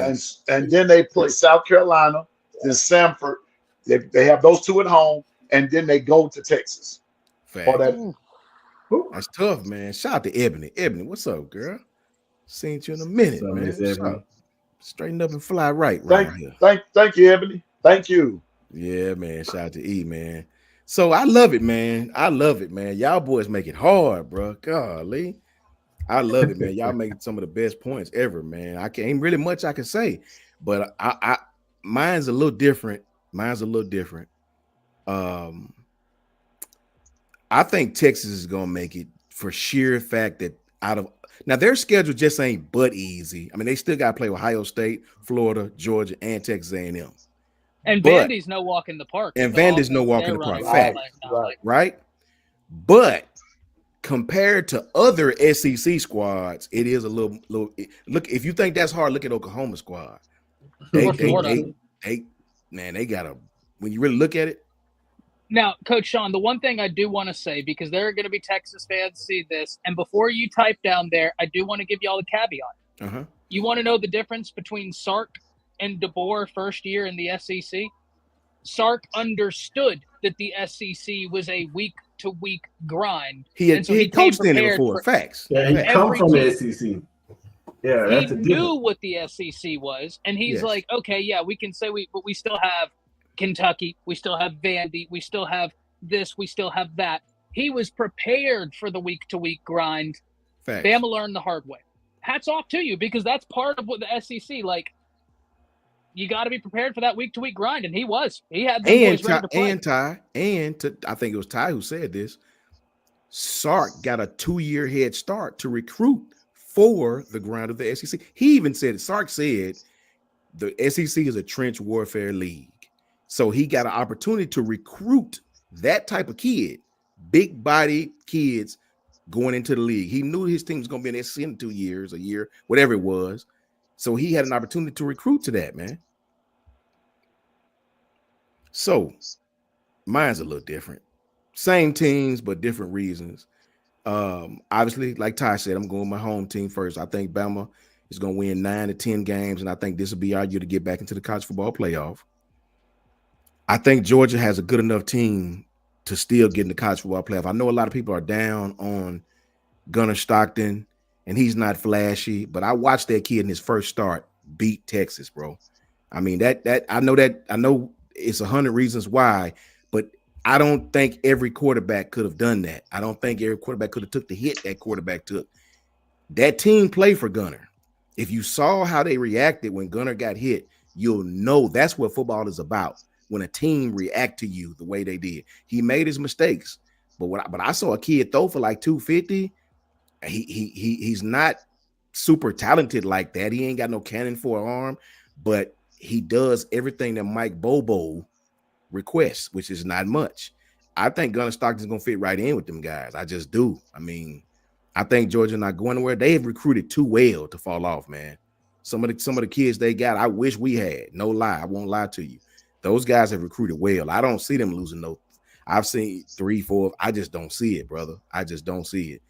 and then they play South Carolina, then Samford. They have those 2 at home, and then they go to Texas. That's tough, man. Shout out to Ebony. Ebony, what's up, girl? Seen you in a minute, man. Straighten up and fly right here. Thank you, Ebony. Thank you. Yeah, man. Shout out to E, man. So I love it, man. Y'all boys make it hard, bro. Golly. I love it, man. Y'all making some of the best points ever, man. Ain't really much I can say, but mine's a little different. I think Texas is gonna make it for sheer fact that out of now their schedule just ain't but easy. I mean, they still got to play Ohio State, Florida, Georgia, and Texas A&M. And But Vandy's no walk in the park. and with the Vandy's no offense walk in they're the park. running Fact. right now. Like, Right? But compared to other SEC squads, it is a little. Look, if you think that's hard, look at Oklahoma squad. They gotta. When you really look at it. Now, Coach Sean, the one thing I do want to say, because there are going to be Texas fans see this, and before you type down there, I do want to give y'all a caveat. You want to know the difference between Sark and DeBoer first year in the SEC? Sark understood that the SEC was a week-to-week grind. He had coached in it before. Facts. Yeah, he come from the SEC. Yeah, he knew what the SEC was, and he's like, okay, yeah, we can say but we still have Kentucky, we still have Vandy, we still have this, we still have that. He was prepared for the week-to-week grind. Facts. Bama learned the hard way. Hats off to you, because that's part of what the SEC, like, you got to be prepared for that week-to-week grind, and he was. He had the boys ready to play. I think it was Ty who said this, Sark got a 2-year head start to recruit for the grind of the SEC. He even said it. Sark said the SEC is a trench warfare league. So he got an opportunity to recruit that type of kid, big body kids going into the league. He knew his team was going to be in SEC in 2 years, a year, whatever it was. So he had an opportunity to recruit to that, man. So mine's a little different. Same teams, but different reasons. Obviously, like Ty said, I'm going with my home team first. I think Bama is going to win 9 to 10 games, and I think this will be our year to get back into the college football playoff. I think Georgia has a good enough team to still get in the college football playoff. I know a lot of people are down on Gunnar Stockton, and he's not flashy, but I watched that kid in his first start beat Texas, bro. I mean, I know it's 100 reasons why, but I don't think every quarterback could have done that. I don't think every quarterback could have took the hit that quarterback took. That team played for Gunnar. If you saw how they reacted when Gunnar got hit, you'll know that's what football is about. When a team react to you the way they did. He made his mistakes, but I saw a kid throw for like 250. He's not super talented like that. He ain't got no cannon for an arm, but he does everything that Mike Bobo requests, which is not much. I think Gunnar Stockton's gonna fit right in with them guys. I just do. I mean, I think Georgia not going anywhere. They have recruited too well to fall off, man. Some of the kids they got, I wish we had. No lie, I won't lie to you. Those guys have recruited well. I don't see them losing no. I've seen 3, 4. I just don't see it, brother. I just don't see it.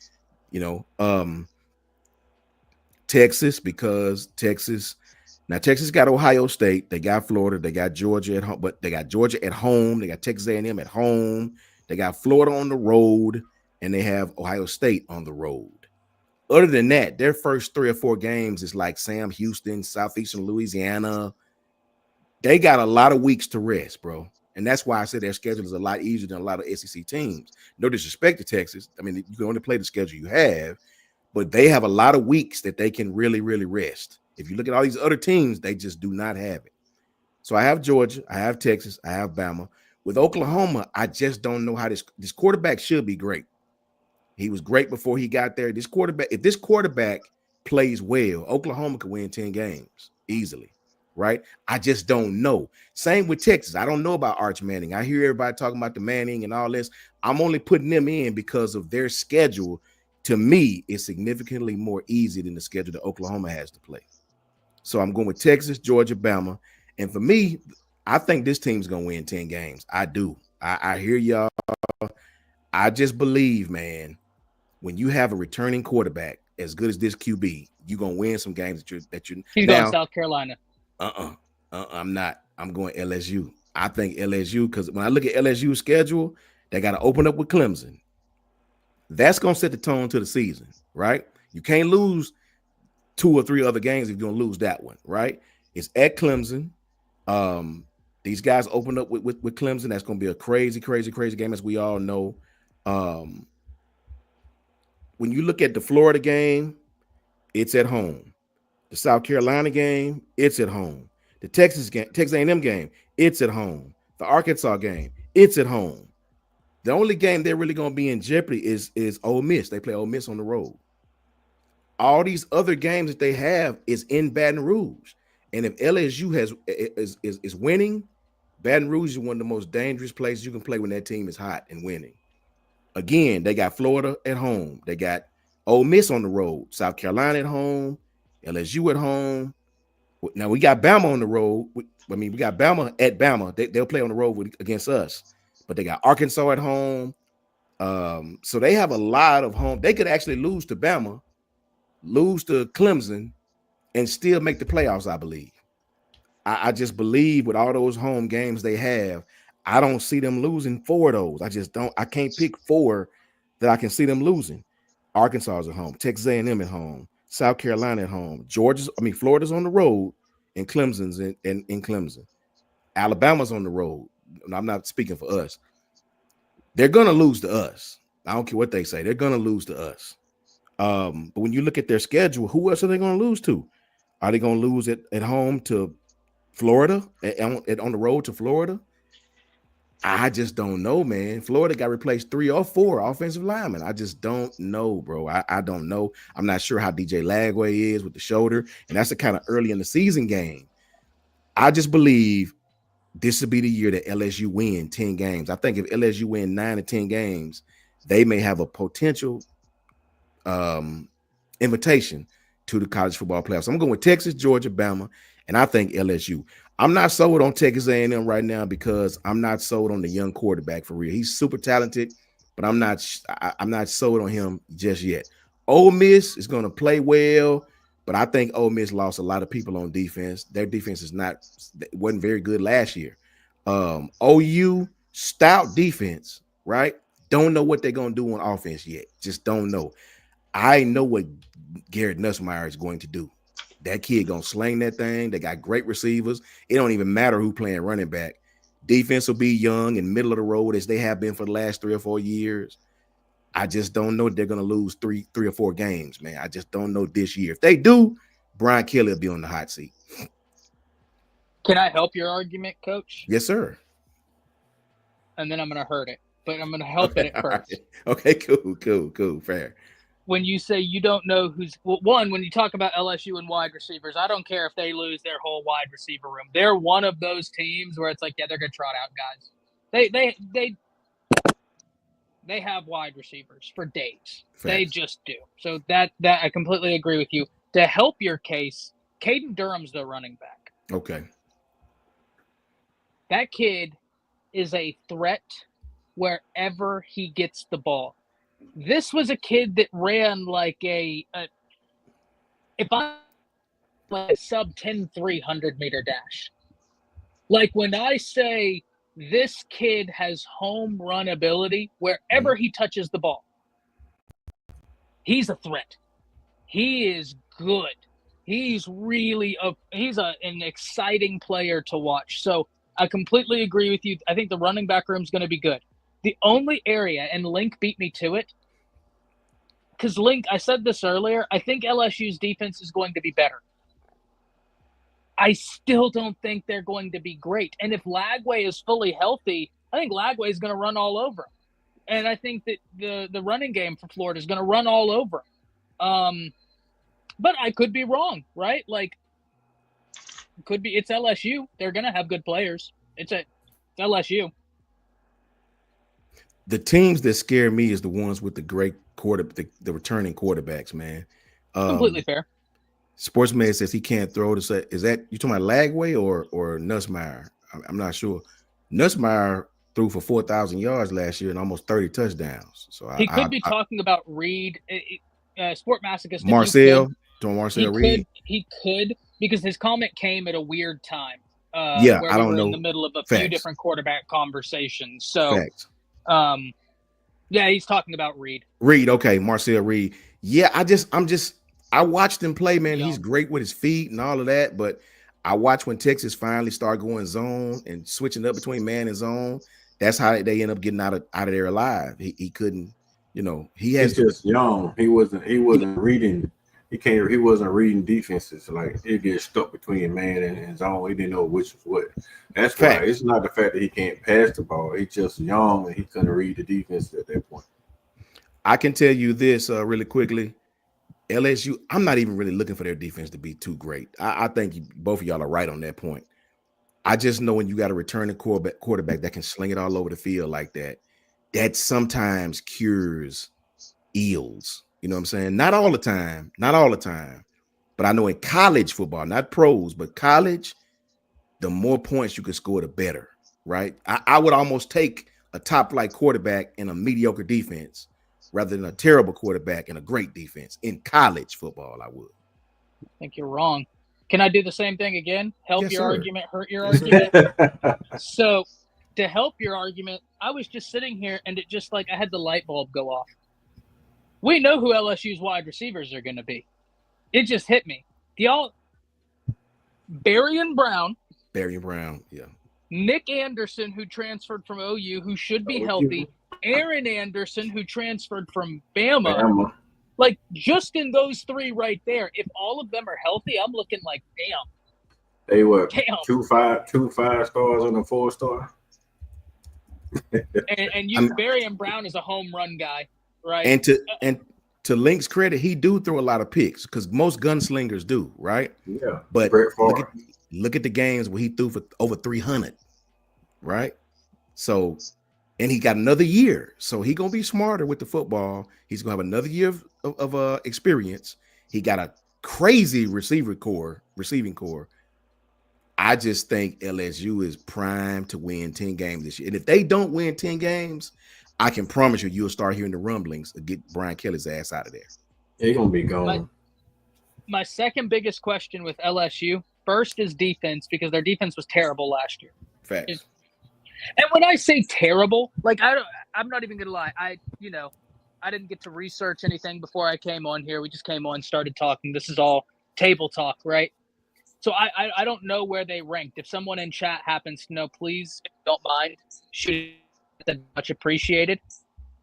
You know, Texas, because Texas got Ohio State, they got Florida, they got Georgia at home, but they got Georgia at home, they got Texas A&M at home, they got Florida on the road, and they have Ohio State on the road. Other than that, their first 3 or 4 games is like Sam Houston, Southeastern Louisiana. They got a lot of weeks to rest, bro. And that's why I said their schedule is a lot easier than a lot of SEC teams. No disrespect to Texas. I mean, you can only play the schedule you have, but they have a lot of weeks that they can really, really rest. If you look at all these other teams, they just do not have it. So I have Georgia, I have Texas, I have Bama. With Oklahoma, I just don't know how this quarterback should be great. He was great before he got there. If this quarterback plays well, Oklahoma could win 10 games easily. Right? I just don't know. Same with Texas. I don't know about Arch Manning. I hear everybody talking about the Manning and all this. I'm only putting them in because of their schedule. To me, is significantly more easy than the schedule that Oklahoma has to play. So I'm going with Texas, Georgia, Bama. And for me, I think this team's going to win 10 games. I do. I hear y'all. I just believe, man, when you have a returning quarterback as good as this QB, you're going to win some games that you He's going South Carolina. I'm not. I'm going LSU. I think LSU, because when I look at LSU's schedule, they got to open up with Clemson. That's going to set the tone to the season, right? You can't lose 2 or 3 other games if you're going to lose that one, right? It's at Clemson. These guys open up with Clemson. That's going to be a crazy, crazy, crazy game, as we all know. When you look at the Florida game, it's at home. The South Carolina game, it's at home. The Texas A&M game, it's at home. The Arkansas game, it's at home. The only game they're really going to be in jeopardy is Ole Miss. They play Ole Miss on the road. all these other games that they have is in Baton Rouge. And if LSU is winning, Baton Rouge is one of the most dangerous places you can play when that team is hot and winning. Again, they got Florida at home. They got Ole Miss on the road, South Carolina at home, LSU at home. Now we got Bama on the road. We got Bama at Bama. They'll play on the road against us, but they got Arkansas at home. So they have a lot of home. They could actually lose to Bama, lose to Clemson, and still make the playoffs, I believe. I just believe with all those home games they have, I don't see them losing 4 of those. I just don't. I can't pick 4 that I can see them losing. Arkansas is at home, Texas A&M at home, South Carolina at home, Florida's on the road, and Clemson's in Clemson. Alabama's on the road. And I'm not speaking for us. They're gonna lose to us. I don't care what they say. They're gonna lose to us. But when you look at their schedule, who else are they gonna lose to? Are they gonna lose at home to Florida, on the road to Florida? I just don't know, man. Florida got replaced 3 or 4 offensive linemen. I just don't know, bro. I don't know. I'm not sure how DJ Lagway is with the shoulder, and that's a kind of early in the season game. I just believe this will be the year that LSU win 10 games. I think if LSU win 9 or 10 games, they may have a potential invitation to the college football playoffs. I'm going with Texas, Georgia, Bama, and I think LSU. I'm not sold on Texas A&M right now because I'm not sold on the young quarterback for real. He's super talented, but I'm not sold on him just yet. Ole Miss is going to play well, but I think Ole Miss lost a lot of people on defense. Their defense wasn't very good last year. OU, stout defense, right? Don't know what they're going to do on offense yet. Just don't know. I know what Garrett Nussmeier is going to do. That kid gonna sling that thing. They got great receivers. It don't even matter who playing running back. Defense will be young and middle of the road as they have been for the last 3 or 4 years. I just don't know if they're gonna lose three or 4 games, man. I just don't know this year. If they do, Brian Kelly will be on the hot seat. Can I help your argument, Coach? Yes, sir. And then I'm gonna hurt it, but I'm gonna help it at first. Right. Okay, cool, fair. When you say you don't know when you talk about LSU and wide receivers, I don't care if they lose their whole wide receiver room. They're one of those teams where it's like, yeah, they're going to trot out guys. They have wide receivers for days. Facts. They just do. So that I completely agree with you. To help your case, Caden Durham's the running back. Okay. That kid is a threat wherever he gets the ball. This was a kid that ran like a sub 10 300-meter dash. Like when I say this kid has home run ability wherever he touches the ball, he's a threat. He is good. He's really an exciting player to watch. So I completely agree with you. I think the running back room is going to be good. The only area, and Link beat me to it, because Link, I said this earlier, I think LSU's defense is going to be better. I still don't think they're going to be great. And if Lagway is fully healthy, I think Lagway is going to run all over him. And I think that the running game for Florida is going to run all over him. But I could be wrong, right? Like, it's LSU. They're going to have good players. It's LSU. The teams that scare me is the ones with the great the returning quarterbacks, man. Completely fair. Sportsman says he can't throw. Is that you talking about Lagway or Nussmeier? I'm not sure. Nussmeier threw for 4,000 yards last year and almost 30 touchdowns. So he could be talking about Reed, Sport Masochist. Marcel Reed. He could, because his comment came at a weird time. I don't know. In the middle of a few different quarterback conversations. So, Facts. Yeah, he's talking about Reed. Okay, Marcel Reed. Yeah, I watched him play, man. Yeah. He's great with his feet and all of that, but I watched when Texas finally started going zone and switching up between man and zone. That's how they end up getting out of there alive. He couldn't, he's just young. He wasn't reading. He wasn't reading defenses. Like he gets stuck between man and zone. He didn't know which was what. That's why it's not the fact that he can't pass the ball. He's just young and he couldn't read the defense at that point. I can tell you this really quickly. LSU, I'm not even really looking for their defense to be too great. I think both of y'all are right on that point. I just know when you got a returning quarterback that can sling it all over the field like that, that sometimes cures ills. You know what I'm saying? Not all the time. But I know in college football, not pros, but college, the more points you can score, the better, right? I would almost take a top-flight quarterback in a mediocre defense rather than a terrible quarterback and a great defense in college football. I would. I think you're wrong. Can I do the same thing again? Help Yes, your sir. argument, hurt your argument. So to help your argument, I was just sitting here and it just like I had the light bulb go off. We know who LSU's wide receivers are going to be. It just hit me. Barian Brown, yeah. Nick Anderson, who transferred from OU, who should be healthy, Aaron Anderson, who transferred from Bama. Like, just in those three right there, if all of them are healthy, I'm looking like, damn. They were Damn. two 5 stars and a 4-star. Barian Brown is a home run guy, right? And to Link's credit, he do throw a lot of picks because most gunslingers do, right? Yeah. But look at the games where he threw for over 300, right? So, and he got another year, so he gonna be smarter with the football. He's gonna have another year of experience. He got a crazy receiving core. I just think LSU is primed to win 10 games this year. And if they don't win 10 games, I can promise you'll start hearing the rumblings to get Brian Kelly's ass out of there. They're going to be gone. My second biggest question with LSU, first is defense, because their defense was terrible last year. Facts. And when I say terrible, like I'm not even going to lie. I didn't get to research anything before I came on here. We just came on, started talking. This is all table talk, right? So I don't know where they ranked. If someone in chat happens to know, please, if you don't mind, shoot that, much appreciated.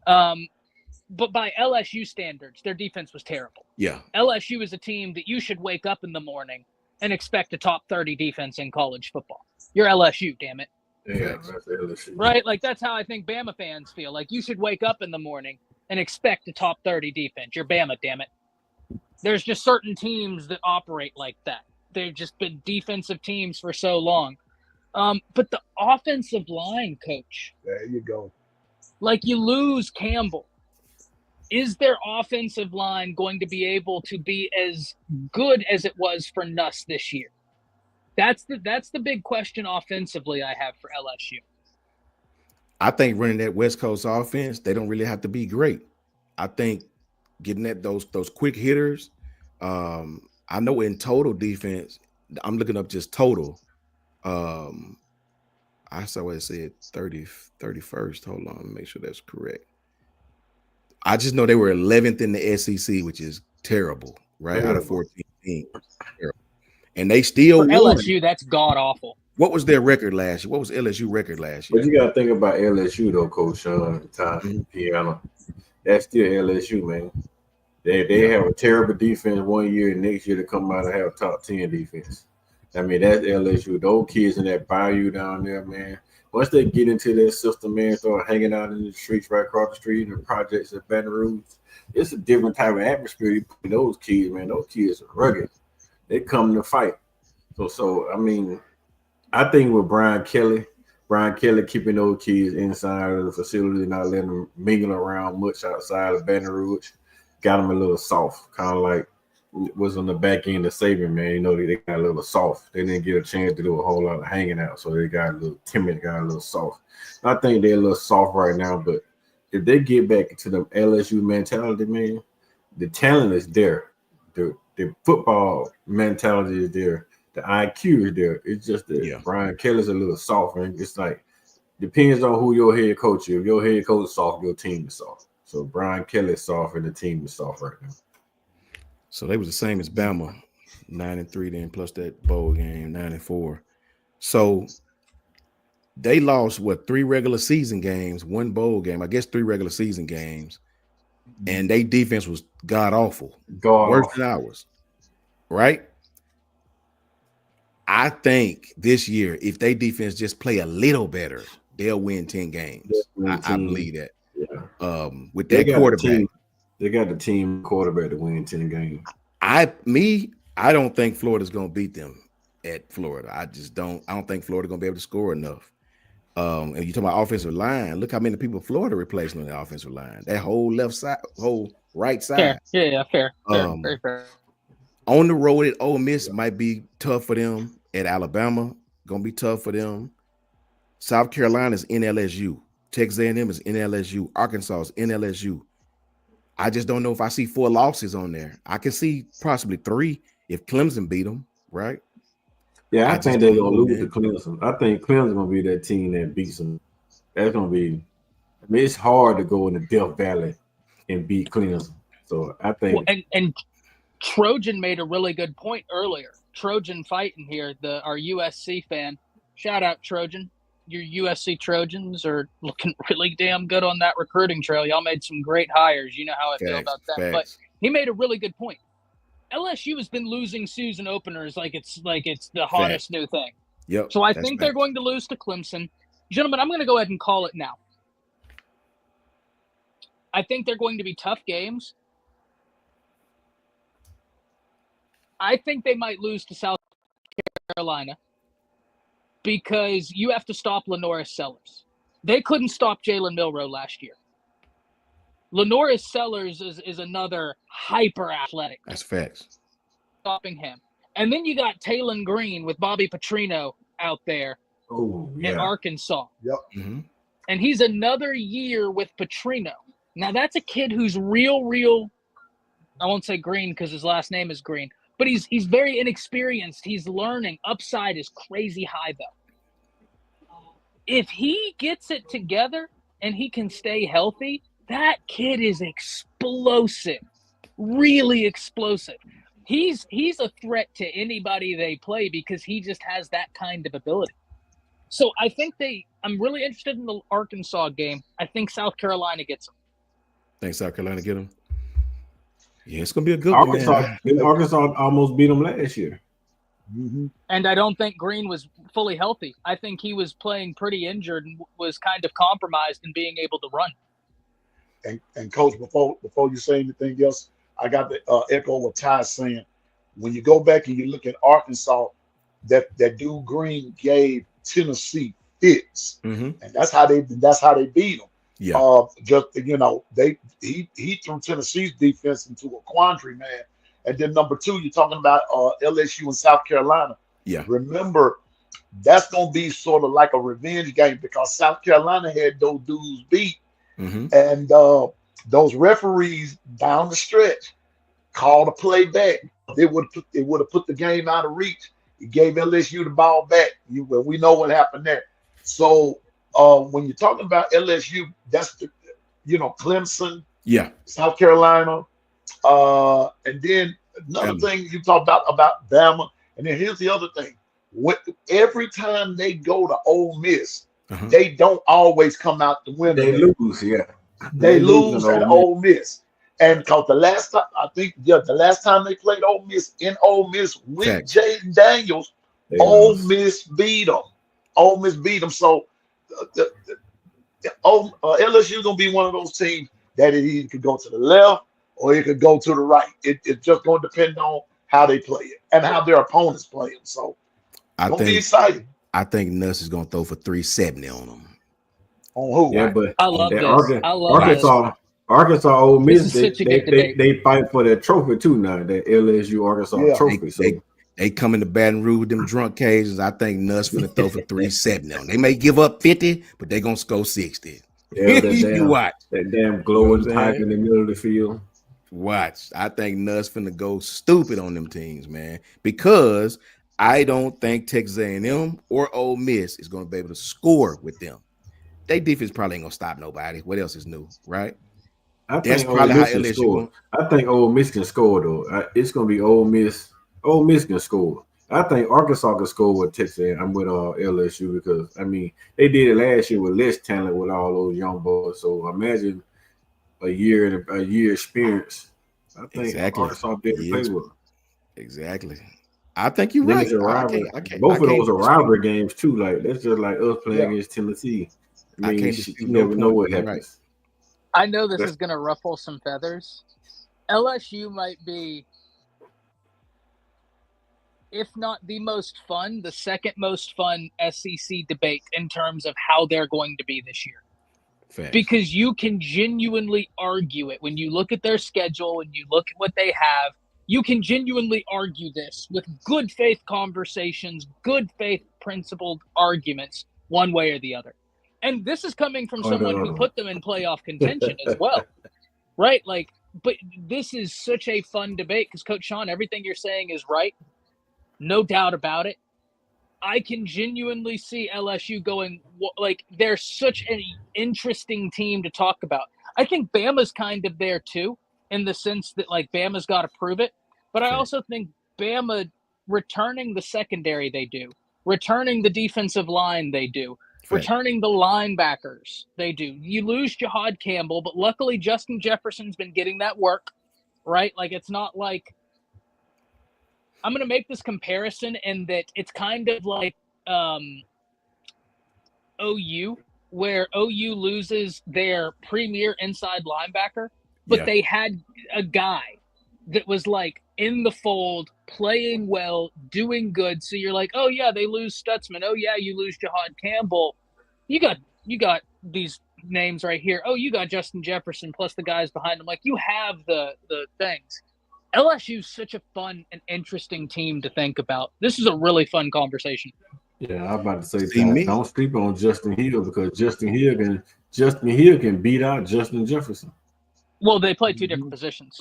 But by LSU standards, their defense was terrible. Yeah. LSU is a team that you should wake up in the morning and expect a top 30 defense in college football. You're LSU, damn it. Yeah, that's LSU. Right? Like, that's how I think Bama fans feel. Like, you should wake up in the morning and expect a top 30 defense. You're Bama, damn it. There's just certain teams that operate like that. They've just been defensive teams for so long. But the offensive line, coach. There you go. Like, you lose Campbell. Is their offensive line going to be able to be as good as it was for Nuss this year? That's the big question offensively I have for LSU. I think running that West Coast offense, they don't really have to be great. I think getting at those quick hitters. I know in total defense, I'm looking up just total. I saw what it said 31st. Hold on, let me make sure that's correct. I just know they were 11th in the SEC, which is terrible, right? Out of 14 teams. Terrible. And they still won. LSU, that's god awful. What was their record last year? What was LSU record last year? But you got to think about LSU, though, Coach Sean, Piano. That's still LSU, man. They have a terrible defense one year, and next year to come out and have top 10 defense. I mean, that's LSU. Those kids in that bayou down there, man. Once they get into their system, man, start hanging out in the streets right across the street and the projects at Baton Rouge, it's a different type of atmosphere you put in those kids, man. Those kids are rugged. They come to fight. So I mean, I think with Brian Kelly keeping those kids inside of the facility, not letting them mingle around much outside of Baton Rouge, got them a little soft, kind of like was on the back end of Saban, man. You know, they got a little soft. They didn't get a chance to do a whole lot of hanging out, so they got a little timid, got a little soft. I think they're a little soft right now, but if they get back into the LSU mentality, man, the talent is there. The football mentality is there. The IQ is there. It's just that Brian Kelly's a little soft, and it's like depends on who your head coach is. If your head coach is soft, your team is soft. So Brian Kelly's soft, and the team is soft right now. So they was the same as Bama, 9-3, then plus that bowl game, 9-4. So they lost 3 regular season games, 1 bowl game. I guess 3 regular season games, and their defense was god awful, worse than ours, right? I think this year, if they defense just play a little better, they'll win 10 games. I believe that. Yeah. With that quarterback. They got the team quarterback to win 10 games. I don't think Florida's gonna beat them at Florida. I don't think Florida's gonna be able to score enough. And you talk about offensive line. Look how many people Florida replacing on the offensive line. That whole left side, whole right side. Fair. Yeah, fair. Very fair. On the road at Ole Miss might be tough for them. At Alabama, gonna be tough for them. South Carolina's in LSU. Texas A&M is in LSU. Arkansas is in LSU. I just don't know if I see 4 losses on there. I can see possibly 3 if Clemson beat them, right? Yeah, I think they're gonna lose to Clemson. I think Clemson's gonna be that team that beats them. That's gonna be. I mean, it's hard to go in the Death Valley and beat Clemson. So I think. Well, and Trojan made a really good point earlier. Trojan fighting here, our USC fan. Shout out Trojan. Your USC Trojans are looking really damn good on that recruiting trail. Y'all made some great hires. You know how I feel about that. Facts. But he made a really good point. LSU has been losing season openers like it's the hottest new thing. Yep. So I think they're going to lose to Clemson. Gentlemen, I'm going to go ahead and call it now. I think they're going to be tough games. I think they might lose to South Carolina because you have to stop Lenoris Sellers. They couldn't stop Jalen Milroe last year. Lenoris Sellers is another hyper athletic. That's facts. Stopping him. And then you got Talon Green with Bobby Petrino out there in Arkansas. Yep. Mm-hmm. And he's another year with Petrino. Now that's a kid who's real. I won't say green because his last name is Green, but he's very inexperienced. He's learning. Upside is crazy high though. If he gets it together and he can stay healthy, that kid is explosive, really explosive. He's a threat to anybody they play because he just has that kind of ability. So I think I'm really interested in the Arkansas game. I think South Carolina gets them. Think South Carolina get them? Yeah, it's gonna be a good Arkansas. one. Arkansas almost beat them last year. Mm-hmm. And I don't think Green was fully healthy. I think he was playing pretty injured and was kind of compromised in being able to run. And Coach, before you say anything else, I got to echo what Ty's saying. When you go back and you look at Arkansas, that dude Green gave Tennessee fits, and that's how they beat them. Yeah. He threw Tennessee's defense into a quandary, man. And then number 2, you're talking about LSU and South Carolina. Yeah. Remember, that's gonna be sort of like a revenge game because South Carolina had those dudes beat. And those referees down the stretch called a play back. It would have put the game out of reach. It gave LSU the ball back. We know what happened there. So when you're talking about LSU, that's Clemson, South Carolina, and then another thing you talked about Bama. And then here's the other thing: every time they go to Ole Miss, they don't always come out to win. They lose, yeah. They lose at Ole Miss. And because the last time they played Ole Miss in Ole Miss with Jaden Daniels, Ole Miss beat them. Ole Miss beat them. So LSU gonna be one of those teams that it either could go to the left or it could go to the right. It's just gonna depend on how they play it and how their opponents play them. So gonna be exciting. I think Nuss is gonna throw for 370 on them. On who? Yeah, but I love this. Arkansas, Ole Miss, they they fight for that trophy too now. That LSU Arkansas trophy. They come into Baton Rouge with them drunk cages. I think Nuss gonna throw for 370 on them. They may give up 50, but they gonna score 60. Yeah, you watch that damn glowing pipe in the middle of the field. Watch. I think Nuss finna go stupid on them teams, man, because I don't think Texas A&M or Ole Miss is going to be able to score with them. Their defense probably ain't going to stop nobody. What else is new, right? That's probably how LSU. I think Ole Miss can score though. It's going to be Ole Miss. Ole Miss can score. I think Arkansas can score with Texas. I'm with LSU because I mean they did it last year with less talent with all those young boys. So imagine a year experience. I think Arkansas did play with them. Exactly. I think you're right. Both of those are rivalry games too. Like that's just like us playing against Tennessee. I mean, you never know what happens. I know this That's- is going to ruffle some feathers. LSU might be, if not the most fun, the second most fun SEC debate in terms of how they're going to be this year. Facts. Because you can genuinely argue it. When you look at their schedule and you look at what they have, you can genuinely argue this with good faith conversations, good faith principled arguments, one way or the other. And this is coming from someone who put them in playoff contention as well, right? Like, but this is such a fun debate because, Coach Sean, everything you're saying is right. No doubt about it. I can genuinely see LSU going, like, they're such an interesting team to talk about. I think Bama's kind of there too, in the sense that, like, Bama's got to prove it. But I also think Bama returning the secondary they do, returning the defensive line they do, returning the linebackers they do. You lose Jahad Campbell, but luckily Justin Jefferson's been getting that work, right? Like, it's not like – I'm going to make this comparison in that it's kind of like OU, where OU loses their premier inside linebacker, but they had a guy that was like in the fold, playing well, doing good. So you're like, oh yeah, they lose Stutzman. Oh yeah, you lose Jahad Campbell. You got these names right here. Oh, you got Justin Jefferson plus the guys behind him. Like, you have the things. LSU is such a fun and interesting team to think about. This is a really fun conversation. Yeah, I'm about to say that. Don't sleep on Justin Hill because Justin Hill can beat out Justin Jefferson. Well, they play two different positions.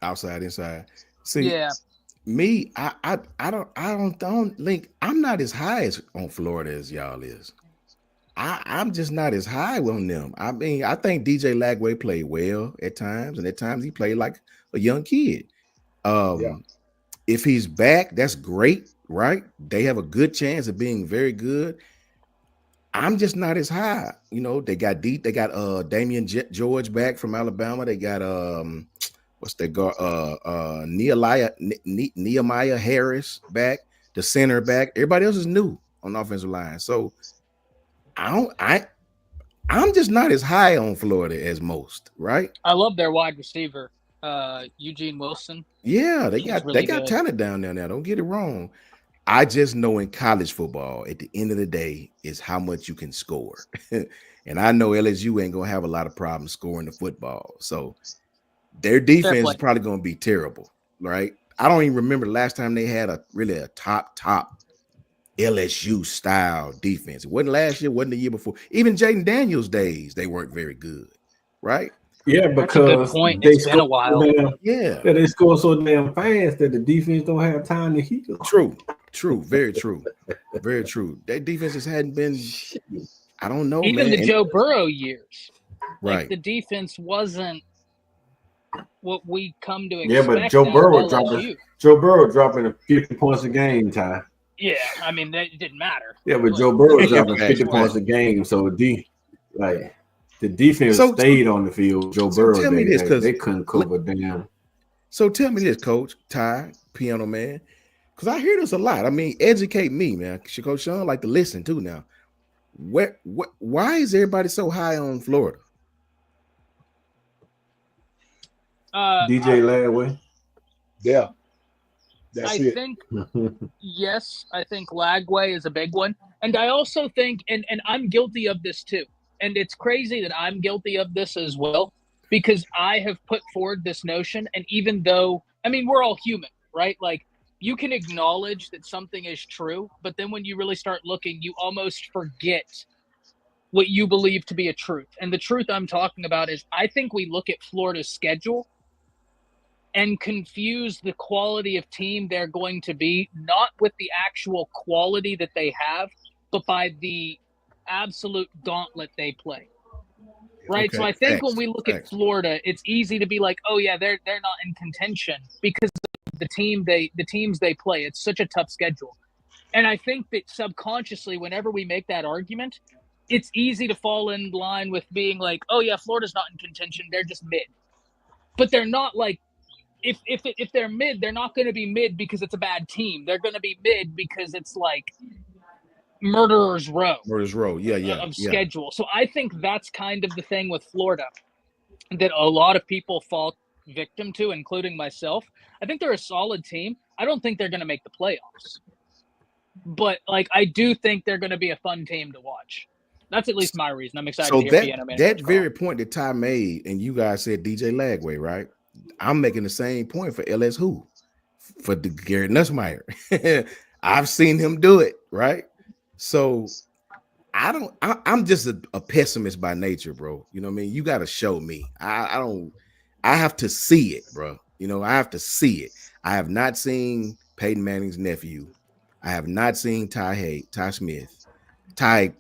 Outside, inside. See, me, I don't link. I'm not as high as on Florida as y'all is. I'm just not as high on them. I mean, I think DJ Lagway played well at times, and at times he played like a young kid. If he's back, that's great, right? They have a good chance of being very good. I'm just not as high. You know, they got Damian George back from Alabama. They got Nehemiah Harris back, the center back. Everybody else is new on the offensive line. So I'm just not as high on Florida as most, right? I love their wide receiver, Eugene Wilson. Yeah, they got talent down there now. Don't get it wrong. I just know in college football, at the end of the day, is how much you can score. And I know LSU ain't gonna have a lot of problems scoring the football. So their defense is probably gonna be terrible, right? I don't even remember the last time they had a top LSU style defense. It wasn't last year, wasn't the year before. Even Jaden Daniels' days, they weren't very good, right? Yeah, because that's a good point. It's been a while. They score so damn fast that the defense don't have time to heal. True, very true. Very true. Their defenses hadn't been, I don't know, even man. the Joe Burrow years. Right. Like, the defense wasn't what we come to expect. Yeah, but Joe Burrow dropping 50 points a game, Ty. Yeah, I mean, it didn't matter. Yeah, but Joe Burrow dropping 50 points a game, so the defense stayed on the field. Joe Burrow, tell me this, because they couldn't cover damn. So tell me this, Coach Ty, Piano Man, because I hear this a lot. I mean, educate me, man. Coach Sean like to listen too now. Why is everybody so high on Florida? DJ Lagway. Yeah. I think Lagway is a big one. And I also think, and I'm guilty of this too. And it's crazy that I'm guilty of this as well, because I have put forward this notion. And even though, I mean, we're all human, right? Like, you can acknowledge that something is true, but then when you really start looking, you almost forget what you believe to be a truth. And the truth I'm talking about is, I think we look at Florida's schedule and confuse the quality of team they're going to be, not with the actual quality that they have, but by the absolute gauntlet they play. Right. Okay. So I think when we look at Florida, it's easy to be like, oh yeah, they're not in contention because of the teams they play. It's such a tough schedule. And I think that subconsciously, whenever we make that argument, it's easy to fall in line with being like, oh yeah, Florida's not in contention. They're just mid. But they're not like, if they're mid, they're not going to be mid because it's a bad team. They're going to be mid because it's like Murderer's Row Murder's Row. Yeah, of schedule. So I think that's kind of the thing with Florida that a lot of people fall victim to, including myself. I think they're a solid team. I don't think they're going to make the playoffs. But, like, I do think they're going to be a fun team to watch. That's at least my reason. I'm excited So to hear Piano Man. that very point that Ty made, and you guys said DJ Lagway, right? I'm making the same point for LS Who, for the Garrett Nussmeier. I've seen him do it, right? So I'm just a pessimist by nature, bro. You know what I mean? You got to show me. I have to see it, bro. You know, I have to see it. I have not seen Peyton Manning's nephew. I have not seen Ty Smith, Ty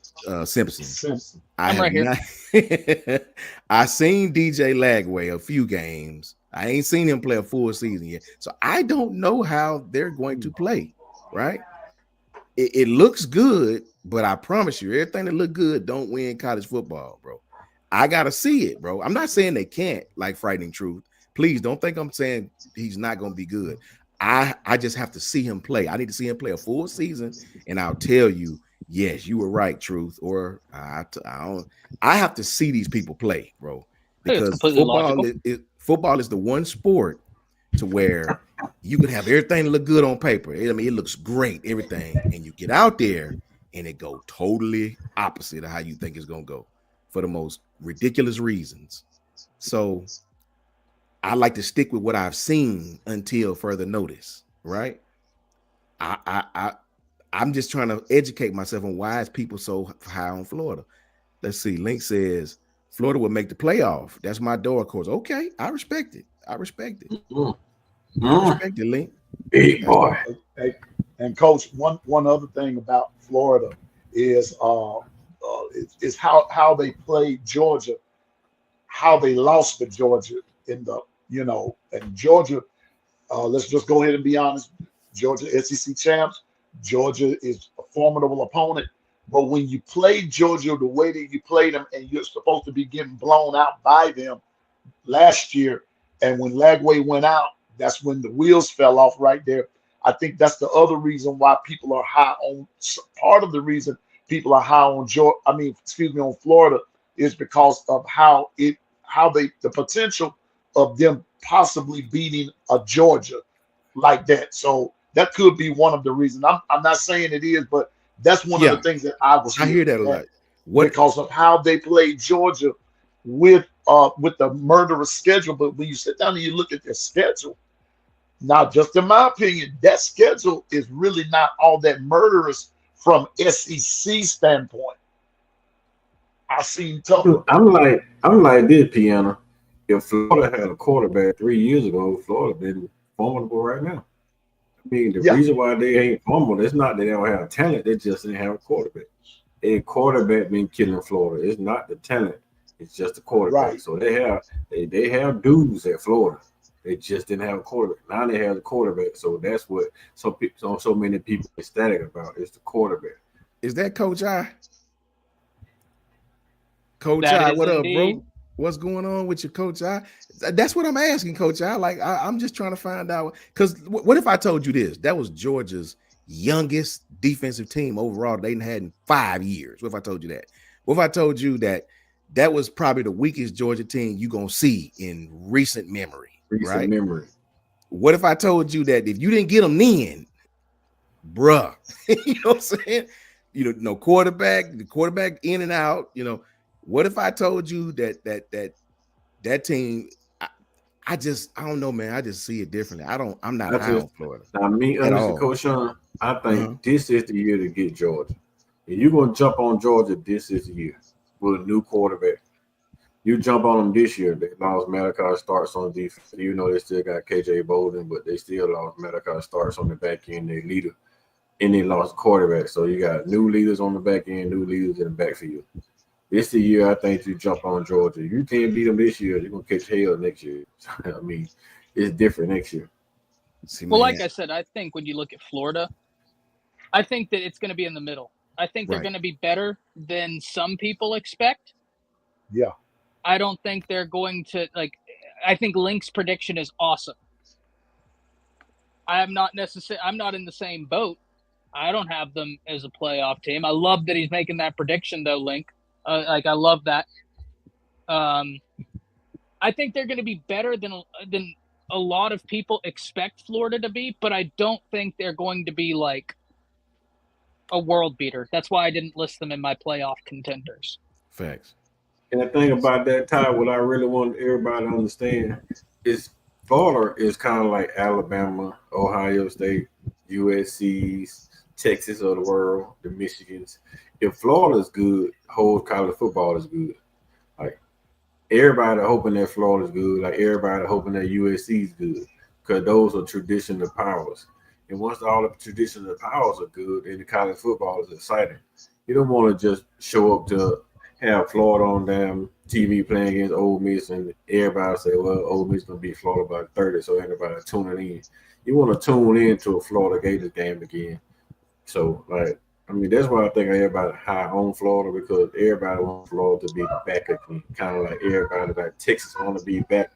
Simpson. I'm right here. I seen DJ Lagway a few games. I ain't seen him play a full season yet. So I don't know how they're going to play, right? It looks good, but I promise you, everything that look good don't win college football, bro. I got to see it, bro. I'm not saying they can't, like Frightening Truth. Please don't think I'm saying he's not going to be good. I just have to see him play. I need to see him play a full season, and I'll tell you, yes, you were right, Truth. Or I have to see these people play, bro, because football is the one sport to where you can have everything look good on paper. I mean, it looks great, everything, and you get out there and it go totally opposite of how you think it's gonna go for the most ridiculous reasons. So I like to stick with what I've seen until further notice, right? I'm just trying to educate myself on why is people so high on Florida. Let's see. Link says Florida will make the playoff. That's my dark horse. Okay, I respect it. I respect it, Link. Big boy. And Coach, one other thing about Florida is how they played Georgia, how they lost to Georgia in the, and Georgia, let's just go ahead and be honest, Georgia SEC champs. Georgia is a formidable opponent, but when you play Georgia the way that you played them, and you're supposed to be getting blown out by them last year, and when Lagway went out, that's when the wheels fell off right there. I think that's the other reason why people are high on. Part of the reason people are high on on Florida is because of the potential of them possibly beating a Georgia like that. So that could be one of the reasons. I'm not saying it is, but that's one of the things that I hear that a lot. Because of how they played Georgia with the murderous schedule. But when you sit down and you look at their schedule, now, just in my opinion, that schedule is really not all that murderous from SEC standpoint. I seen tough. I'm like this, Piano. If Florida had a quarterback 3 years ago, Florida been formidable right now. I mean, the reason why they ain't formidable, it's not that they don't have talent, they just didn't have a quarterback. A quarterback been killing Florida. It's not the talent, it's just the quarterback. Right. So they have dudes at Florida. They just didn't have a quarterback. Now they have a quarterback. So that's what so many people are ecstatic about is the quarterback. Is that Coach I? Coach I, what up, bro? What's going on with you, Coach I? That's what I'm asking, Coach I. Like, I'm just trying to find out. Because what if I told you this? That was Georgia's youngest defensive team overall they had in 5 years. What if I told you that? What if I told you that was probably the weakest Georgia team you're going to see in recent memory? Memory. What if I told you that if you didn't get them then, bruh, you know what I'm saying? No quarterback, the quarterback in and out. What if I told you that team? I don't know, man. I just see it differently. I'm not high on Florida. Now, honestly, Coach Sean, I think this is the year to get Georgia. If you're gonna jump on Georgia, this is the year with a new quarterback. You jump on them this year. They lost Malachi Starks on defense. They still got KJ Bolden, but they still lost Malachi Starks on the back end, their leader, and they lost quarterback. So you got new leaders on the back end, new leaders in the backfield. This is the year I think you jump on Georgia. You can't beat them this year. You're gonna catch hell next year. I mean, it's different next year. Like I said, I think when you look at Florida, I think that it's going to be in the middle. I think they're going to be better than some people expect. Yeah. I don't think they're going to I think Link's prediction is awesome. I'm not in the same boat, I don't have them as a playoff team. I love that he's making that prediction, though, Link. I love that. I think they're going to be better than a lot of people expect Florida to be, but I don't think they're going to be like a world beater. That's why I didn't list them in my playoff contenders. Facts. And the thing about that, Ty, what I really want everybody to understand is Florida is kind of like Alabama, Ohio State, USC's, Texas of the world, the Michigans. If Florida is good, whole college football is good. Like everybody hoping that Florida is good, like everybody hoping that USC is good, because those are traditional powers. And once all the traditional powers are good, then the college football is exciting. You don't want to just show up to have Florida on damn TV playing against Ole Miss and everybody say, well, Ole Miss going to beat Florida by 30, so everybody tuning in. You want to tune in to a Florida Gators game again. So, like, I mean, that's why I think everybody high on Florida, because everybody wants Florida to be back again. Kind of like everybody like Texas want to be back.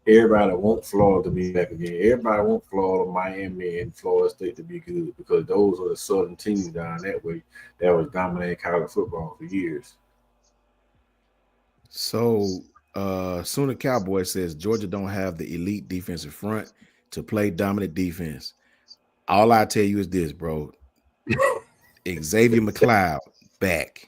Everybody wants Florida to be back again. Everybody wants Florida, Miami, and Florida State to be good, because those are the southern teams down that way that was dominating college football for years. So, Sooner Cowboy says Georgia don't have the elite defensive front to play dominant defense. All I tell you is this, bro. Xavier McLeod back.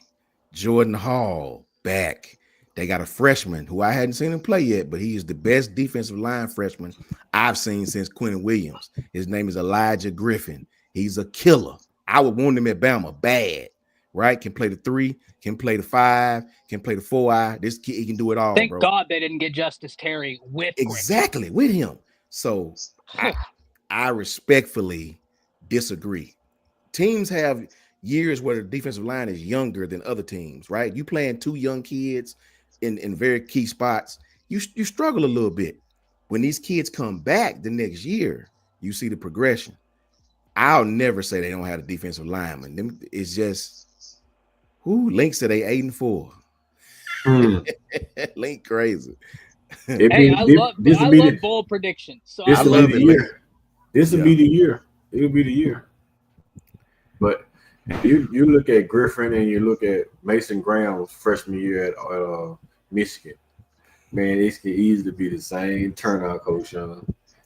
Jordan Hall back. They got a freshman who I hadn't seen him play yet, but he is the best defensive line freshman I've seen since Quentin Williams. His name is Elijah Griffin. He's a killer. I would want him at Bama bad, right? Can play the 3, can play the 5, can play the 4-eye. This kid, he can do it all, Thank bro. God they didn't get Justice Terry with exactly Griffin. with him. So I respectfully disagree. Teams have years where the defensive line is younger than other teams, right? You playing 2 young kids in very key spots, you struggle a little bit. When these kids come back the next year, you see the progression. I'll never say they don't have a defensive lineman. It's just Link said they 8-4. Link crazy. Hey, I love bold predictions. So This I will love be the year. This will be the year. It'll be the year. But you look at Griffin and you look at Mason Graham's freshman year at Michigan. Man, it can easily be the same turnout, Coach Sean.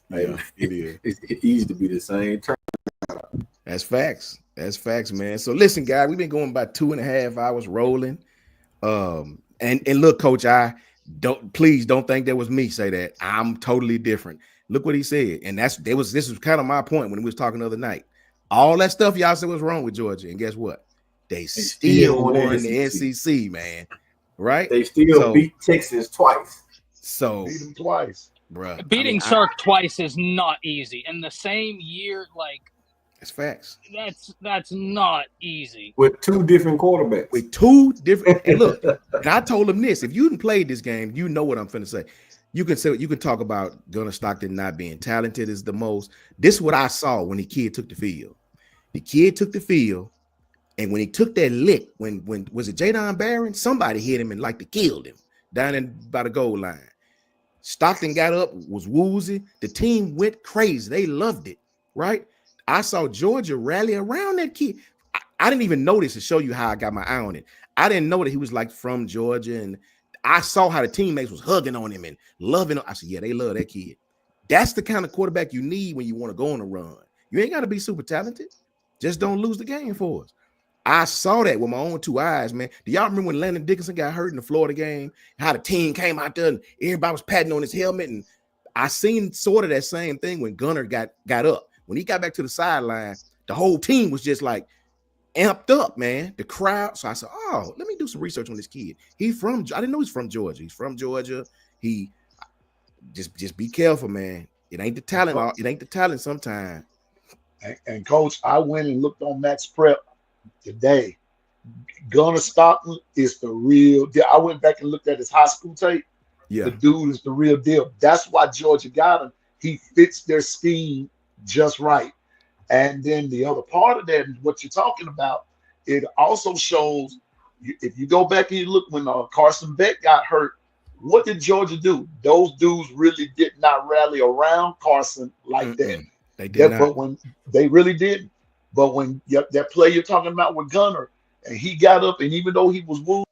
Yeah, it is. It's easy to be the same turnout. That's facts. That's facts, man. So listen, guys, we've been going about 2.5 hours rolling. And look, Coach, please don't think that was me say that. I'm totally different. Look what he said. And this was kind of my point when we was talking the other night. All that stuff y'all said was wrong with Georgia. And guess what? They still won the SEC, man. Right? They still beat Texas twice. So beat them twice. Bro. Beating Sark twice is not easy. In the same year, like, it's facts. That's not easy. With 2 different quarterbacks. With 2 different. And look, and I told him this: if you didn't play this game, you know what I'm finna say. You can talk about Gunnar Stockton not being talented is the most. This is what I saw when the kid took the field. The kid took the field, and when he took that lick, when was it Jadon Barron? Somebody hit him and like to killed him down by the goal line. Stockton got up, was woozy. The team went crazy. They loved it, right? I saw Georgia rally around that kid. I didn't even notice to show you how I got my eye on it. I didn't know that he was like from Georgia, and I saw how the teammates was hugging on him and loving him. I said, yeah, they love that kid. That's the kind of quarterback you need when you want to go on a run. You ain't got to be super talented. Just don't lose the game for us. I saw that with my own 2 eyes, man. Do y'all remember when Landon Dickinson got hurt in the Florida game? How the team came out there and everybody was patting on his helmet, and I seen sort of that same thing when Gunnar got up. When he got back to the sideline, the whole team was just like amped up, man. The crowd. So I said, oh, let me do some research on this kid. I didn't know he's from Georgia. He's from Georgia. He just be careful, man. It ain't the talent. It ain't the talent sometimes. And Coach, I went and looked on Max Prep today. Gunnar Stockton is the real deal. I went back and looked at his high school tape. Yeah. The dude is the real deal. That's why Georgia got him. He fits their scheme just right. And then the other part of that, what you're talking about, it also shows, if you go back and you look when Carson Beck got hurt, what did Georgia do? Those dudes really did not rally around Carson like that. They did not. But when they really didn't. But when that play you're talking about with Gunner, and he got up, and even though he was wounded,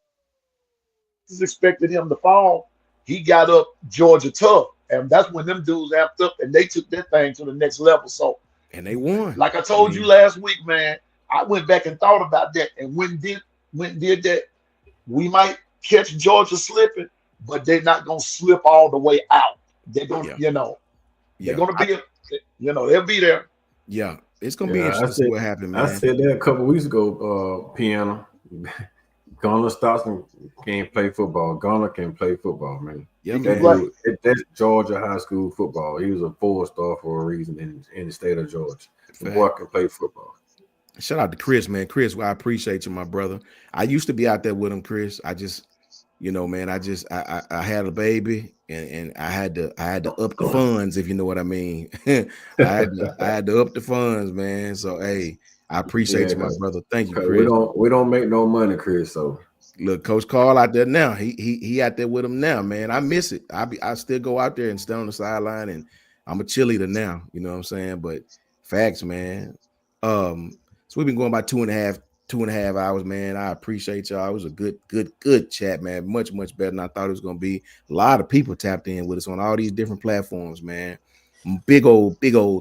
expected him to fall, he got up Georgia tough. And that's when them dudes amped up and they took that thing to the next level. So, and they won. like I told you last week, man, I went back and thought about that. And when did that, we might catch Georgia slipping, but they're not going to slip all the way out. They're going to, they're going to be, they'll be there. Yeah, it's going to be interesting to see what happens, man. I said that a couple weeks ago, Piano. Gunner Stockton can't play football. Gunner can play football, man. Yeah, man. That's Georgia high school football. He was a 4-star for a reason in the state of Georgia. The boy can play football. Shout out to Chris, man. Chris, I appreciate you, my brother. I used to be out there with him, Chris. I just, man, I had a baby and I had to up the funds, if you know what I mean. I had to up the funds, man. So hey, I appreciate you, my brother. Thank you, Chris. We don't make no money, Chris. So look, Coach Carl out there now. He out there with him now, man. I miss it. I still go out there and stand on the sideline, and I'm a cheerleader now. You know what I'm saying? But facts, man. So we've been going about 2.5 hours, man. I appreciate y'all. It was a good chat, man. Much better than I thought it was gonna be. A lot of people tapped in with us on all these different platforms, man. Big old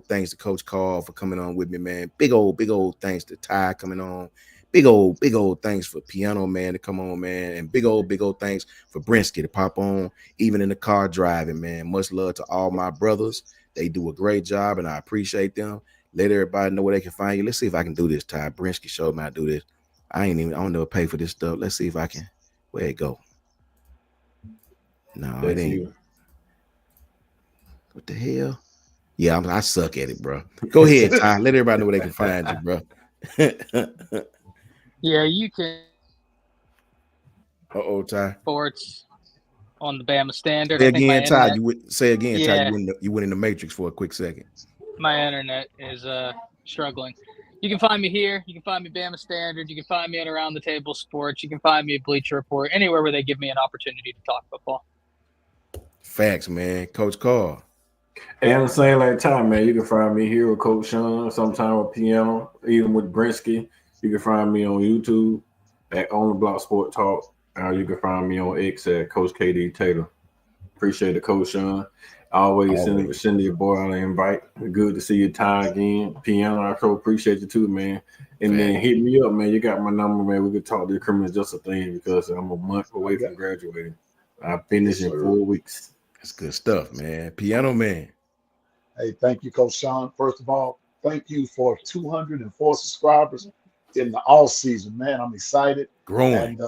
thanks to Coach Carl for coming on with me, man. Big old thanks to Ty coming on. Big old thanks for Piano Man to come on, man. And big old thanks for Brinsky to pop on, even in the car driving, man. Much love to all my brothers. They do a great job, and I appreciate them. Let everybody know where they can find you. Let's see if I can do this, Ty. Brinsky showed me how to do this. I don't never pay for this stuff. Let's see if I can. Where it go? No, it ain't. You. What the hell? Yeah, I suck at it, bro. Go ahead, Ty. Let everybody know where they can find you, bro. Yeah, you can. Ty. Sports on the Bama Standard. Say again, Ty. Say again, yeah. Ty. You went in the Matrix for a quick second. My internet is struggling. You can find me here. You can find me Bama Standard. You can find me at Around the Table Sports. You can find me at Bleacher Report. Anywhere where they give me an opportunity to talk football. Facts, man. Coach Carl. And the same like time, man. You can find me here with Coach Sean, sometime with Piano, even with Brinsky. You can find me on YouTube at On the Block Sport Talk. You can find me on X at Coach KD Taylor. Appreciate it, Coach Sean. Always send your boy out an invite. Good to see you, Ty, again. Piano, I so appreciate you too, man. And then hit me up, man. You got my number, man. We could talk to the criminal justice thing because I'm a month away from graduating. I finish in 4 weeks. That's good stuff, man. Piano Man. Hey, thank you, Coach Sean. First of all, thank you for 204 subscribers in the all season, man. I'm excited. Growing.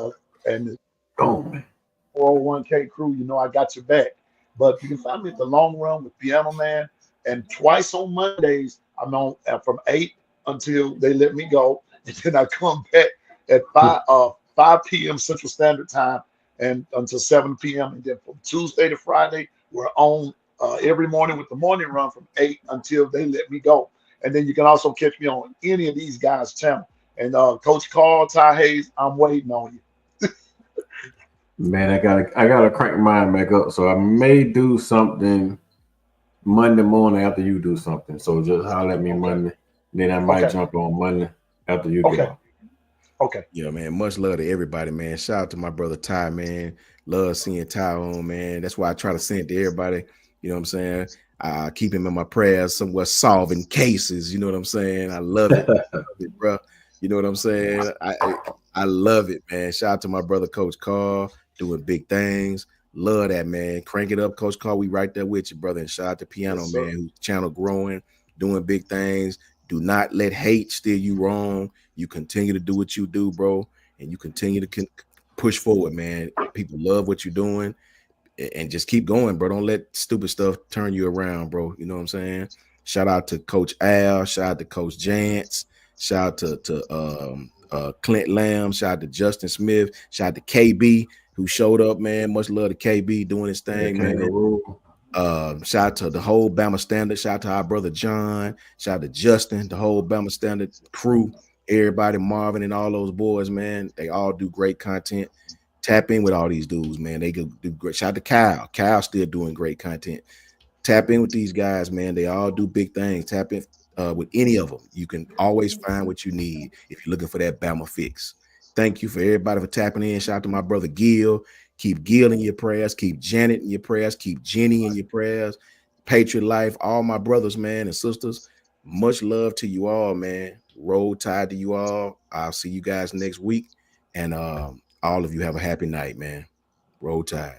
And the 401k crew, I got your back. But you can find me at the Long Run with Piano Man. And twice on Mondays, I'm on from 8 until they let me go. And then I come back at 5 p.m. Central Standard Time and until 7 p.m. And then from Tuesday to Friday, we're on every morning with the Morning Run from 8 until they let me go. And then you can also catch me on any of these guys' channel. And Coach Carl, Ty Hayes, I'm waiting on you. Man, I gotta crank mine back up. So I may do something Monday morning after you do something. So just holler at me Monday. Then I might jump on Monday after you get on. Okay. Yeah, man. Much love to everybody, man. Shout out to my brother Ty, man. Love seeing Ty on, man. That's why I try to send it to everybody. You know what I'm saying? I keep him in my prayers, somewhere solving cases. You know what I'm saying? I love it, bro. You know what I'm saying? I love it, man. Shout out to my brother Coach Carl, doing big things. Love that, man. Crank it up, Coach Carl. We right there with you, brother. And shout out to Piano Man, whose channel growing, doing big things. Do not let hate steer you wrong. You continue to do what you do, bro, and you continue to push forward, man. People love what you're doing, and just keep going, bro. Don't let stupid stuff turn you around, bro. You know what I'm saying? Shout out to Coach Al. Shout out to Coach Jantz. Shout out to Clint Lamb. Shout out to Justin Smith. Shout out to KB, who showed up, man. Much love to KB doing his thing, man. Shout out to the whole Bama Standard. Shout out to our brother John. Shout out to Justin, the whole Bama Standard crew. Everybody, Marvin and all those boys, man. They all do great content. Tap in with all these dudes, man. They do great. Shout out to Kyle. Kyle still doing great content. Tap in with these guys, man. They all do big things. Tap in. with any of them. You can always find what you need if you're looking for that Bama fix. Thank you for everybody for tapping in. Shout out to my brother Gil. Keep Gil in your prayers. Keep Janet in your prayers. Keep Jenny in your prayers. Patriot Life, all my brothers, man, and sisters. Much love to you all, man. Roll Tide to you all. I'll see you guys next week. And all of you have a happy night, man. Roll Tide.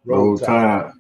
Roll Tide.